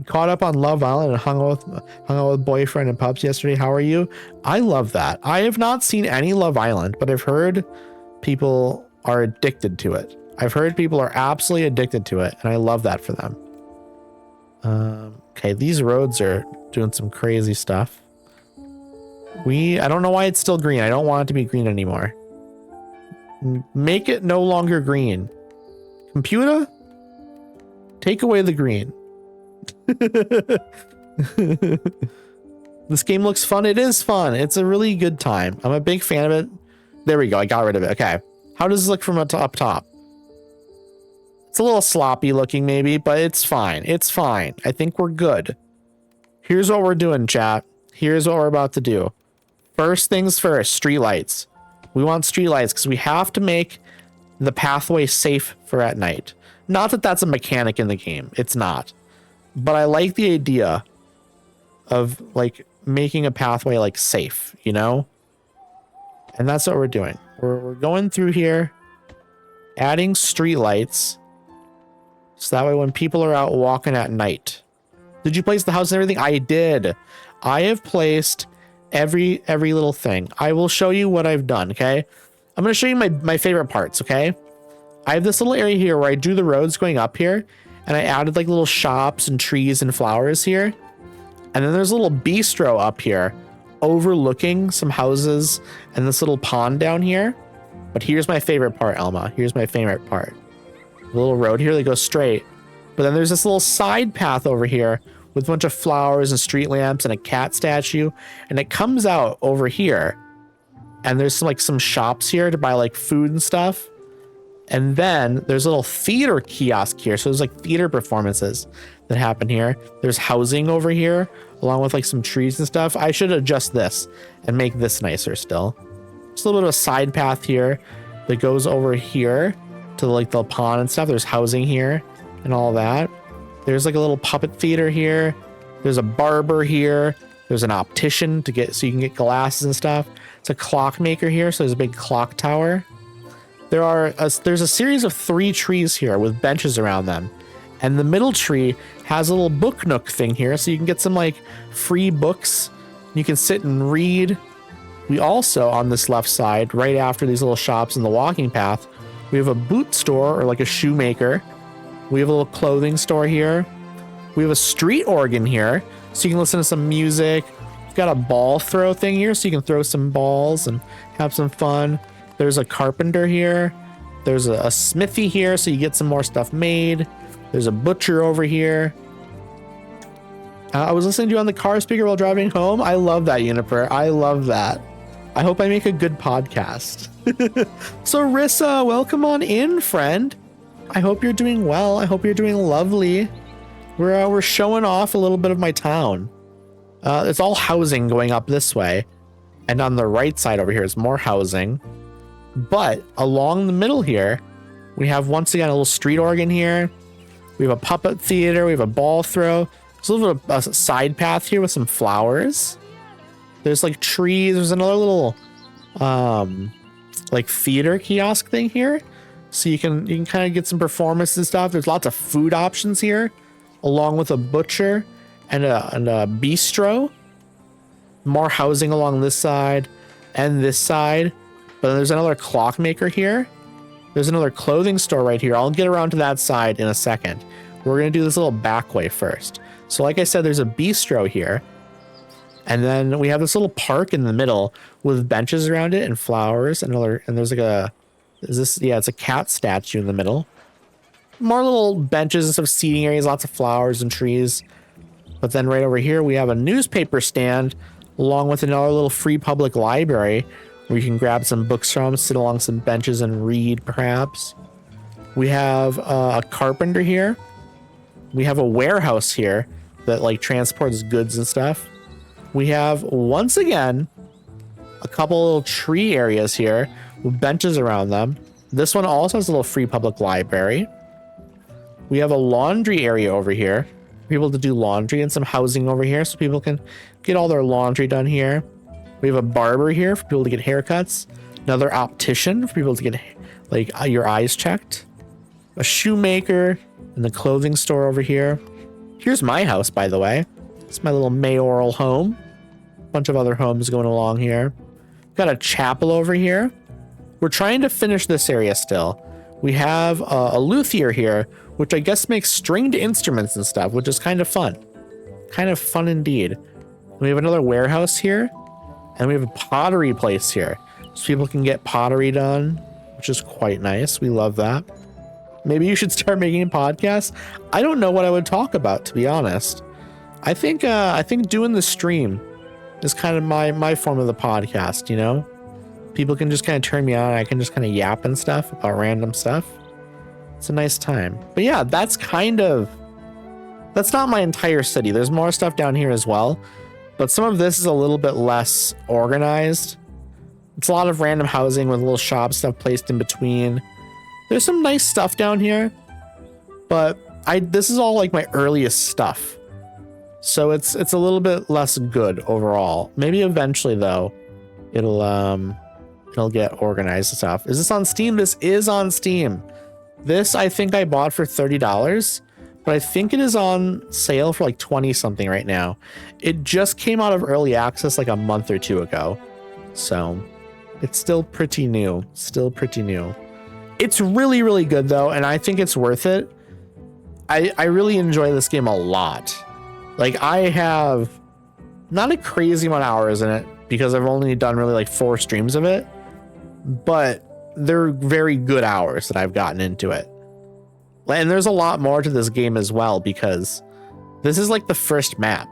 Caught up on Love Island and hung out with boyfriend and pups yesterday. How are you? I love that. I have not seen any Love Island, but I've heard people are addicted to it. I've heard people are absolutely addicted to it, and I love that for them. Okay, these roads are doing some crazy stuff. I don't know why it's still green. I don't want it to be green anymore. Make it no longer green. Computer, take away the green. This game looks fun. It is fun. It's a really good time. I'm a big fan of it. There we go. I got rid of it. Okay. How does this look from up top? It's a little sloppy looking maybe, but it's fine. It's fine. I think we're good. Here's what we're doing, chat. Here's what we're about to do. First things first, streetlights. We want streetlights because we have to make the pathway safe for at night. Not that that's a mechanic in the game. It's not. But I like the idea of like making a pathway like safe, you know? And that's what we're doing. We're going through here, adding streetlights, so that way when people are out walking at night. Did you place the house and everything? I did. I have placed every little thing. I will show you what I've done, okay? I'm going to show you my favorite parts, okay? I have this little area here where I drew the roads going up here, and I added like little shops and trees and flowers here. And then there's a little bistro up here overlooking some houses and this little pond down here. But here's my favorite part, Elma. Here's my favorite part. The little road here that goes straight. But then there's this little side path over here with a bunch of flowers and street lamps and a cat statue. And it comes out over here. And there's some shops here to buy like food and stuff. And then there's a little theater kiosk here. So there's like theater performances that happen here. There's housing over here along with like some trees and stuff. I should adjust this and make this nicer still. Just a little bit of a side path here that goes over here to like the pond and stuff. There's housing here and all that. There's like a little puppet theater here. There's a barber here. There's an optician so you can get glasses and stuff. It's a clockmaker here. So there's a big clock tower. There's a series of 3 trees here with benches around them. And the middle tree has a little book nook thing here. So you can get some like free books. You can sit and read. We also, on this left side, right after these little shops in the walking path, we have a boot store or like a shoemaker. We have a little clothing store here. We have a street organ here. So you can listen to some music. We've got a ball throw thing here. So you can throw some balls and have some fun. There's a carpenter here. There's a smithy here, so you get some more stuff made. There's a butcher over here. I was listening to you on the car speaker while driving home. I love that, Uniper. I love that. I hope I make a good podcast. So Rissa, welcome on in, friend. I hope you're doing well. I hope you're doing lovely. We're showing off a little bit of my town. It's all housing going up this way. And on the right side over here is more housing. But along the middle here, we have once again a little street organ here. We have a puppet theater. We have a ball throw. There's a little bit of a side path here with some flowers. There's like trees. There's another little like theater kiosk thing here. So you can kind of get some performances and stuff. There's lots of food options here, along with a butcher and a bistro. More housing along this side and this side. But there's another clockmaker here. There's another clothing store right here. I'll get around to that side in a second. We're going to do this little back way first. So like I said, there's a bistro here. And then we have this little park in the middle with benches around it and flowers. And there's like it's a cat statue in the middle. More little benches and stuff, seating areas, lots of flowers and trees. But then right over here, we have a newspaper stand along with another little free public library where you can grab some books from, sit along some benches and read, perhaps. We have a carpenter here. We have a warehouse here that like transports goods and stuff. We have, once again, a couple little tree areas here with benches around them. This one also has a little free public library. We have a laundry area over here for people to do laundry, and some housing over here so people can get all their laundry done here. We have a barber here for people to get haircuts. Another optician for people to get like your eyes checked. A shoemaker and the clothing store over here. Here's my house, by the way. It's my little mayoral home. Bunch of other homes going along here. Got a chapel over here. We're trying to finish this area still. We have a luthier here, which I guess makes stringed instruments and stuff, which is kind of fun. Kind of fun indeed. We have another warehouse here. And we have a pottery place here. So people can get pottery done, which is quite nice. We love that. Maybe you should start making a podcast. I don't know what I would talk about, to be honest. I think doing the stream is kind of my form of the podcast, you know? People can just kind of turn me on. I can just kind of yap and stuff about random stuff. It's a nice time. But yeah, that's not my entire city. There's more stuff down here as well. but some of this is a little bit less organized. It's a lot of random housing with little shop stuff placed in between. There's some nice stuff down here, but this is all like my earliest stuff. So it's a little bit less good overall. Maybe eventually though, it'll get organized and stuff. Is this on Steam? This is on Steam. This I think I bought for $30, but I think it is on sale for like 20 something right now. It just came out of early access like a month or two ago. So it's still pretty new, It's really, really good though. And I think it's worth it. I really enjoy this game a lot. Like I have not a crazy amount of hours in it because I've only done really like 4 streams of it, but they're very good hours that I've gotten into it. And there's a lot more to this game as well because this is like the first map.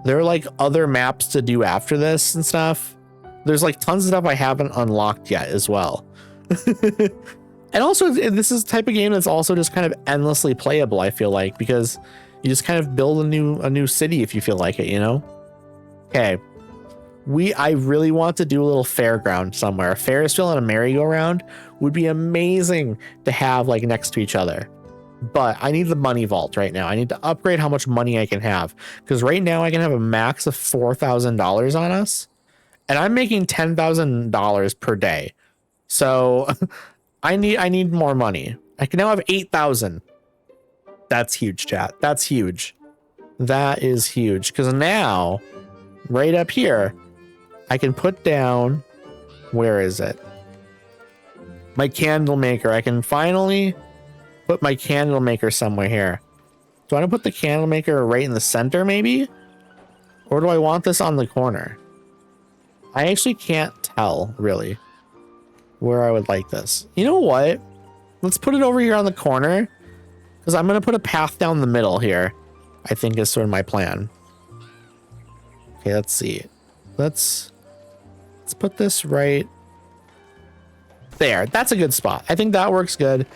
There are like other maps to do after this and stuff. There's like tons of stuff I haven't unlocked yet as well. And also this is the type of game that's also just kind of endlessly playable, I feel like, because you just kind of build a new city if you feel like it, you know? Okay. I really want to do a little fairground somewhere. A Ferris wheel and a merry-go-round would be amazing to have like next to each other. But I need the money vault right now. I need to upgrade how much money I can have. Because right now I can have a max of $4,000 on us. And I'm making $10,000 per day. So I need more money. I can now have 8,000. That's huge, chat. That's huge. That is huge. Because now, right up here, I can put down, where is it? My candle maker. I can finally put my candle maker somewhere here. Do I want to put the candle maker right in the center, maybe? Or do I want this on the corner? I actually can't tell, really, where I would like this. You know what? Let's put it over here on the corner, because I'm going to put a path down the middle here, I think is sort of my plan. Okay, let's see. Let's put this right there. That's a good spot. I think that works good.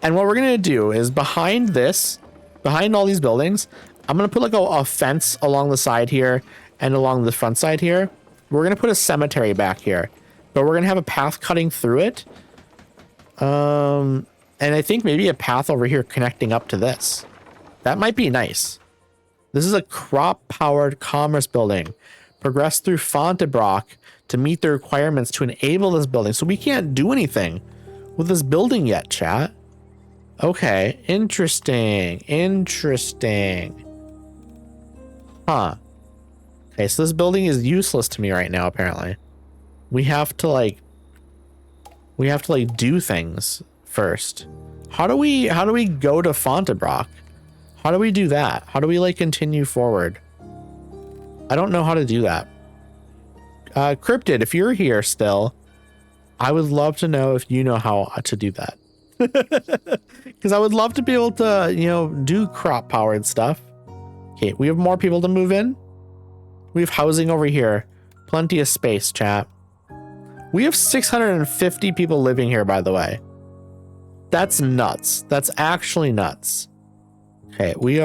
And what we're going to do is behind all these buildings, I'm going to put like a fence along the side here and along the front side here. We're going to put a cemetery back here, but we're going to have a path cutting through it. And I think maybe a path over here connecting up to this. That might be nice. This is a crop-powered commerce building. Progress through Fontebrock to meet the requirements to enable this building. So we can't do anything with this building yet, chat. Okay, interesting. Huh. Okay, so this building is useless to me right now, apparently. We have to like do things first. How do we go to Fontebrock? How do we do that? How do we like continue forward? I don't know how to do that. Cryptid, if you're here still, I would love to know if you know how to do that. Because I would love to be able to, you know, do crop powered stuff. Okay, we have more people to move in. We have housing over here. Plenty of space, chat. We have 650 people living here, by the way. That's nuts. That's actually nuts. Okay, we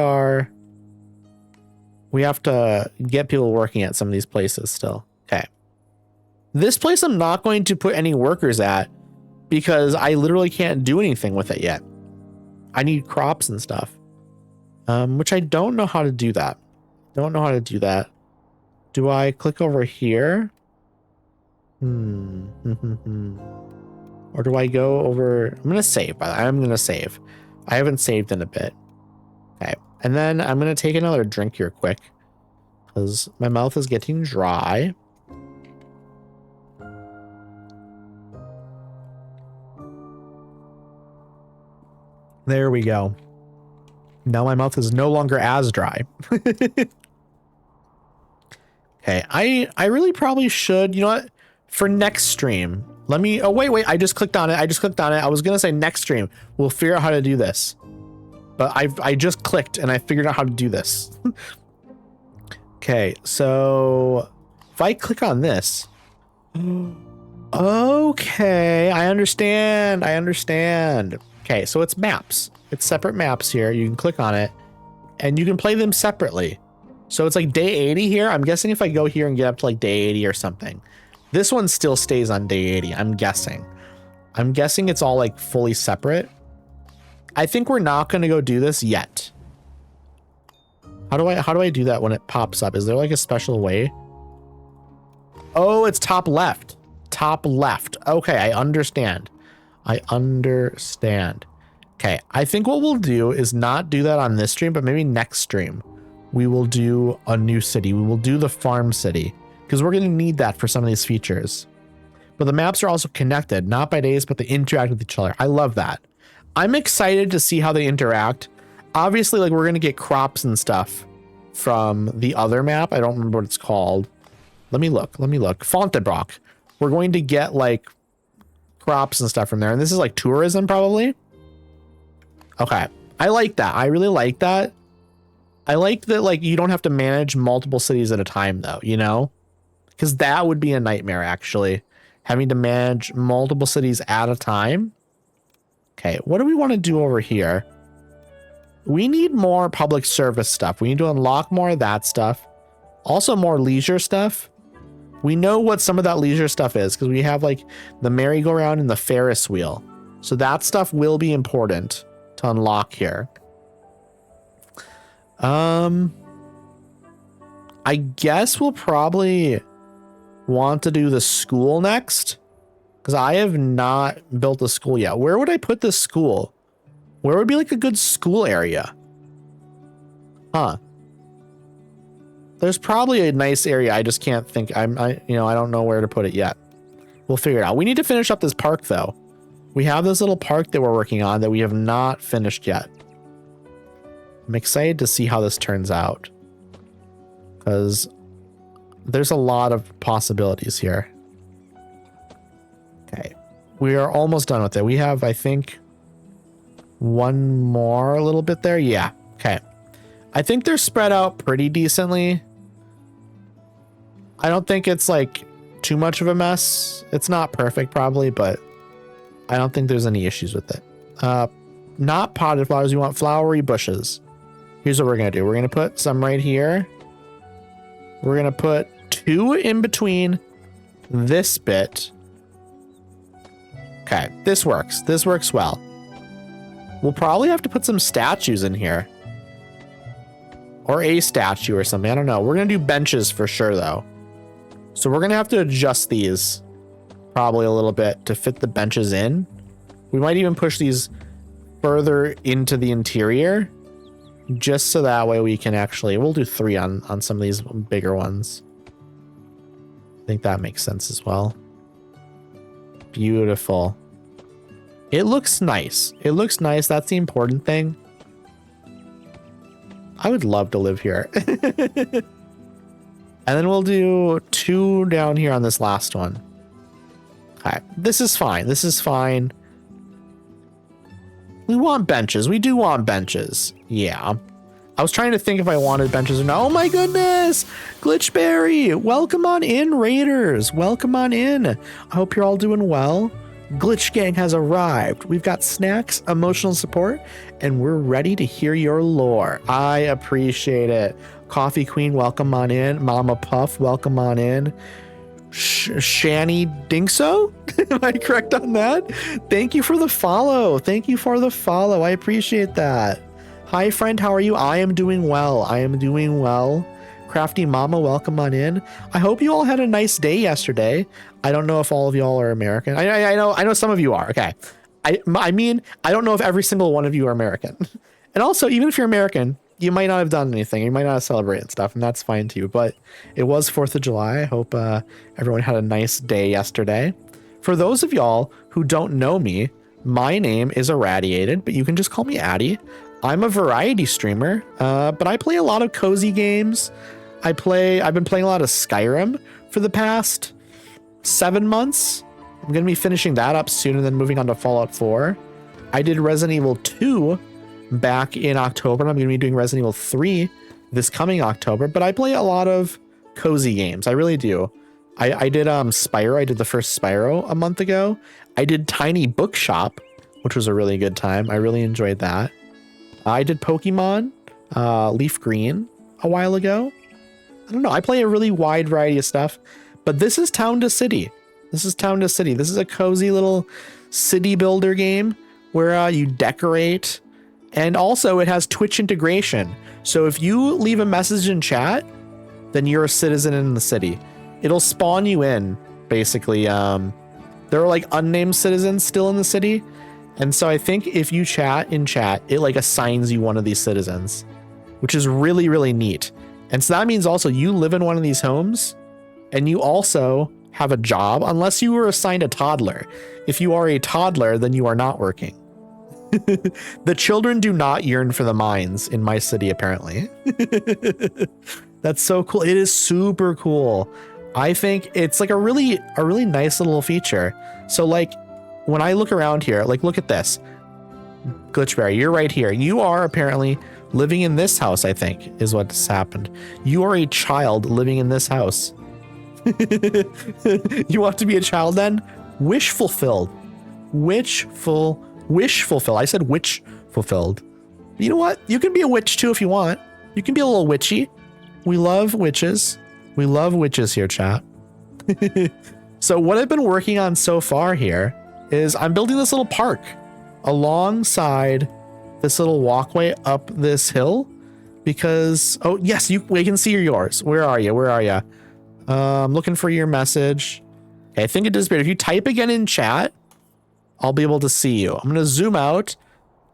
have to get people working at some of these places still. Okay. This place I'm not going to put any workers at because I literally can't do anything with it yet. I need crops and stuff. Which I don't know how to do that. Do I click over here? Or do I go over? I'm going to save. I'm going to save. I haven't saved in a bit. Okay. And then I'm going to take another drink here quick because my mouth is getting dry. There we go. Now my mouth is no longer as dry. Okay, I really probably should, you know what? For next stream, let me, oh, wait, I just clicked on it. I was going to say next stream, we'll figure out how to do this. But I just clicked and I figured out how to do this. Okay, so if I click on this. Okay, I understand. Okay, so it's maps. It's separate maps here. You can click on it and you can play them separately. So it's like day 80 here. I'm guessing if I go here and get up to like day 80 or something, this one still stays on day 80. I'm guessing it's all like fully separate. I think we're not going to go do this yet. How do I do that when it pops up? Is there like a special way? Oh, it's top left. Top left. Okay, I understand. I understand. Okay, I think what we'll do is not do that on this stream, but maybe next stream we will do a new city. We will do the farm city because we're going to need that for some of these features. But the maps are also connected, not by days, but they interact with each other. I love that. I'm excited to see how they interact. Obviously, like, we're going to get crops and stuff from the other map. I don't remember what it's called. Let me look. Fontebrock. We're going to get like crops and stuff from there. And this is like tourism probably. Okay. I like that. I really like that. I like that, like, you don't have to manage multiple cities at a time though, you know, because that would be a nightmare actually, having to manage multiple cities at a time. Okay. What do we want to do over here? We need more public service stuff. We need to unlock more of that stuff. Also more leisure stuff. We know what some of that leisure stuff is because we have like the merry-go-round and the Ferris wheel. So that stuff will be important to unlock here. I guess we'll probably want to do the school next because I have not built a school yet. Where would I put this school? Where would be like a good school area? Huh. There's probably a nice area. I just can't think. I don't know where to put it yet. We'll figure it out. We need to finish up this park though. We have this little park that we're working on that we have not finished yet. I'm excited to see how this turns out because there's a lot of possibilities here. Okay. We are almost done with it. We have, I think, one more little bit there. Yeah. Okay. I think they're spread out pretty decently. I don't think it's like too much of a mess. It's not perfect probably, but I don't think there's any issues with it. Not potted flowers. You want flowery bushes. Here's what we're going to do. We're going to put some right here. We're going to put 2 in between this bit. Okay, this works. This works well. We'll probably have to put some statues in here. Or a statue or something. I don't know. We're going to do benches for sure, though. So we're going to have to adjust these probably a little bit to fit the benches in. We might even push these further into the interior. Just so that way we can actually... We'll do 3 on some of these bigger ones. I think that makes sense as well. Beautiful. It looks nice. It looks nice. That's the important thing. I would love to live here. And then we'll do 2 down here on this last one. Okay, this is fine. This is fine. We want benches. We do want benches. Yeah. I was trying to think if I wanted benches or not. Oh my goodness! Glitchberry! Welcome on in, Raiders! Welcome on in. I hope you're all doing well. Glitch Gang has arrived. We've got snacks, emotional support, and we're ready to hear your lore. I appreciate it. Coffee Queen, welcome on in. Mama Puff, welcome on in. Shani Dinkso? Am I correct on that? Thank you for the follow. Thank you for the follow. I appreciate that. Hi, friend. How are you? I am doing well. I am doing well. Crafty Mama, welcome on in. I hope you all had a nice day yesterday. I don't know if all of y'all are American. I know some of you are. Okay. I mean, I don't know if every single one of you are American. And also, even if you're American, you might not have done anything. You might not have celebrated stuff, and that's fine too. But it was 4th of July. I hope everyone had a nice day yesterday. For those of y'all who don't know me, my name is Irradiated, but you can just call me Addy. I'm a variety streamer, but I play a lot of cozy games. I've been playing a lot of Skyrim for the past 7 months. I'm going to be finishing that up soon and then moving on to Fallout 4. I did Resident Evil 2 back in October, and I'm going to be doing Resident Evil 3 this coming October, but I play a lot of cozy games. I really do. I did Spyro. I did the first Spyro a month ago. I did Tiny Bookshop, which was a really good time. I really enjoyed that. I did Pokemon Leaf Green a while ago. I don't know. I play a really wide variety of stuff, but this is Town to City. This is Town to City. This is a cozy little city builder game where you decorate, and also it has Twitch integration. So if you leave a message in chat, then you're a citizen in the city. It'll spawn you in, basically. There are like unnamed citizens still in the city. And so I think if you chat in chat, it like assigns you one of these citizens, which is really, really neat. And so that means also you live in one of these homes and you also have a job, unless you were assigned a toddler. If you are a toddler, then you are not working. The children do not yearn for the mines in my city, apparently. That's so cool. It is super cool. I think it's like a really nice little feature. So like when I look around here, like look at this. Glitchberry, you're right here. You are apparently living in this house, I think, is what's happened. You are a child living in this house. You want to be a child then? Wish fulfilled. Wish fulfilled. I said witch fulfilled. You know what? You can be a witch too if you want. You can be a little witchy. We love witches. We love witches here, chat. So what I've been working on so far here is I'm building this little park alongside this little walkway up this hill because, oh yes, we can see yours. Where are you? Where are you? I'm looking for your message. Okay, I think it disappeared. If you type again in chat, I'll be able to see you. I'm going to zoom out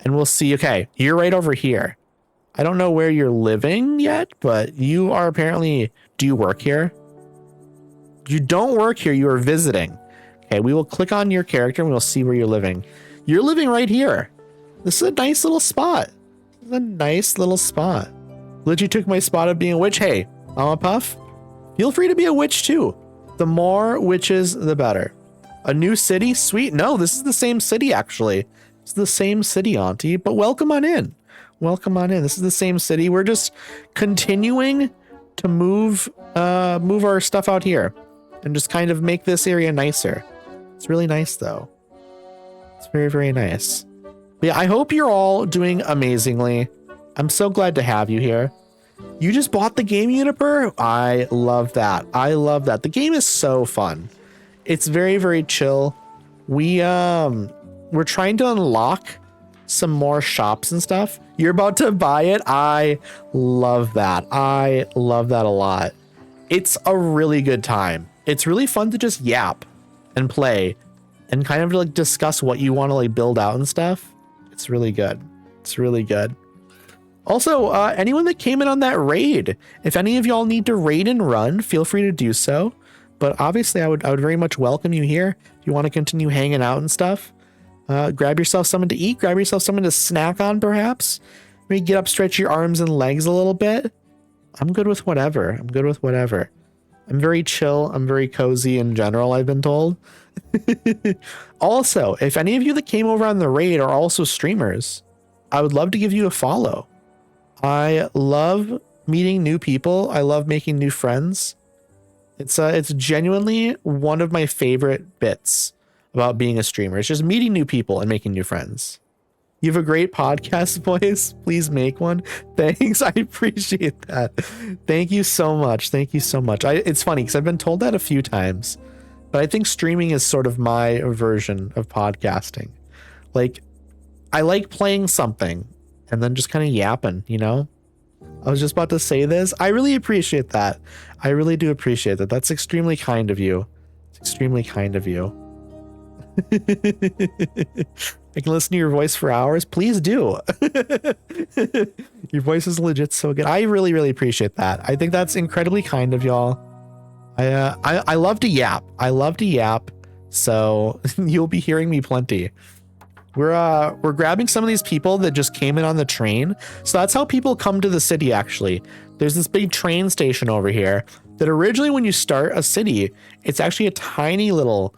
and we'll see. Okay, you're right over here. I don't know where you're living yet, but you are apparently, do you work here? You don't work here. You are visiting. Okay, we will click on your character and we'll see where you're living. You're living right here. This is a nice little spot. This is a nice little spot. Glitchy took my spot of being a witch. Hey, Mama Puff, feel free to be a witch too. The more witches, the better. A new city? Sweet. No, this is the same city, actually. It's the same city, Auntie, but welcome on in. Welcome on in. This is the same city. We're just continuing to move our stuff out here and just kind of make this area nicer. It's really nice, though. It's very, very nice. But yeah, I hope you're all doing amazingly. I'm so glad to have you here. You just bought the game, Uniper? I love that. I love that. The game is so fun. It's very, very chill. We're trying to unlock some more shops and stuff. You're about to buy it. I love that. I love that a lot. It's a really good time. It's really fun to just yap and play and kind of like discuss what you want to like build out and stuff. It's really good. It's really good. Also, anyone that came in on that raid, if any of y'all need to raid and run, feel free to do so. But obviously I would very much welcome you here. If you want to continue hanging out and stuff, grab yourself something to eat, grab yourself something to snack on, perhaps. Maybe get up, stretch your arms and legs a little bit. I'm good with whatever. I'm good with whatever. I'm very chill. I'm very cozy in general, I've been told. Also, if any of you that came over on the raid are also streamers, I would love to give you a follow. I love meeting new people. I love making new friends. It's genuinely one of my favorite bits about being a streamer. It's just meeting new people and making new friends. You have a great podcast voice. Please make one. Thanks. I appreciate that. Thank you so much. Thank you so much. It's funny because I've been told that a few times, but I think streaming is sort of my version of podcasting. Like, I like playing something and then just kind of yapping, you know? I was just about to say this. I really appreciate that. I really do appreciate that. That's extremely kind of you. It's extremely kind of you. I can listen to your voice for hours. Please do. Your voice is legit so good. I really, really appreciate that. I think that's incredibly kind of y'all. I love to yap. I love to yap. So you'll be hearing me plenty. We're grabbing some of these people that just came in on the train. So that's how people come to the city, actually. There's this big train station over here that originally when you start a city, it's actually a tiny little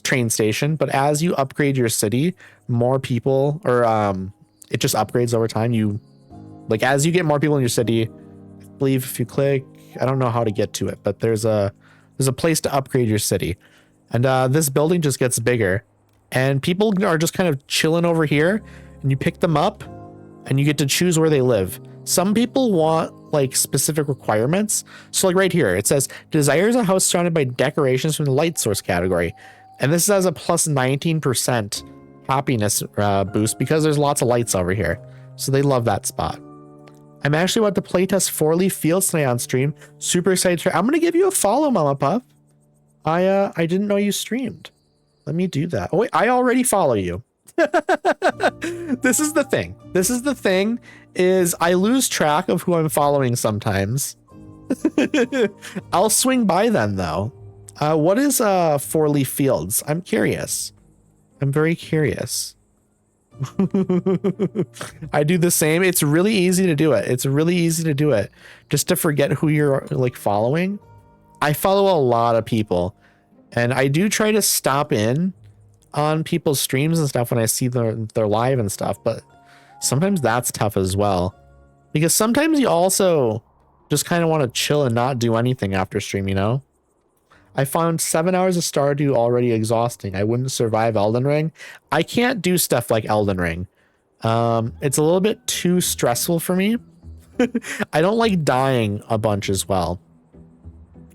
train station. But as you upgrade your city, more people, or it just upgrades over time. Like as you get more people in your city, I believe if you click, I don't know how to get to it, but there's a place to upgrade your city. And this building just gets bigger. And people are just kind of chilling over here and you pick them up and you get to choose where they live. Some people want like specific requirements. So like right here, it says desires a house surrounded by decorations from the light source category. And this has a plus 19% happiness boost because there's lots of lights over here. So they love that spot. I'm actually about to playtest 4-leaf fields tonight on stream. Super excited. I'm going to give you a follow, Mama Puff. I didn't know you streamed. Let me do that. Oh wait, I already follow you. This is the thing. This is the thing is I lose track of who I'm following sometimes. I'll swing by then though. What is 4-leaf fields? I'm curious. I'm very curious. I do the same. It's really easy to do it. It's really easy to do it. Just to forget who you're like following. I follow a lot of people and I do try to stop in on people's streams and stuff when I see their live and stuff, but sometimes that's tough as well because sometimes you also just kind of want to chill and not do anything after stream, you know? I found 7 hours of Stardew already exhausting. I wouldn't survive Elden Ring. I can't do stuff like Elden Ring. It's a little bit too stressful for me. I don't like dying a bunch as well.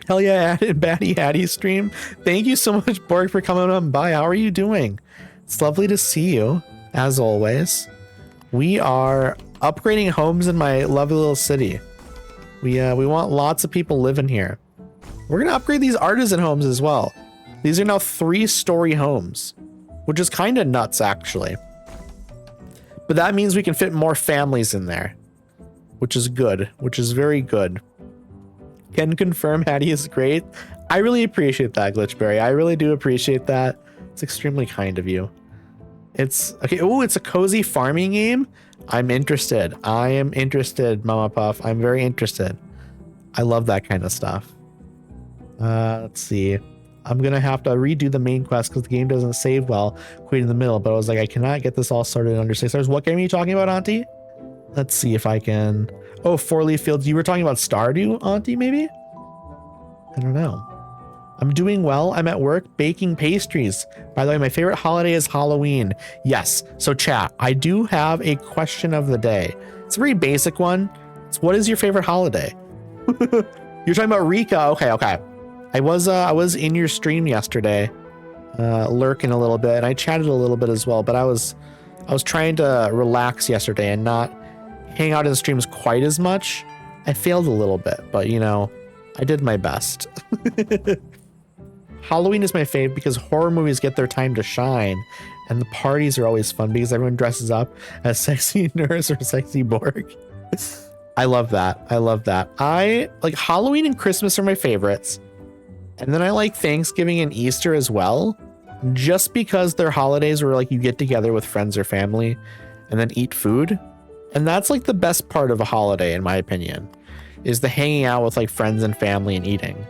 Hell yeah, added Batty Hattie stream. Thank you so much, Borg, for coming on by. How are you doing? It's lovely to see you, as always. We are upgrading homes in my lovely little city. We want lots of people living here. We're gonna upgrade these artisan homes as well. These are now 3-story homes, which is kind of nuts actually. But that means we can fit more families in there, which is good, which is very good. Can confirm Hattie is great. I really appreciate that, Glitchberry. I really do appreciate that. It's extremely kind of you. It's okay. Oh, it's a cozy farming game. I'm interested. I am interested, Mama Puff. I'm very interested. I love that kind of stuff. Let's see. I'm gonna have to redo the main quest because the game doesn't save well quite in the middle, but I was like, I cannot get this all started in under 6 hours. What game are you talking about, Auntie? Let's see if I can. Oh, 4-leaf fields. You were talking about Stardew, Auntie, maybe? I don't know. I'm doing well. I'm at work baking pastries. By the way, my favorite holiday is Halloween. Yes. So chat, I do have a question of the day. It's a very basic one. It's what is your favorite holiday? You're talking about Rika. Okay. I was in your stream yesterday, lurking a little bit, and I chatted a little bit as well, but I was trying to relax yesterday and not hang out in the streams quite as much. I failed a little bit, but you know, I did my best. Halloween is my fave because horror movies get their time to shine, and the parties are always fun because everyone dresses up as sexy nurse or sexy Borg. I love that. I love that. I like Halloween and Christmas are my favorites. And then I like Thanksgiving and Easter as well, just because they're holidays where like you get together with friends or family and then eat food. And that's like the best part of a holiday, in my opinion, is the hanging out with like friends and family and eating.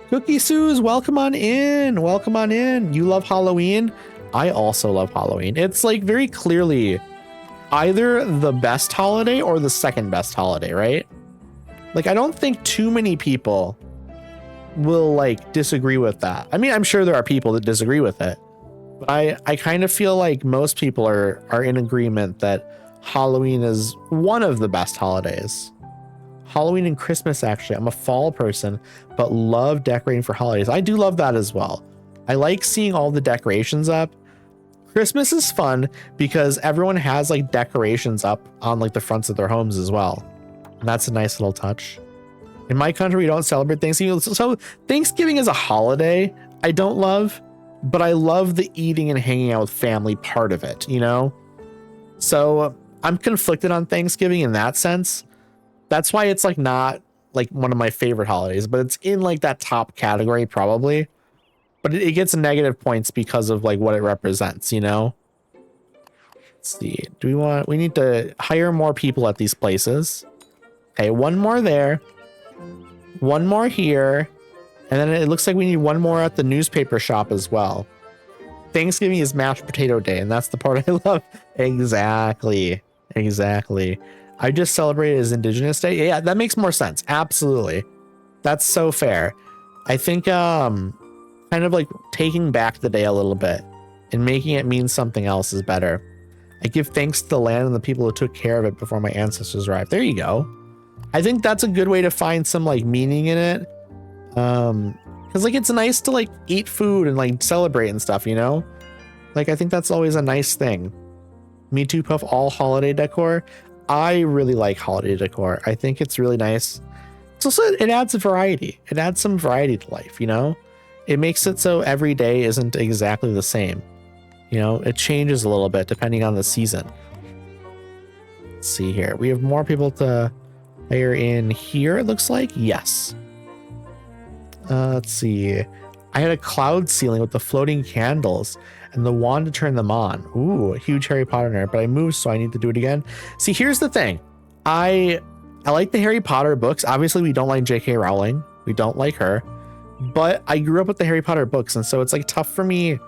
Cookie Suze, welcome on in. Welcome on in. You love Halloween. I also love Halloween. It's like very clearly either the best holiday or the second best holiday, right? Like, I don't think too many people will like disagree with that. I mean, I'm sure there are people that disagree with it, but I kind of feel like most people are in agreement that Halloween is one of the best holidays. Halloween and Christmas, actually. I'm a fall person, but love decorating for holidays. I do love that as well. I like seeing all the decorations up. Christmas is fun because everyone has like decorations up on like the fronts of their homes as well. And that's a nice little touch. In my country, we don't celebrate Thanksgiving. So Thanksgiving is a holiday I don't love, but I love the eating and hanging out with family part of it, you know? So I'm conflicted on Thanksgiving in that sense. That's why it's like not like one of my favorite holidays, but it's in like that top category probably. But it gets negative points because of like what it represents, you know? Let's see. We need to hire more people at these places. Okay, one more there. One more here. And then it looks like we need one more at the newspaper shop as well. Thanksgiving is mashed potato day, and that's the part I love. Exactly. I just celebrated as Indigenous Day. Yeah, that makes more sense. Absolutely. That's so fair. I think kind of like taking back the day a little bit and making it mean something else is better. I give thanks to the land and the people who took care of it before my ancestors arrived. There you go. I think that's a good way to find some like meaning in it. Because like it's nice to like eat food and like celebrate and stuff, you know? Like I think that's always a nice thing. Me too, Puff, all holiday decor. I really like holiday decor. I think it's really nice. It's also, it adds a variety. It adds some variety to life, you know? It makes it so every day isn't exactly the same. You know, it changes a little bit depending on the season. Let's see here. We have more people to hire in here, it looks like. Yes. Let's see. I had a cloud ceiling with the floating candles and the wand to turn them on. Ooh, a huge Harry Potter nerd, but I moved, so I need to do it again. See, here's the thing. I like the Harry Potter books. Obviously, we don't like J.K. Rowling. We don't like her. But I grew up with the Harry Potter books, and so it's like tough for me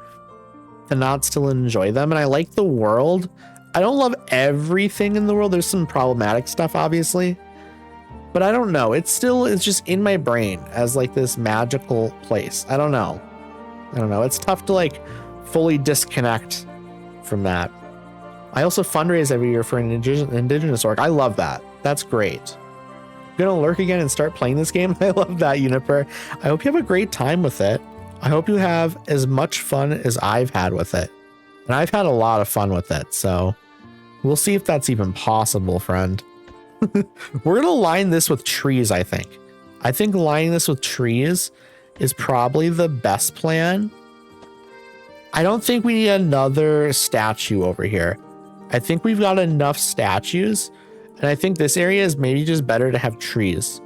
to not still enjoy them. And I like the world. I don't love everything in the world. There's some problematic stuff, obviously. But I don't know. It's just in my brain as like this magical place. I don't know. It's tough to like fully disconnect from that. I also fundraise every year for an indigenous org. I love that. That's great. Gonna lurk again and start playing this game. I love that, Uniper. I hope you have a great time with it. I hope you have as much fun as I've had with it. And I've had a lot of fun with it. So we'll see if that's even possible, friend. We're gonna line this with trees, I think. I think lining this with trees is probably the best plan. I don't think we need another statue over here. I think we've got enough statues, and I think this area is maybe just better to have trees.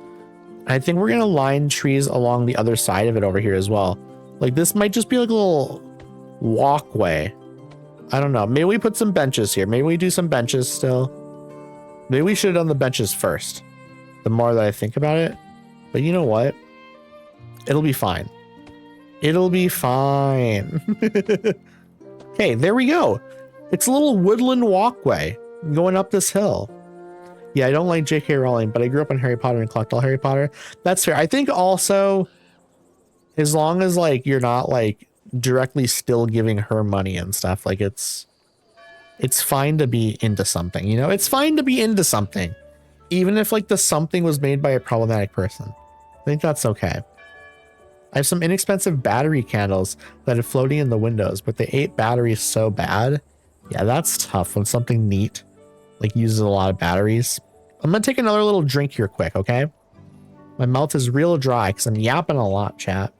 I think we're gonna line trees along the other side of it over here as well. Like this might just be like a little walkway. I don't know. Maybe we put some benches here. Maybe we do some benches still. Maybe we should have done the benches first, the more that I think about it. But you know what? It'll be fine. It'll be fine. Okay, there we go. It's a little woodland walkway going up this hill. Yeah, I don't like J.K. Rowling, but I grew up on Harry Potter and collect all Harry Potter. That's fair. I think also, as long as like you're not like directly still giving her money and stuff, like it's fine to be into something, you know? It's fine to be into something, even if like the something was made by a problematic person. I think that's okay. I have some inexpensive battery candles that are floating in the windows, but they ate batteries so bad. Yeah, that's tough when something neat like uses a lot of batteries. I'm gonna take another little drink here quick, okay? My mouth is real dry because I'm yapping a lot, chat.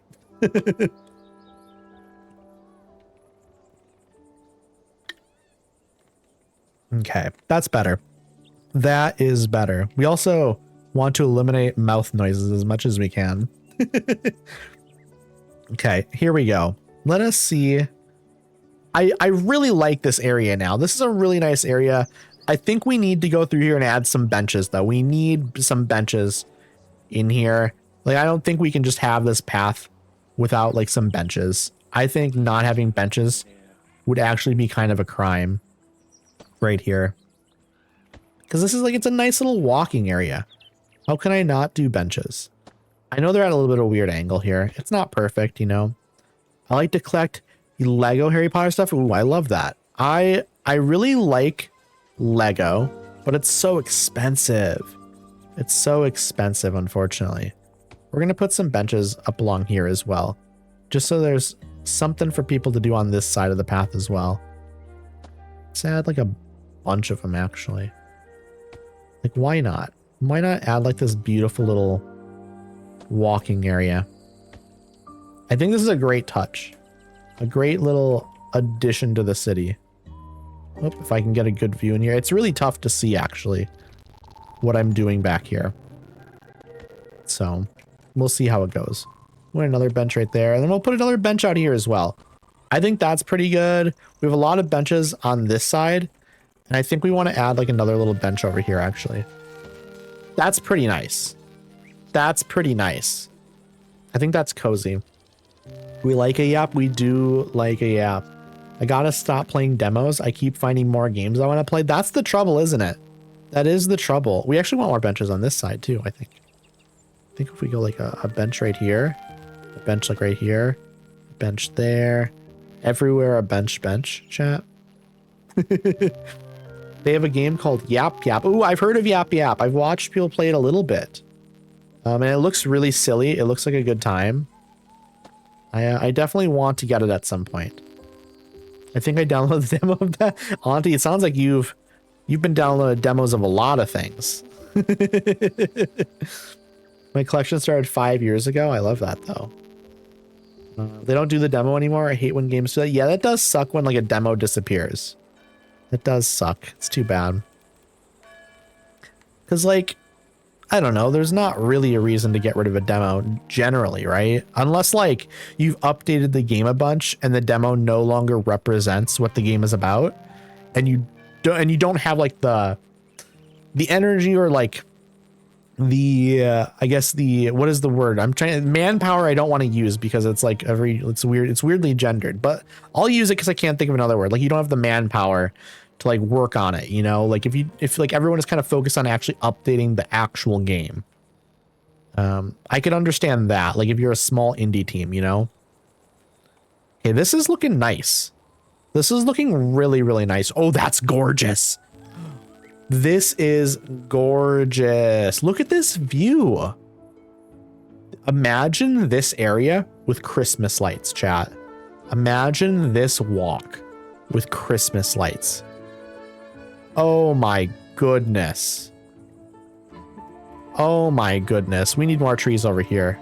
Okay, that's better. That is better. We also want to eliminate mouth noises as much as we can. Okay, here we go. Let us see. I really like this area now. This is a really nice area. I think we need to go through here and add some benches, though. We need some benches in here. Like, I don't think we can just have this path without, like, some benches. I think not having benches would actually be kind of a crime right here. Because this is, like, it's a nice little walking area. How can I not do benches? I know they're at a little bit of a weird angle here. It's not perfect, you know. I like to collect Lego Harry Potter stuff. Ooh, I love that. I really like Lego, but it's so expensive. It's so expensive, unfortunately. We're going to put some benches up along here as well, just so there's something for people to do on this side of the path as well. Let's add like a bunch of them, actually. Like, why not? Why not add like this beautiful little walking area? I think this is a great touch. A great little addition to the city. Oop, if I can get a good view in here. It's really tough to see, actually, what I'm doing back here. So, we'll see how it goes. We'll put another bench right there, and then we'll put another bench out here as well. I think that's pretty good. We have a lot of benches on this side, and I think we want to add like another little bench over here, actually. That's pretty nice. That's pretty nice. I think that's cozy. We like a yap. We do like a yap. I gotta stop playing demos. I keep finding more games I want to play. That's the trouble, isn't it? That is the trouble. We actually want more benches on this side too, I think. I think if we go like a bench right here, a bench like right here, a bench there, everywhere a bench, chat. They have a game called Yap Yap. Ooh, I've heard of Yap Yap. I've watched people play it a little bit. And it looks really silly. It looks like a good time. I definitely want to get it at some point. I think I downloaded the demo of that. Auntie, it sounds like you've been downloading demos of a lot of things. My collection started 5 years ago. I love that though. They don't do the demo anymore. I hate when games do that. Yeah, that does suck when like a demo disappears. It does suck. It's too bad. Because like, I don't know, there's not really a reason to get rid of a demo generally, right? Unless like you've updated the game a bunch and the demo no longer represents what the game is about, and you don't have like the energy or like the I guess the, what is the word I'm trying, manpower I don't want to use because it's like it's weird, it's weirdly gendered, but I'll use it because I can't think of another word. Like you don't have the manpower to like work on it, you know, like if like everyone is kind of focused on actually updating the actual game. I could understand that, like if you're a small indie team, you know. Okay, this is looking nice. This is looking really, really nice. Oh, that's gorgeous. This is gorgeous. Look at this view. Imagine this area with Christmas lights, chat. Imagine this walk with Christmas lights. Oh my goodness. Oh my goodness. We need more trees over here.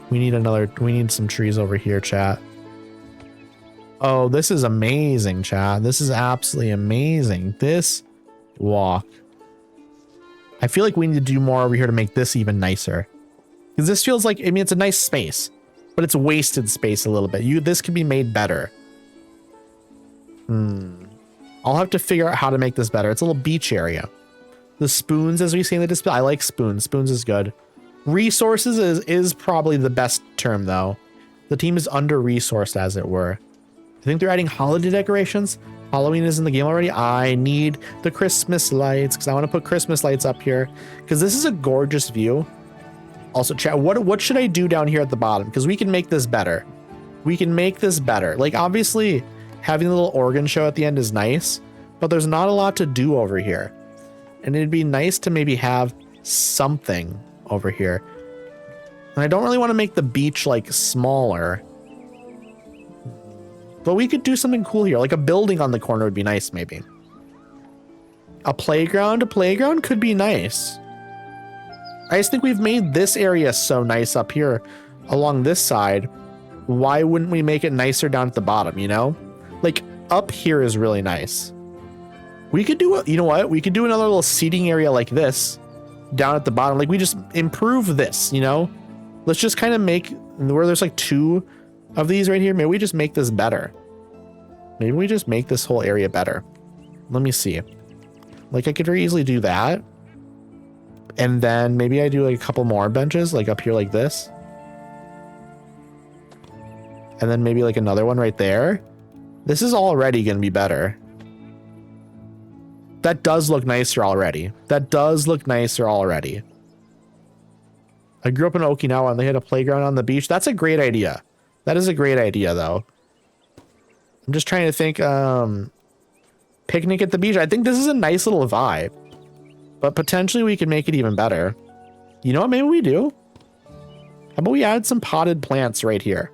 We need some trees over here, chat. Oh, this is amazing, chat. This is absolutely amazing. This walk. I feel like we need to do more over here to make this even nicer. Because this feels like, I mean, it's a nice space, but it's wasted space a little bit. This could be made better. I'll have to figure out how to make this better. It's a little beach area. The spoons, as we see in the display, I like spoons. Spoons is good. Resources is probably the best term, though. The team is under-resourced, as it were. I think they're adding holiday decorations. Halloween is in the game already. I need the Christmas lights because I want to put Christmas lights up here because this is a gorgeous view. Also, chat, what should I do down here at the bottom? Because we can make this better. We can make this better. Like, obviously, having a little organ show at the end is nice, but there's not a lot to do over here. And it'd be nice to maybe have something over here. And I don't really want to make the beach, like, smaller. But we could do something cool here. Like a building on the corner would be nice, maybe. A playground? A playground could be nice. I just think we've made this area so nice up here along this side. Why wouldn't we make it nicer down at the bottom, you know? Like, up here is really nice. We could do, you know what? We could do another little seating area like this down at the bottom. Like, we just improve this, you know? Let's just kind of make, where there's like 2 of these right here, maybe we just make this better. Maybe we just make this whole area better. Let me see. Like, I could very easily do that. And then maybe I do like a couple more benches, like up here like this. And then maybe like another one right there. This is already going to be better. That does look nicer already. That does look nicer already. I grew up in Okinawa and they had a playground on the beach. That's a great idea. That is a great idea, though. I'm just trying to think. Picnic at the beach. I think this is a nice little vibe. But potentially we could make it even better. You know what? Maybe we do. How about we add some potted plants right here?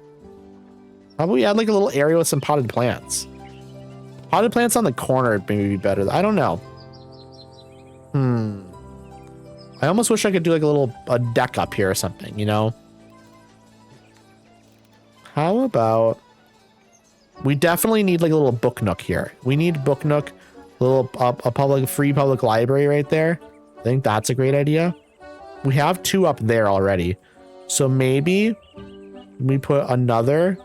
How about we add like a little area with some potted plants? Potted plants on the corner would maybe be better. I don't know. I almost wish I could do like a deck up here or something, you know? How about we definitely need like a little book nook here. We need book nook, a free public library right there. I think that's a great idea. We have 2 up there already. So maybe we put another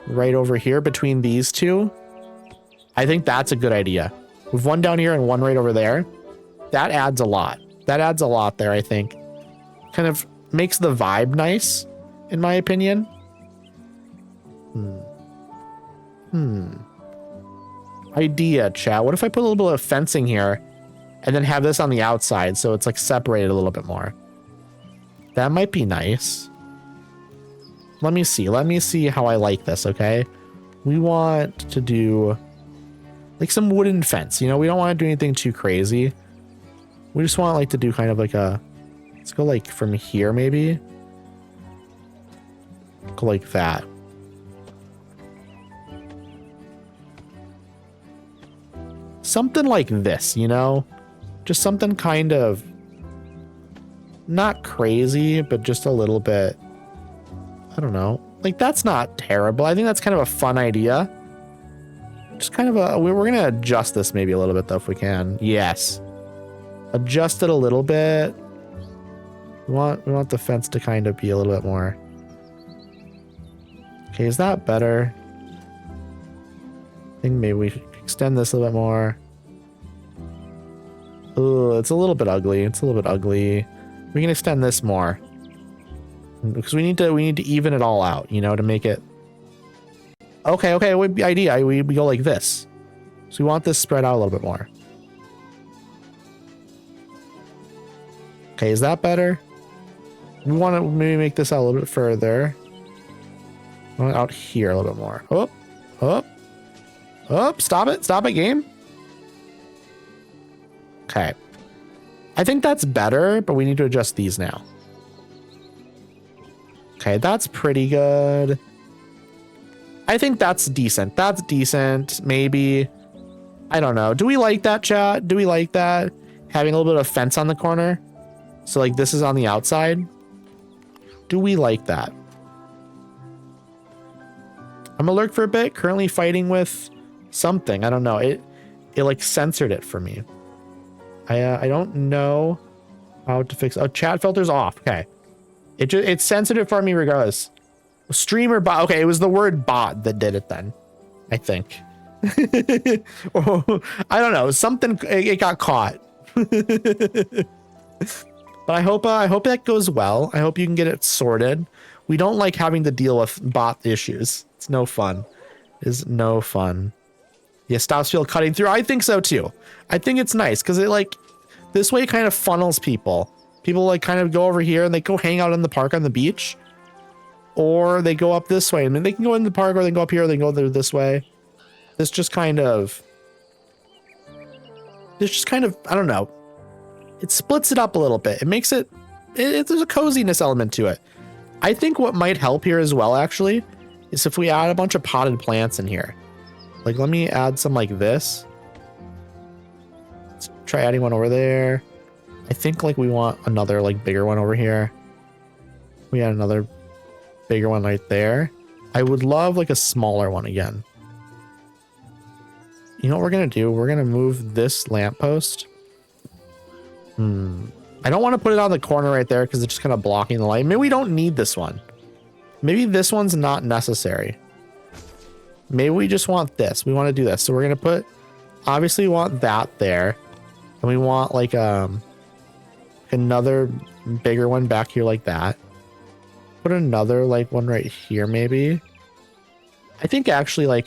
right over here between these 2. I think that's a good idea. We've 1 down here and 1 right over there. That adds a lot. That adds a lot there, I think. Kind of makes the vibe nice, in my opinion. Idea, chat. What if I put a little bit of fencing here and then have this on the outside so it's like separated a little bit more? That might be nice. Let me see. Let me see how I like this, okay? We want to do like some wooden fence, you know, we don't want to do anything too crazy. We just want like to do kind of like a, let's go like from here maybe. Go like that. Something like this, you know, just something kind of not crazy, but just a little bit, I don't know, like that's not terrible. I think that's kind of a fun idea. Just kind of a, we're going to adjust this maybe a little bit though, if we can. Yes. Adjust it a little bit. We want the fence to kind of be a little bit more. Okay, is that better? I think maybe we should extend this a little bit more. Oh, it's a little bit ugly. It's a little bit ugly. We can extend this more. Because we need to even it all out, you know, to make it. Okay, okay, what would be idea? We go like this. So we want this spread out a little bit more. Okay, is that better? We want to maybe make this out a little bit further. I want it out here a little bit more. Oh, oh, oh, stop it, game. Okay. I think that's better, but we need to adjust these now. Okay, that's pretty good. I think that's decent. That's decent. Maybe. I don't know. Do we like that, chat? Do we like that? Having a little bit of fence on the corner. So like this is on the outside. Do we like that? I'm gonna lurk for a bit. Currently fighting with something. I don't know. It like censored it for me. I don't know how to fix. Oh, chat filter's off. Okay. It censored it for me regardless. Streamer bot. Okay, it was the word bot that did it then. I think. Oh, I don't know. Something. It got caught. But I hope that goes well. I hope you can get it sorted. We don't like having to deal with bot issues. It's no fun. It is no fun. Yeah, stops people cutting through. I think so too. I think it's nice because it like this way it kind of funnels people. People like kind of go over here and they go hang out in the park on the beach, or they go up this way. I mean, they can go in the park, or they can go up here, or they can go there this way. This just kind of, I don't know. It splits it up a little bit. It makes it there's a coziness element to it. I think what might help here as well, actually, is if we add a bunch of potted plants in here. Like, let me add some like this. Let's try adding one over there. I think like we want another like bigger one over here. We add another bigger one right there. I would love like a smaller one again. You know what we're going to do? We're going to move this lamppost. I don't want to put it on the corner right there because it's just kind of blocking the light. Maybe we don't need this one. Maybe this one's not necessary. Maybe we just want this. We want to do this. So we're going to put, obviously we want that there. And we want like another bigger one back here like that. Put another like one right here maybe. I think actually like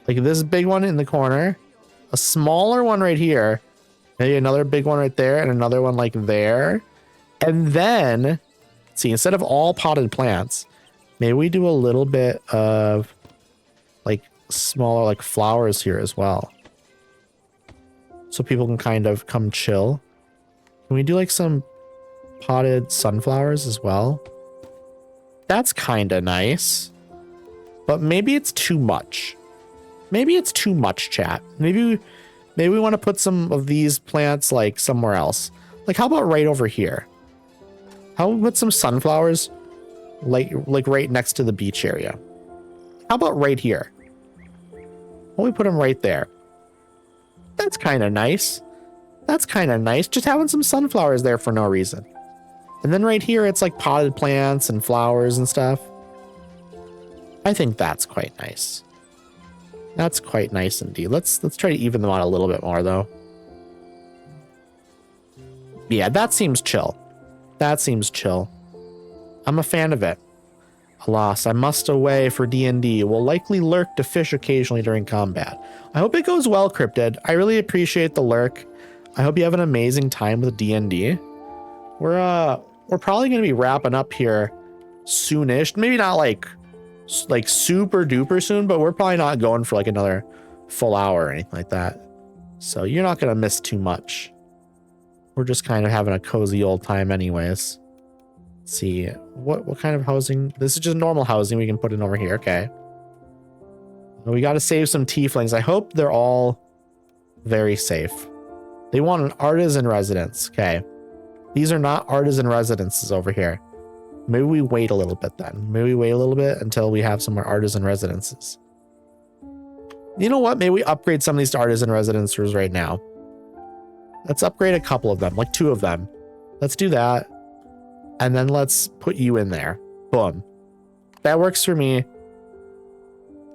this big one in the corner. A smaller one right here. Maybe another big one right there and another one like there. And then, see, instead of all potted plants, maybe we do a little bit of like smaller like flowers here as well. So people can kind of come chill. Can we do like some potted sunflowers as well? That's kind of nice. But maybe it's too much. Maybe it's too much, chat. Maybe we want to put some of these plants like somewhere else. Like how about right over here? How about we put some sunflowers like right next to the beach area? How about right here? Why don't we put them right there? That's kind of nice. That's kind of nice. Just having some sunflowers there for no reason. And then right here, it's like potted plants and flowers and stuff. I think that's quite nice. That's quite nice indeed. Let's try to even them out a little bit more though. Yeah, that seems chill. That seems chill. I'm a fan of it. Alas, I must away for D&D. Will likely lurk to fish occasionally during combat. I hope it goes well, Cryptid. I really appreciate the lurk. I hope you have an amazing time with D&D. We're probably gonna be wrapping up here soonish. Maybe not like like super duper soon, but we're probably not going for like another full hour or anything like that. So you're not going to miss too much. We're just kind of having a cozy old time anyways. Let's see, what kind of housing? This is just normal housing we can put in over here. Okay. We got to save some tieflings. I hope they're all very safe. They want an artisan residence. Okay. These are not artisan residences over here. Maybe we wait a little bit then. Maybe we wait a little bit until we have some more artisan residences. You know what? Maybe we upgrade some of these to artisan residences right now. Let's upgrade a couple of them, like 2 of them. Let's do that. And then let's put you in there. Boom. That works for me.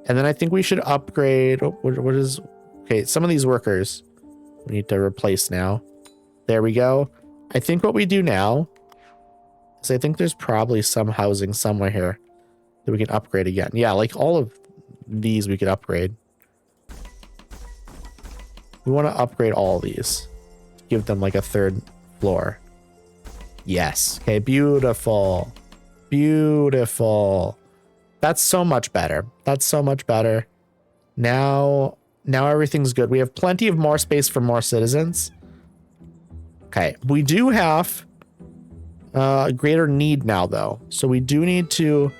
And then I think we should upgrade. What is... Okay, some of these workers we need to replace now. There we go. I think what we do now is I think there's probably some housing somewhere here that we can upgrade again. Yeah, like all of these we could upgrade. We want to upgrade all of these. Give them like a 3rd floor. Yes. Okay, beautiful. Beautiful. That's so much better. That's so much better. Now everything's good. We have plenty of more space for more citizens. Okay, we do have a greater need now though. So we do need to...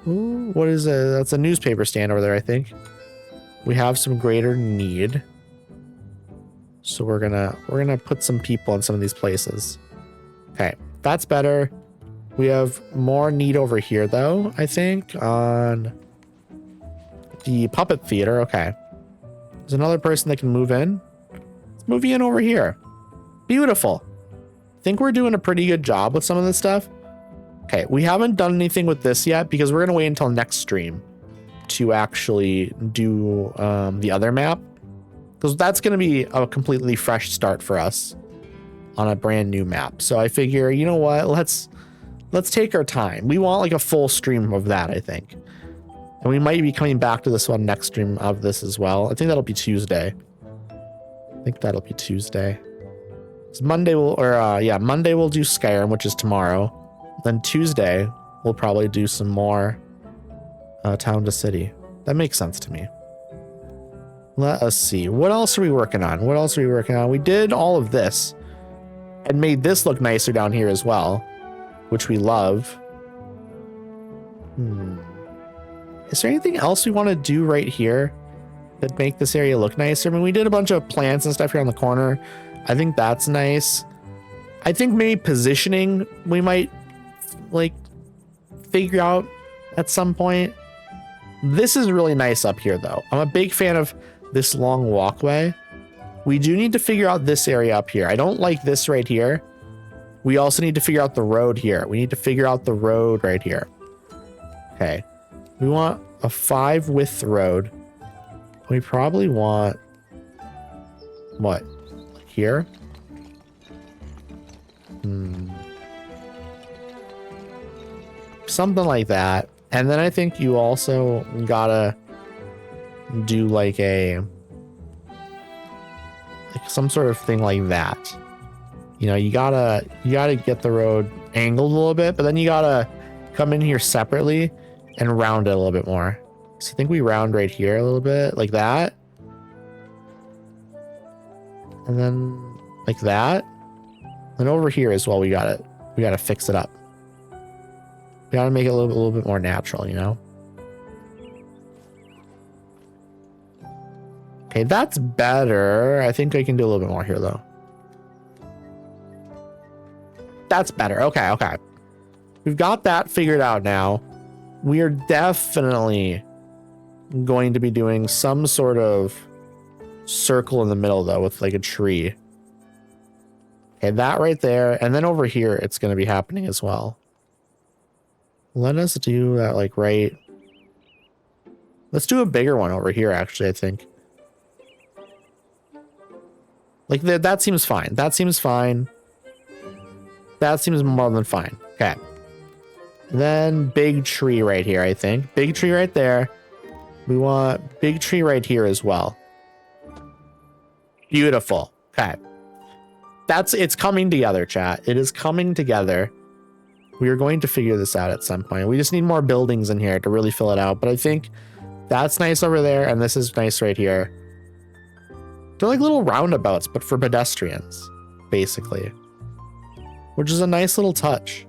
Ooh, what is it? That's a newspaper stand over there, I think. We have some greater need. So we're gonna put some people in some of these places. Okay, that's better. We have more need over here though, I think, on the puppet theater. Okay. There's another person that can move in. Let's move you in over here. Beautiful. I think we're doing a pretty good job with some of this stuff. Okay, we haven't done anything with this yet because we're gonna wait until next stream to actually do the other map. Because that's gonna be a completely fresh start for us on a brand new map. So I figure, you know what, let's take our time. We want like a full stream of that, I think. And we might be coming back to this one next stream of this as well. I think that'll be Tuesday. Monday Monday we'll do Skyrim, which is tomorrow. Then Tuesday we'll probably do some more Town to City. That makes sense to me. Let us see. What else are we working on? We did all of this and made this look nicer down here as well, which we love. Is there anything else we want to do right here that make this area look nicer? I mean, we did a bunch of plants and stuff here on the corner. I think that's nice. I think maybe positioning we might like figure out at some point. This is really nice up here though. I'm a big fan of this long walkway. We do need to figure out this area up here. I don't like this right here. We also need to figure out the road here. We need to figure out the road right here. Okay. We want a 5 width road. We probably want what? Like here? Something like that. And then I think you also gotta do like some sort of thing like that. You know, you gotta get the road angled a little bit, but then you gotta come in here separately and round it a little bit more. So I think we round right here a little bit like that. And then like that. And over here as well, we gotta fix it up. We gotta make it a little bit more natural, you know? Okay, that's better. I think I can do a little bit more here though. That's better. Okay. We've got that figured out now. We are definitely going to be doing some sort of circle in the middle though with like a tree. Okay, that right there. And then over here, it's going to be happening as well. Let us do that like right. Let's do a bigger one over here actually, I think. Like that seems fine. That seems more than fine. Okay. Then big tree right here, I think. Big tree right there. We want big tree right here as well. Beautiful. Okay. It's coming together, chat. It is coming together. We are going to figure this out at some point. We just need more buildings in here to really fill it out. But I think that's nice over there, and this is nice right here. They're like little roundabouts, but for pedestrians, basically. Which is a nice little touch.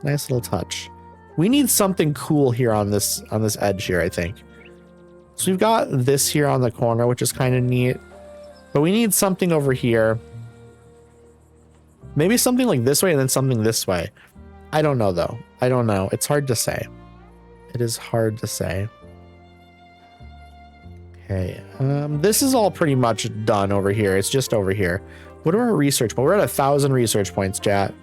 Nice little touch. We need something cool here on this edge here, I think. So we've got this here on the corner, which is kind of neat. But we need something over here. Maybe something like this way and then something this way. I don't know, though. I don't know. It's hard to say. It is hard to say. Okay. This is all pretty much done over here. It's just over here. What are our research points? We're at 1,000 research points, chat.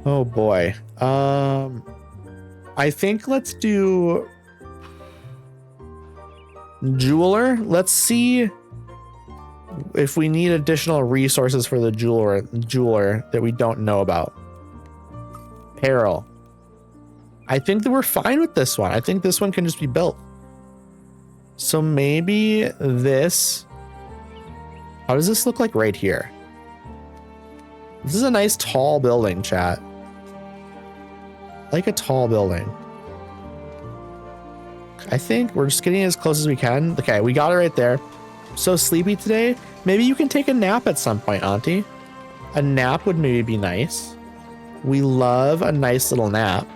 Oh, boy. I think let's do jeweler. Let's see if we need additional resources for the jeweler that we don't know about. Apparel. I think that we're fine with this one. I think this one can just be built. So maybe this. How does this look like right here? This is a nice tall building, chat. Like a tall building. I think we're just getting as close as we can. Okay, we got it right there. So sleepy today. Maybe you can take a nap at some point, Auntie. A nap would maybe be nice. We love a nice little nap.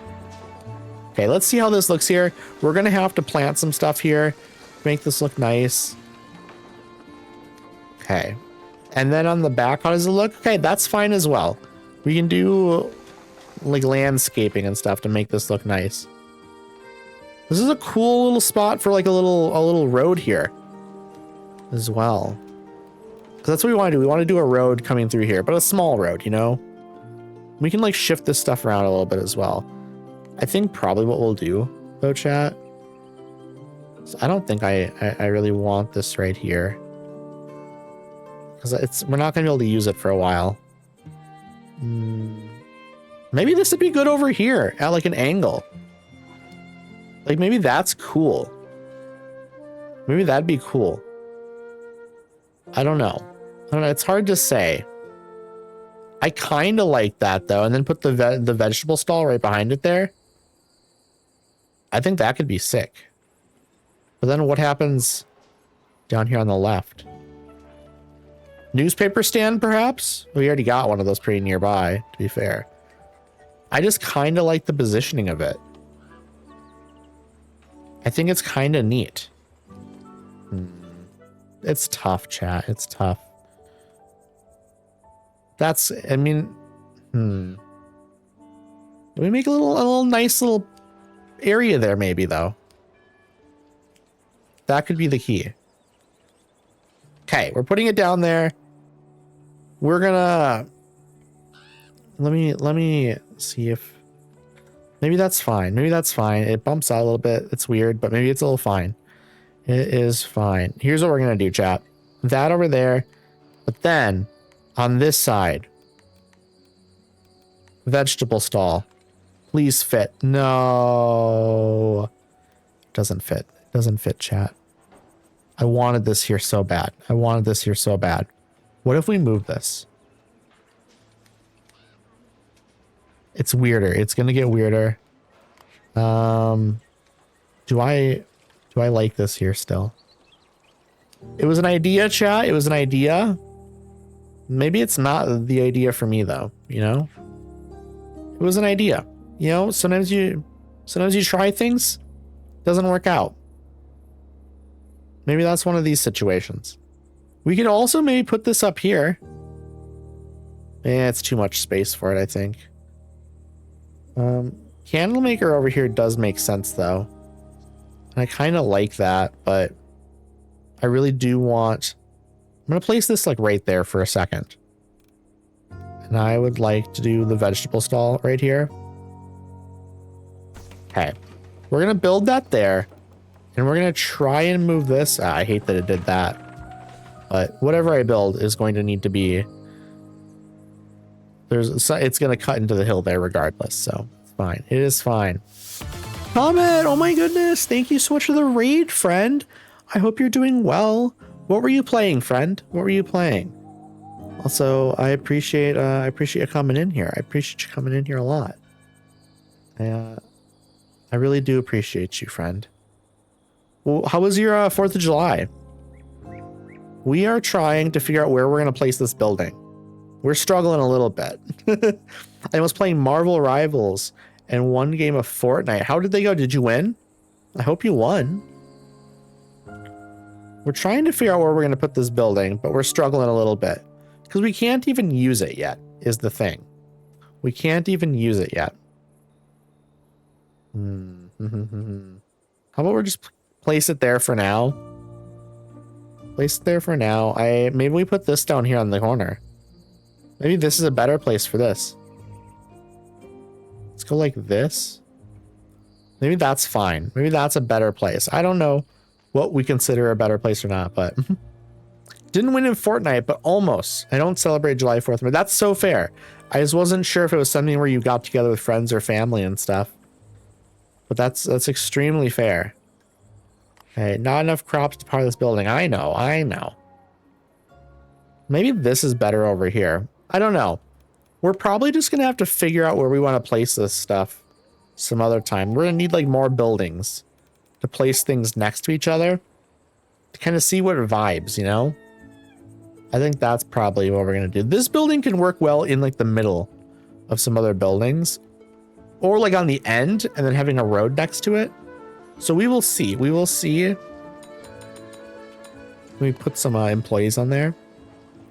Okay, let's see how this looks here. We're gonna have to plant some stuff here, make this look nice. Okay, and then on the back, how does it look? Okay, that's fine as well. We can do like landscaping and stuff to make this look nice. This is a cool little spot for like a little road here as well. Because that's what we want to do. We want to do a road coming through here, but a small road, you know? We can like shift this stuff around a little bit as well. I think probably what we'll do though, chat. So I don't think I really want this right here. Because we're not going to be able to use it for a while. Maybe this would be good over here at like an angle. Like maybe that's cool. Maybe that'd be cool. I don't know. It's hard to say. I kind of like that though. And then put the vegetable stall right behind it there. I think that could be sick. But then what happens down here on the left? Newspaper stand, perhaps? We already got one of those pretty nearby, to be fair. I just kind of like the positioning of it. I think it's kind of neat. It's tough, chat. It's tough. That's, I mean, we make a little nice little area there, maybe, though. That could be the key. Okay, we're putting it down there. We're gonna let me see if maybe that's fine. Maybe that's fine. It bumps out a little bit. It's weird, but maybe it's a little fine. It is fine. Here's what we're gonna do, chat. That over there, but then on this side, vegetable stall. Please fit. No, doesn't fit. Doesn't fit, chat. I wanted this here so bad. I wanted this here so bad. What if we move this? It's weirder. It's gonna get weirder. Do I like this here still? It was an idea, chat. It was an idea. Maybe it's not the idea for me though, you know? It was an idea. You know, sometimes you try things, doesn't work out. Maybe that's one of these situations. We could also maybe put this up here. Yeah, it's too much space for it, I think. Candle maker over here does make sense though. And I kind of like that, but I really do want... I'm going to place this like right there for a second. And I would like to do the vegetable stall right here. Okay. We're going to build that there. And we're going to try and move this. I hate that it did that. But whatever I build is going to need to be... It's going to cut into the hill there regardless. So it's fine. It is fine. Comment! Oh my goodness! Thank you so much for the raid, friend. I hope you're doing well. What were you playing, friend? What were you playing? Also, I appreciate you coming in here. I appreciate you coming in here a lot. I really do appreciate you, friend. Well, how was your 4th of July? We are trying to figure out where we're going to place this building. We're struggling a little bit. I was playing Marvel Rivals and one game of Fortnite. How did they go? Did you win? I hope you won. We're trying to figure out where we're going to put this building, but we're struggling a little bit because we can't even use it yet is the thing. We can't even use it yet. How about we just place it there for now? Place it there for now. Maybe we put this down here on the corner. Maybe this is a better place for this. Let's go like this. Maybe that's fine. Maybe that's a better place. I don't know what we consider a better place or not, but didn't win in Fortnite, but almost. I don't celebrate July 4th, but that's so fair. I just wasn't sure if it was something where you got together with friends or family and stuff. But that's extremely fair. Okay, not enough crops to power this building. I know. Maybe this is better over here. I don't know. We're probably just going to have to figure out where we want to place this stuff some other time. We're going to need like more buildings to place things next to each other to kind of see what vibes, you know? I think that's probably what we're going to do. This building can work well in like the middle of some other buildings or like on the end and then having a road next to it. So we will see. We will see. Let me put some employees on there.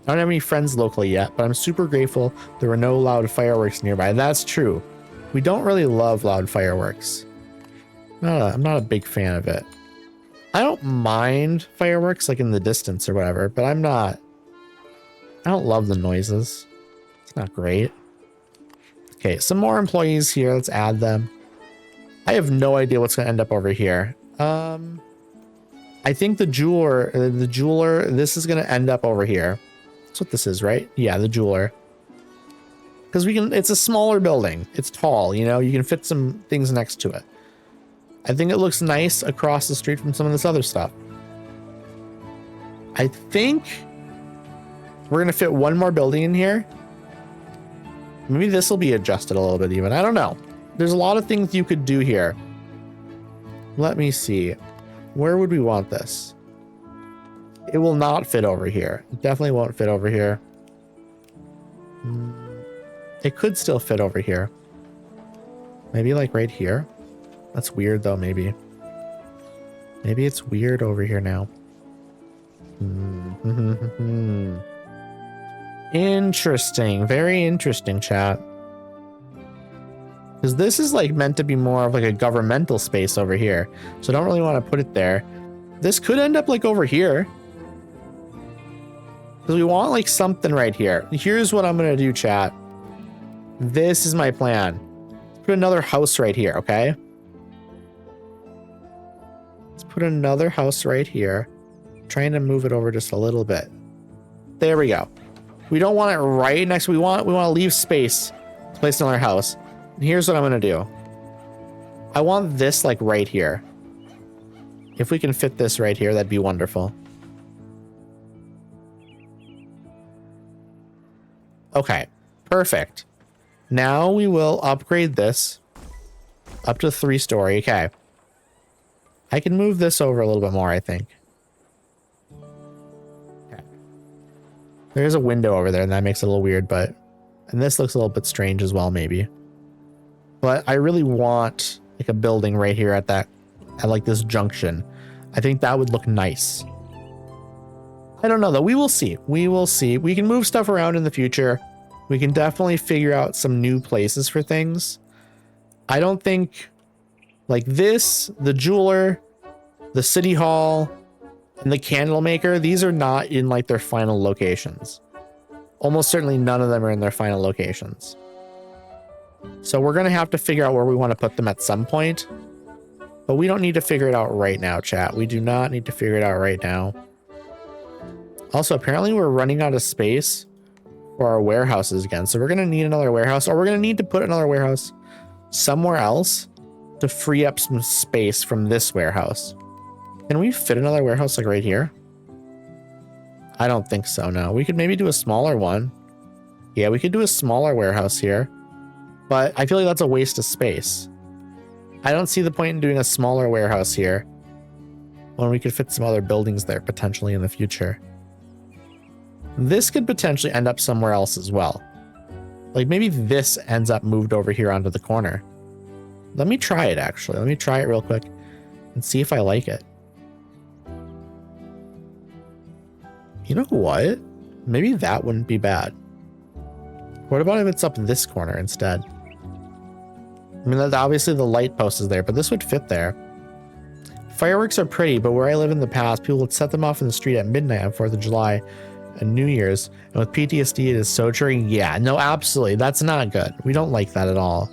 I don't have any friends locally yet, but I'm super grateful there were no loud fireworks nearby. That's true. We don't really love loud fireworks. I'm not a big fan of it. I don't mind fireworks like in the distance or whatever, but I don't love the noises. It's not great. Okay, some more employees here. Let's add them. I have no idea what's going to end up over here. I think the jeweler, this is going to end up over here. That's what this is, right? Yeah, the jeweler. Because it's a smaller building. It's tall, you know, you can fit some things next to it. I think it looks nice across the street from some of this other stuff. I think we're going to fit one more building in here. Maybe this will be adjusted a little bit even. I don't know. There's a lot of things you could do here. Let me see. Where would we want this? It will not fit over here. It definitely won't fit over here. It could still fit over here. Maybe like right here. That's weird though, maybe. Maybe it's weird over here now. Interesting. Very interesting, chat. Because this is like meant to be more of like a governmental space over here. So I don't really want to put it there. This could end up like over here. Because we want like something right here. Here's what I'm going to do, chat. This is my plan. Let's put another house right here, okay? Let's put another house right here. I'm trying to move it over just a little bit. There we go. We don't want it right next. We want to leave space to place another house. And here's what I'm going to do. I want this like right here. If we can fit this right here, that'd be wonderful. Okay, perfect. Now we will upgrade this up to 3-story. Okay. I can move this over a little bit more, I think. Okay. There's a window over there, and that makes it a little weird, but... And this looks a little bit strange as well, maybe. But I really want, like, a building right here at like, this junction. I think that would look nice. I don't know, though. We will see. We will see. We can move stuff around in the future. We can definitely figure out some new places for things. I don't think... Like this, the jeweler, the city hall, and the candle maker, these are not in like their final locations. Almost certainly none of them are in their final locations. So we're going to have to figure out where we want to put them at some point. But we don't need to figure it out right now, chat. We do not need to figure it out right now. Also, apparently we're running out of space for our warehouses again. So we're going to need another warehouse, or we're going to need to put another warehouse somewhere else to free up some space from this warehouse. Can we fit another warehouse like right here? I don't think so, no. We could maybe do a smaller one. Yeah, we could do a smaller warehouse here. But I feel like that's a waste of space. I don't see the point in doing a smaller warehouse here when we could fit some other buildings there potentially in the future. This could potentially end up somewhere else as well. Like maybe this ends up moved over here onto the corner. Let me try it actually. Let me try it real quick and see if I like it. You know what? Maybe that wouldn't be bad. What about if it's up this corner instead? I mean, obviously the light post is there, but this would fit there. Fireworks are pretty, but where I live in the past, people would set them off in the street at midnight on 4th of July and New Year's. And with PTSD, it is so triggering. Yeah, no, absolutely. That's not good. We don't like that at all.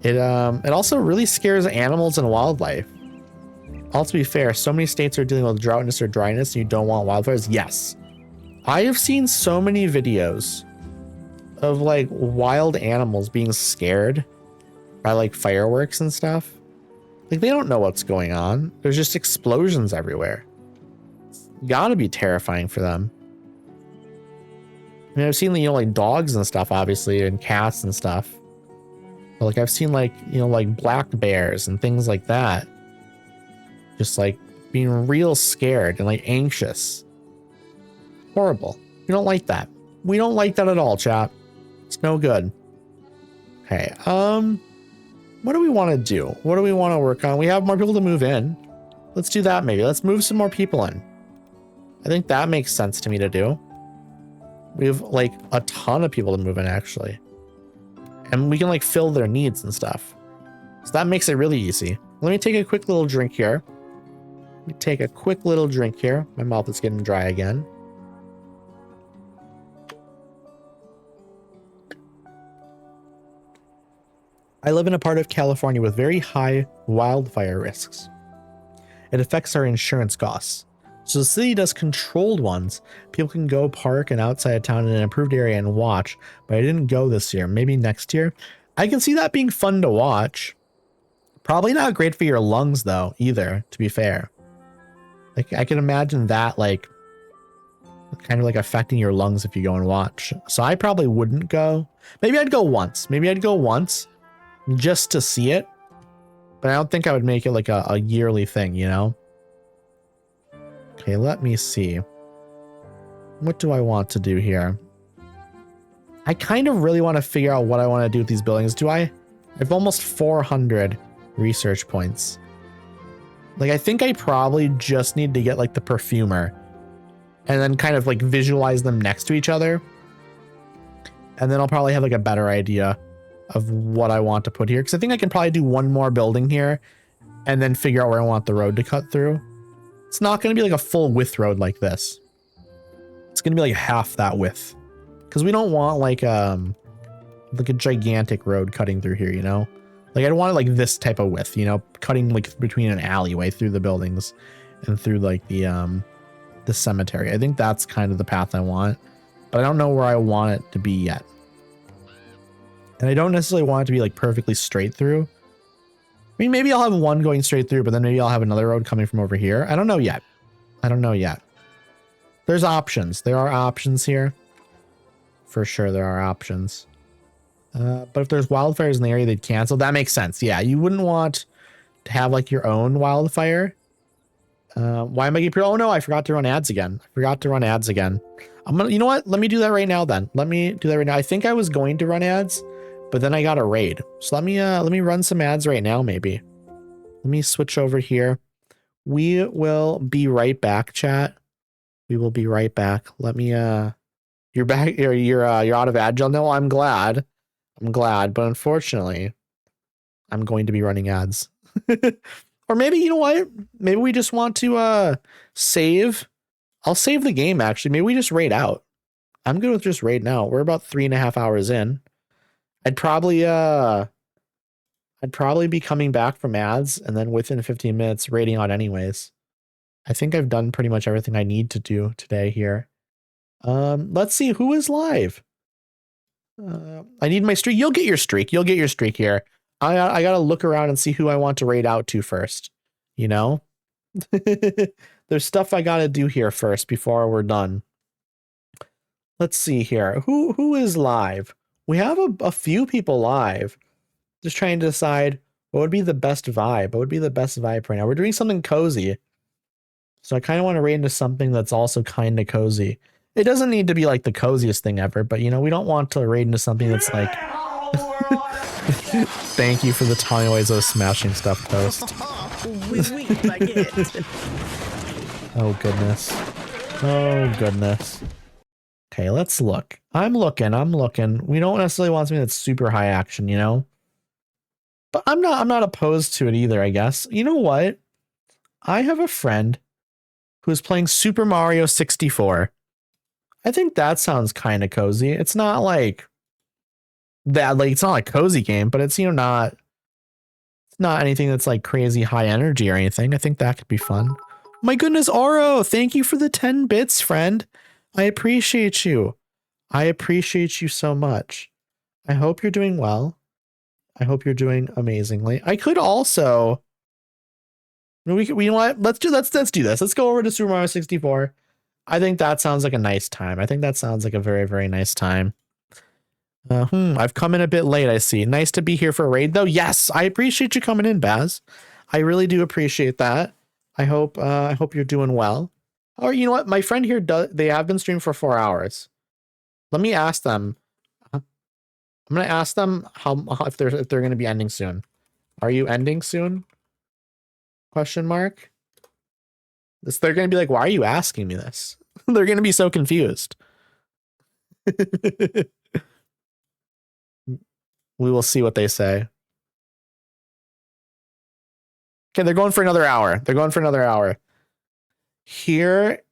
It also really scares animals and wildlife. All to be fair, so many states are dealing with droughtness or dryness and you don't want wildfires. Yes. I have seen so many videos of like wild animals being scared by like fireworks and stuff. Like they don't know what's going on. There's just explosions everywhere. It's gotta be terrifying for them. I mean, I've seen, you know, like dogs and stuff, obviously, and cats and stuff. But like I've seen like, you know, like black bears and things like that. Just like being real scared and like anxious. Horrible. We don't like that. We don't like that at all, chat. It's no good. Okay, what do we want to do? What do we want to work on? We have more people to move in. Let's do that maybe. Let's move some more people in. I think that makes sense to me to do. We have like a ton of people to move in actually. And we can like fill their needs and stuff. So that makes it really easy. Let me take a quick little drink here. Let me take a quick little drink here. My mouth is getting dry again. I live in a part of California with very high wildfire risks. It affects our insurance costs. So the city does controlled ones. People can go park and outside of town in an improved area and watch, but I didn't go this year. Maybe next year. I can see that being fun to watch. Probably not great for your lungs though, either, to be fair. Like I can imagine that like kind of like affecting your lungs if you go and watch. So I probably wouldn't go. Maybe I'd go once. Maybe I'd go once just to see it. But I don't think I would make it like a yearly thing, you know? Okay, let me see. What do I want to do here? I kind of really want to figure out what I want to do with these buildings. I have almost 400 research points. Like, I think I probably just need to get like the perfumer and then kind of like visualize them next to each other. And then I'll probably have like a better idea of what I want to put here. Because I think I can probably do one more building here and then figure out where I want the road to cut through. It's not going to be like a full width road like this. It's going to be like half that width. Because we don't want like a gigantic road cutting through here, you know? Like I'd want it like this type of width, you know, cutting like between an alleyway through the buildings and through like the cemetery. I think that's kind of the path I want, but I don't know where I want it to be yet. And I don't necessarily want it to be like perfectly straight through. I mean, maybe I'll have one going straight through, but then maybe I'll have another road coming from over here. I don't know yet. I don't know yet. There's options. There are options here. For sure, there are options. But if there's wildfires in the area, they'd cancel. That makes sense. Yeah, you wouldn't want to have like your own wildfire. Why am I keep? Oh no, I forgot to run ads again. I'm gonna. You know what? Let me do that right now. Then let me do that right now. I think I was going to run ads, but then I got a raid. So let me run some ads right now. Maybe. Let me switch over here. We will be right back, chat. We will be right back. Let me. You're back. You're out of ad gel. No, I'm glad. But unfortunately, I'm going to be running ads. Or maybe, you know what? Maybe we just want to save. I'll save the game, actually. Maybe we just raid out. I'm good with just raiding out. We're about 3.5 hours in. I'd probably be coming back from ads and then within 15 minutes raiding out anyways. I think I've done pretty much everything I need to do today here. Let's see who is live. I need my streak. You'll get your streak. You'll get your streak here. I gotta look around and see who I want to raid out to first. You know, there's stuff I gotta do here first before we're done. Let's see here. Who is live? We have a few people live. Just trying to decide what would be the best vibe. What would be the best vibe right now? We're doing something cozy. So I kind of want to raid into something that's also kind of cozy. It doesn't need to be like the coziest thing ever, but you know, we don't want to raid into something that's like... Thank you for the Tommy Wiseau smashing stuff post. Oh goodness. Oh goodness. Okay, let's look. I'm looking. We don't necessarily want something that's super high action, you know? But I'm not opposed to it either, I guess. You know what? I have a friend who's playing Super Mario 64. I think that sounds kind of cozy. It's not like that, like it's not like a cozy game, but it's, you know, not anything that's like crazy high energy or anything. I think that could be fun. My goodness, Oro, thank you for the 10 bits, friend. I appreciate you. I appreciate you so much. I hope you're doing well. I hope you're doing amazingly. I could also, we you know what? Let's do this. Let's go over to Super Mario 64. I think that sounds like a nice time. I think that sounds like a very, very nice time. I've come in a bit late, I see. Nice to be here for a raid, though. Yes, I appreciate you coming in, Baz. I really do appreciate that. I hope you're doing well. Or you know what? My friend here they have been streaming for 4 hours. Let me ask them. I'm gonna ask them if they're gonna be ending soon. Are you ending soon? Question mark. They're gonna be like, why are you asking me this? They're gonna be so confused. We will see what they say. Okay, they're going for another hour. Here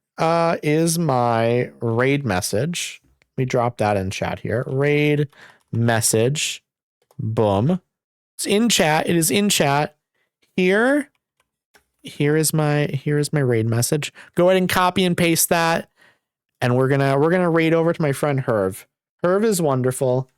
is my raid message. Let me drop that in chat here. Raid message. Boom. It's in chat. It is in chat. Here is my raid message. Go ahead and copy and paste that. And we're gonna raid over to my friend Herv. Herv is wonderful.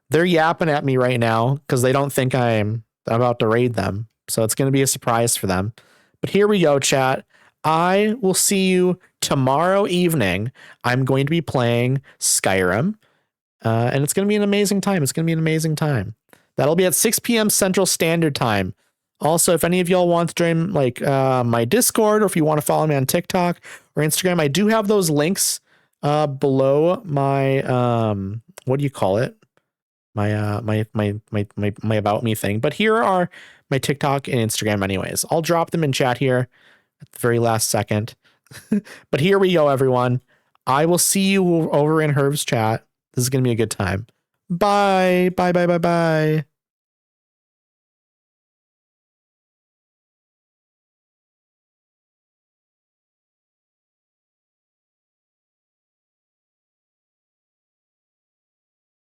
They're yapping at me right now because they don't think I'm about to raid them. So it's going to be a surprise for them. But here we go, chat. I will see you tomorrow evening. I'm going to be playing Skyrim. And it's going to be an amazing time. That'll be at 6 p.m. Central Standard Time. Also, if any of y'all want to join like my Discord, or if you want to follow me on TikTok or Instagram, I do have those links below my what do you call it? My about me thing. But here are my TikTok and Instagram anyways. I'll drop them in chat here at the very last second. But here we go, everyone. I will see you over in Herv's chat. This is going to be a good time. Bye. Bye.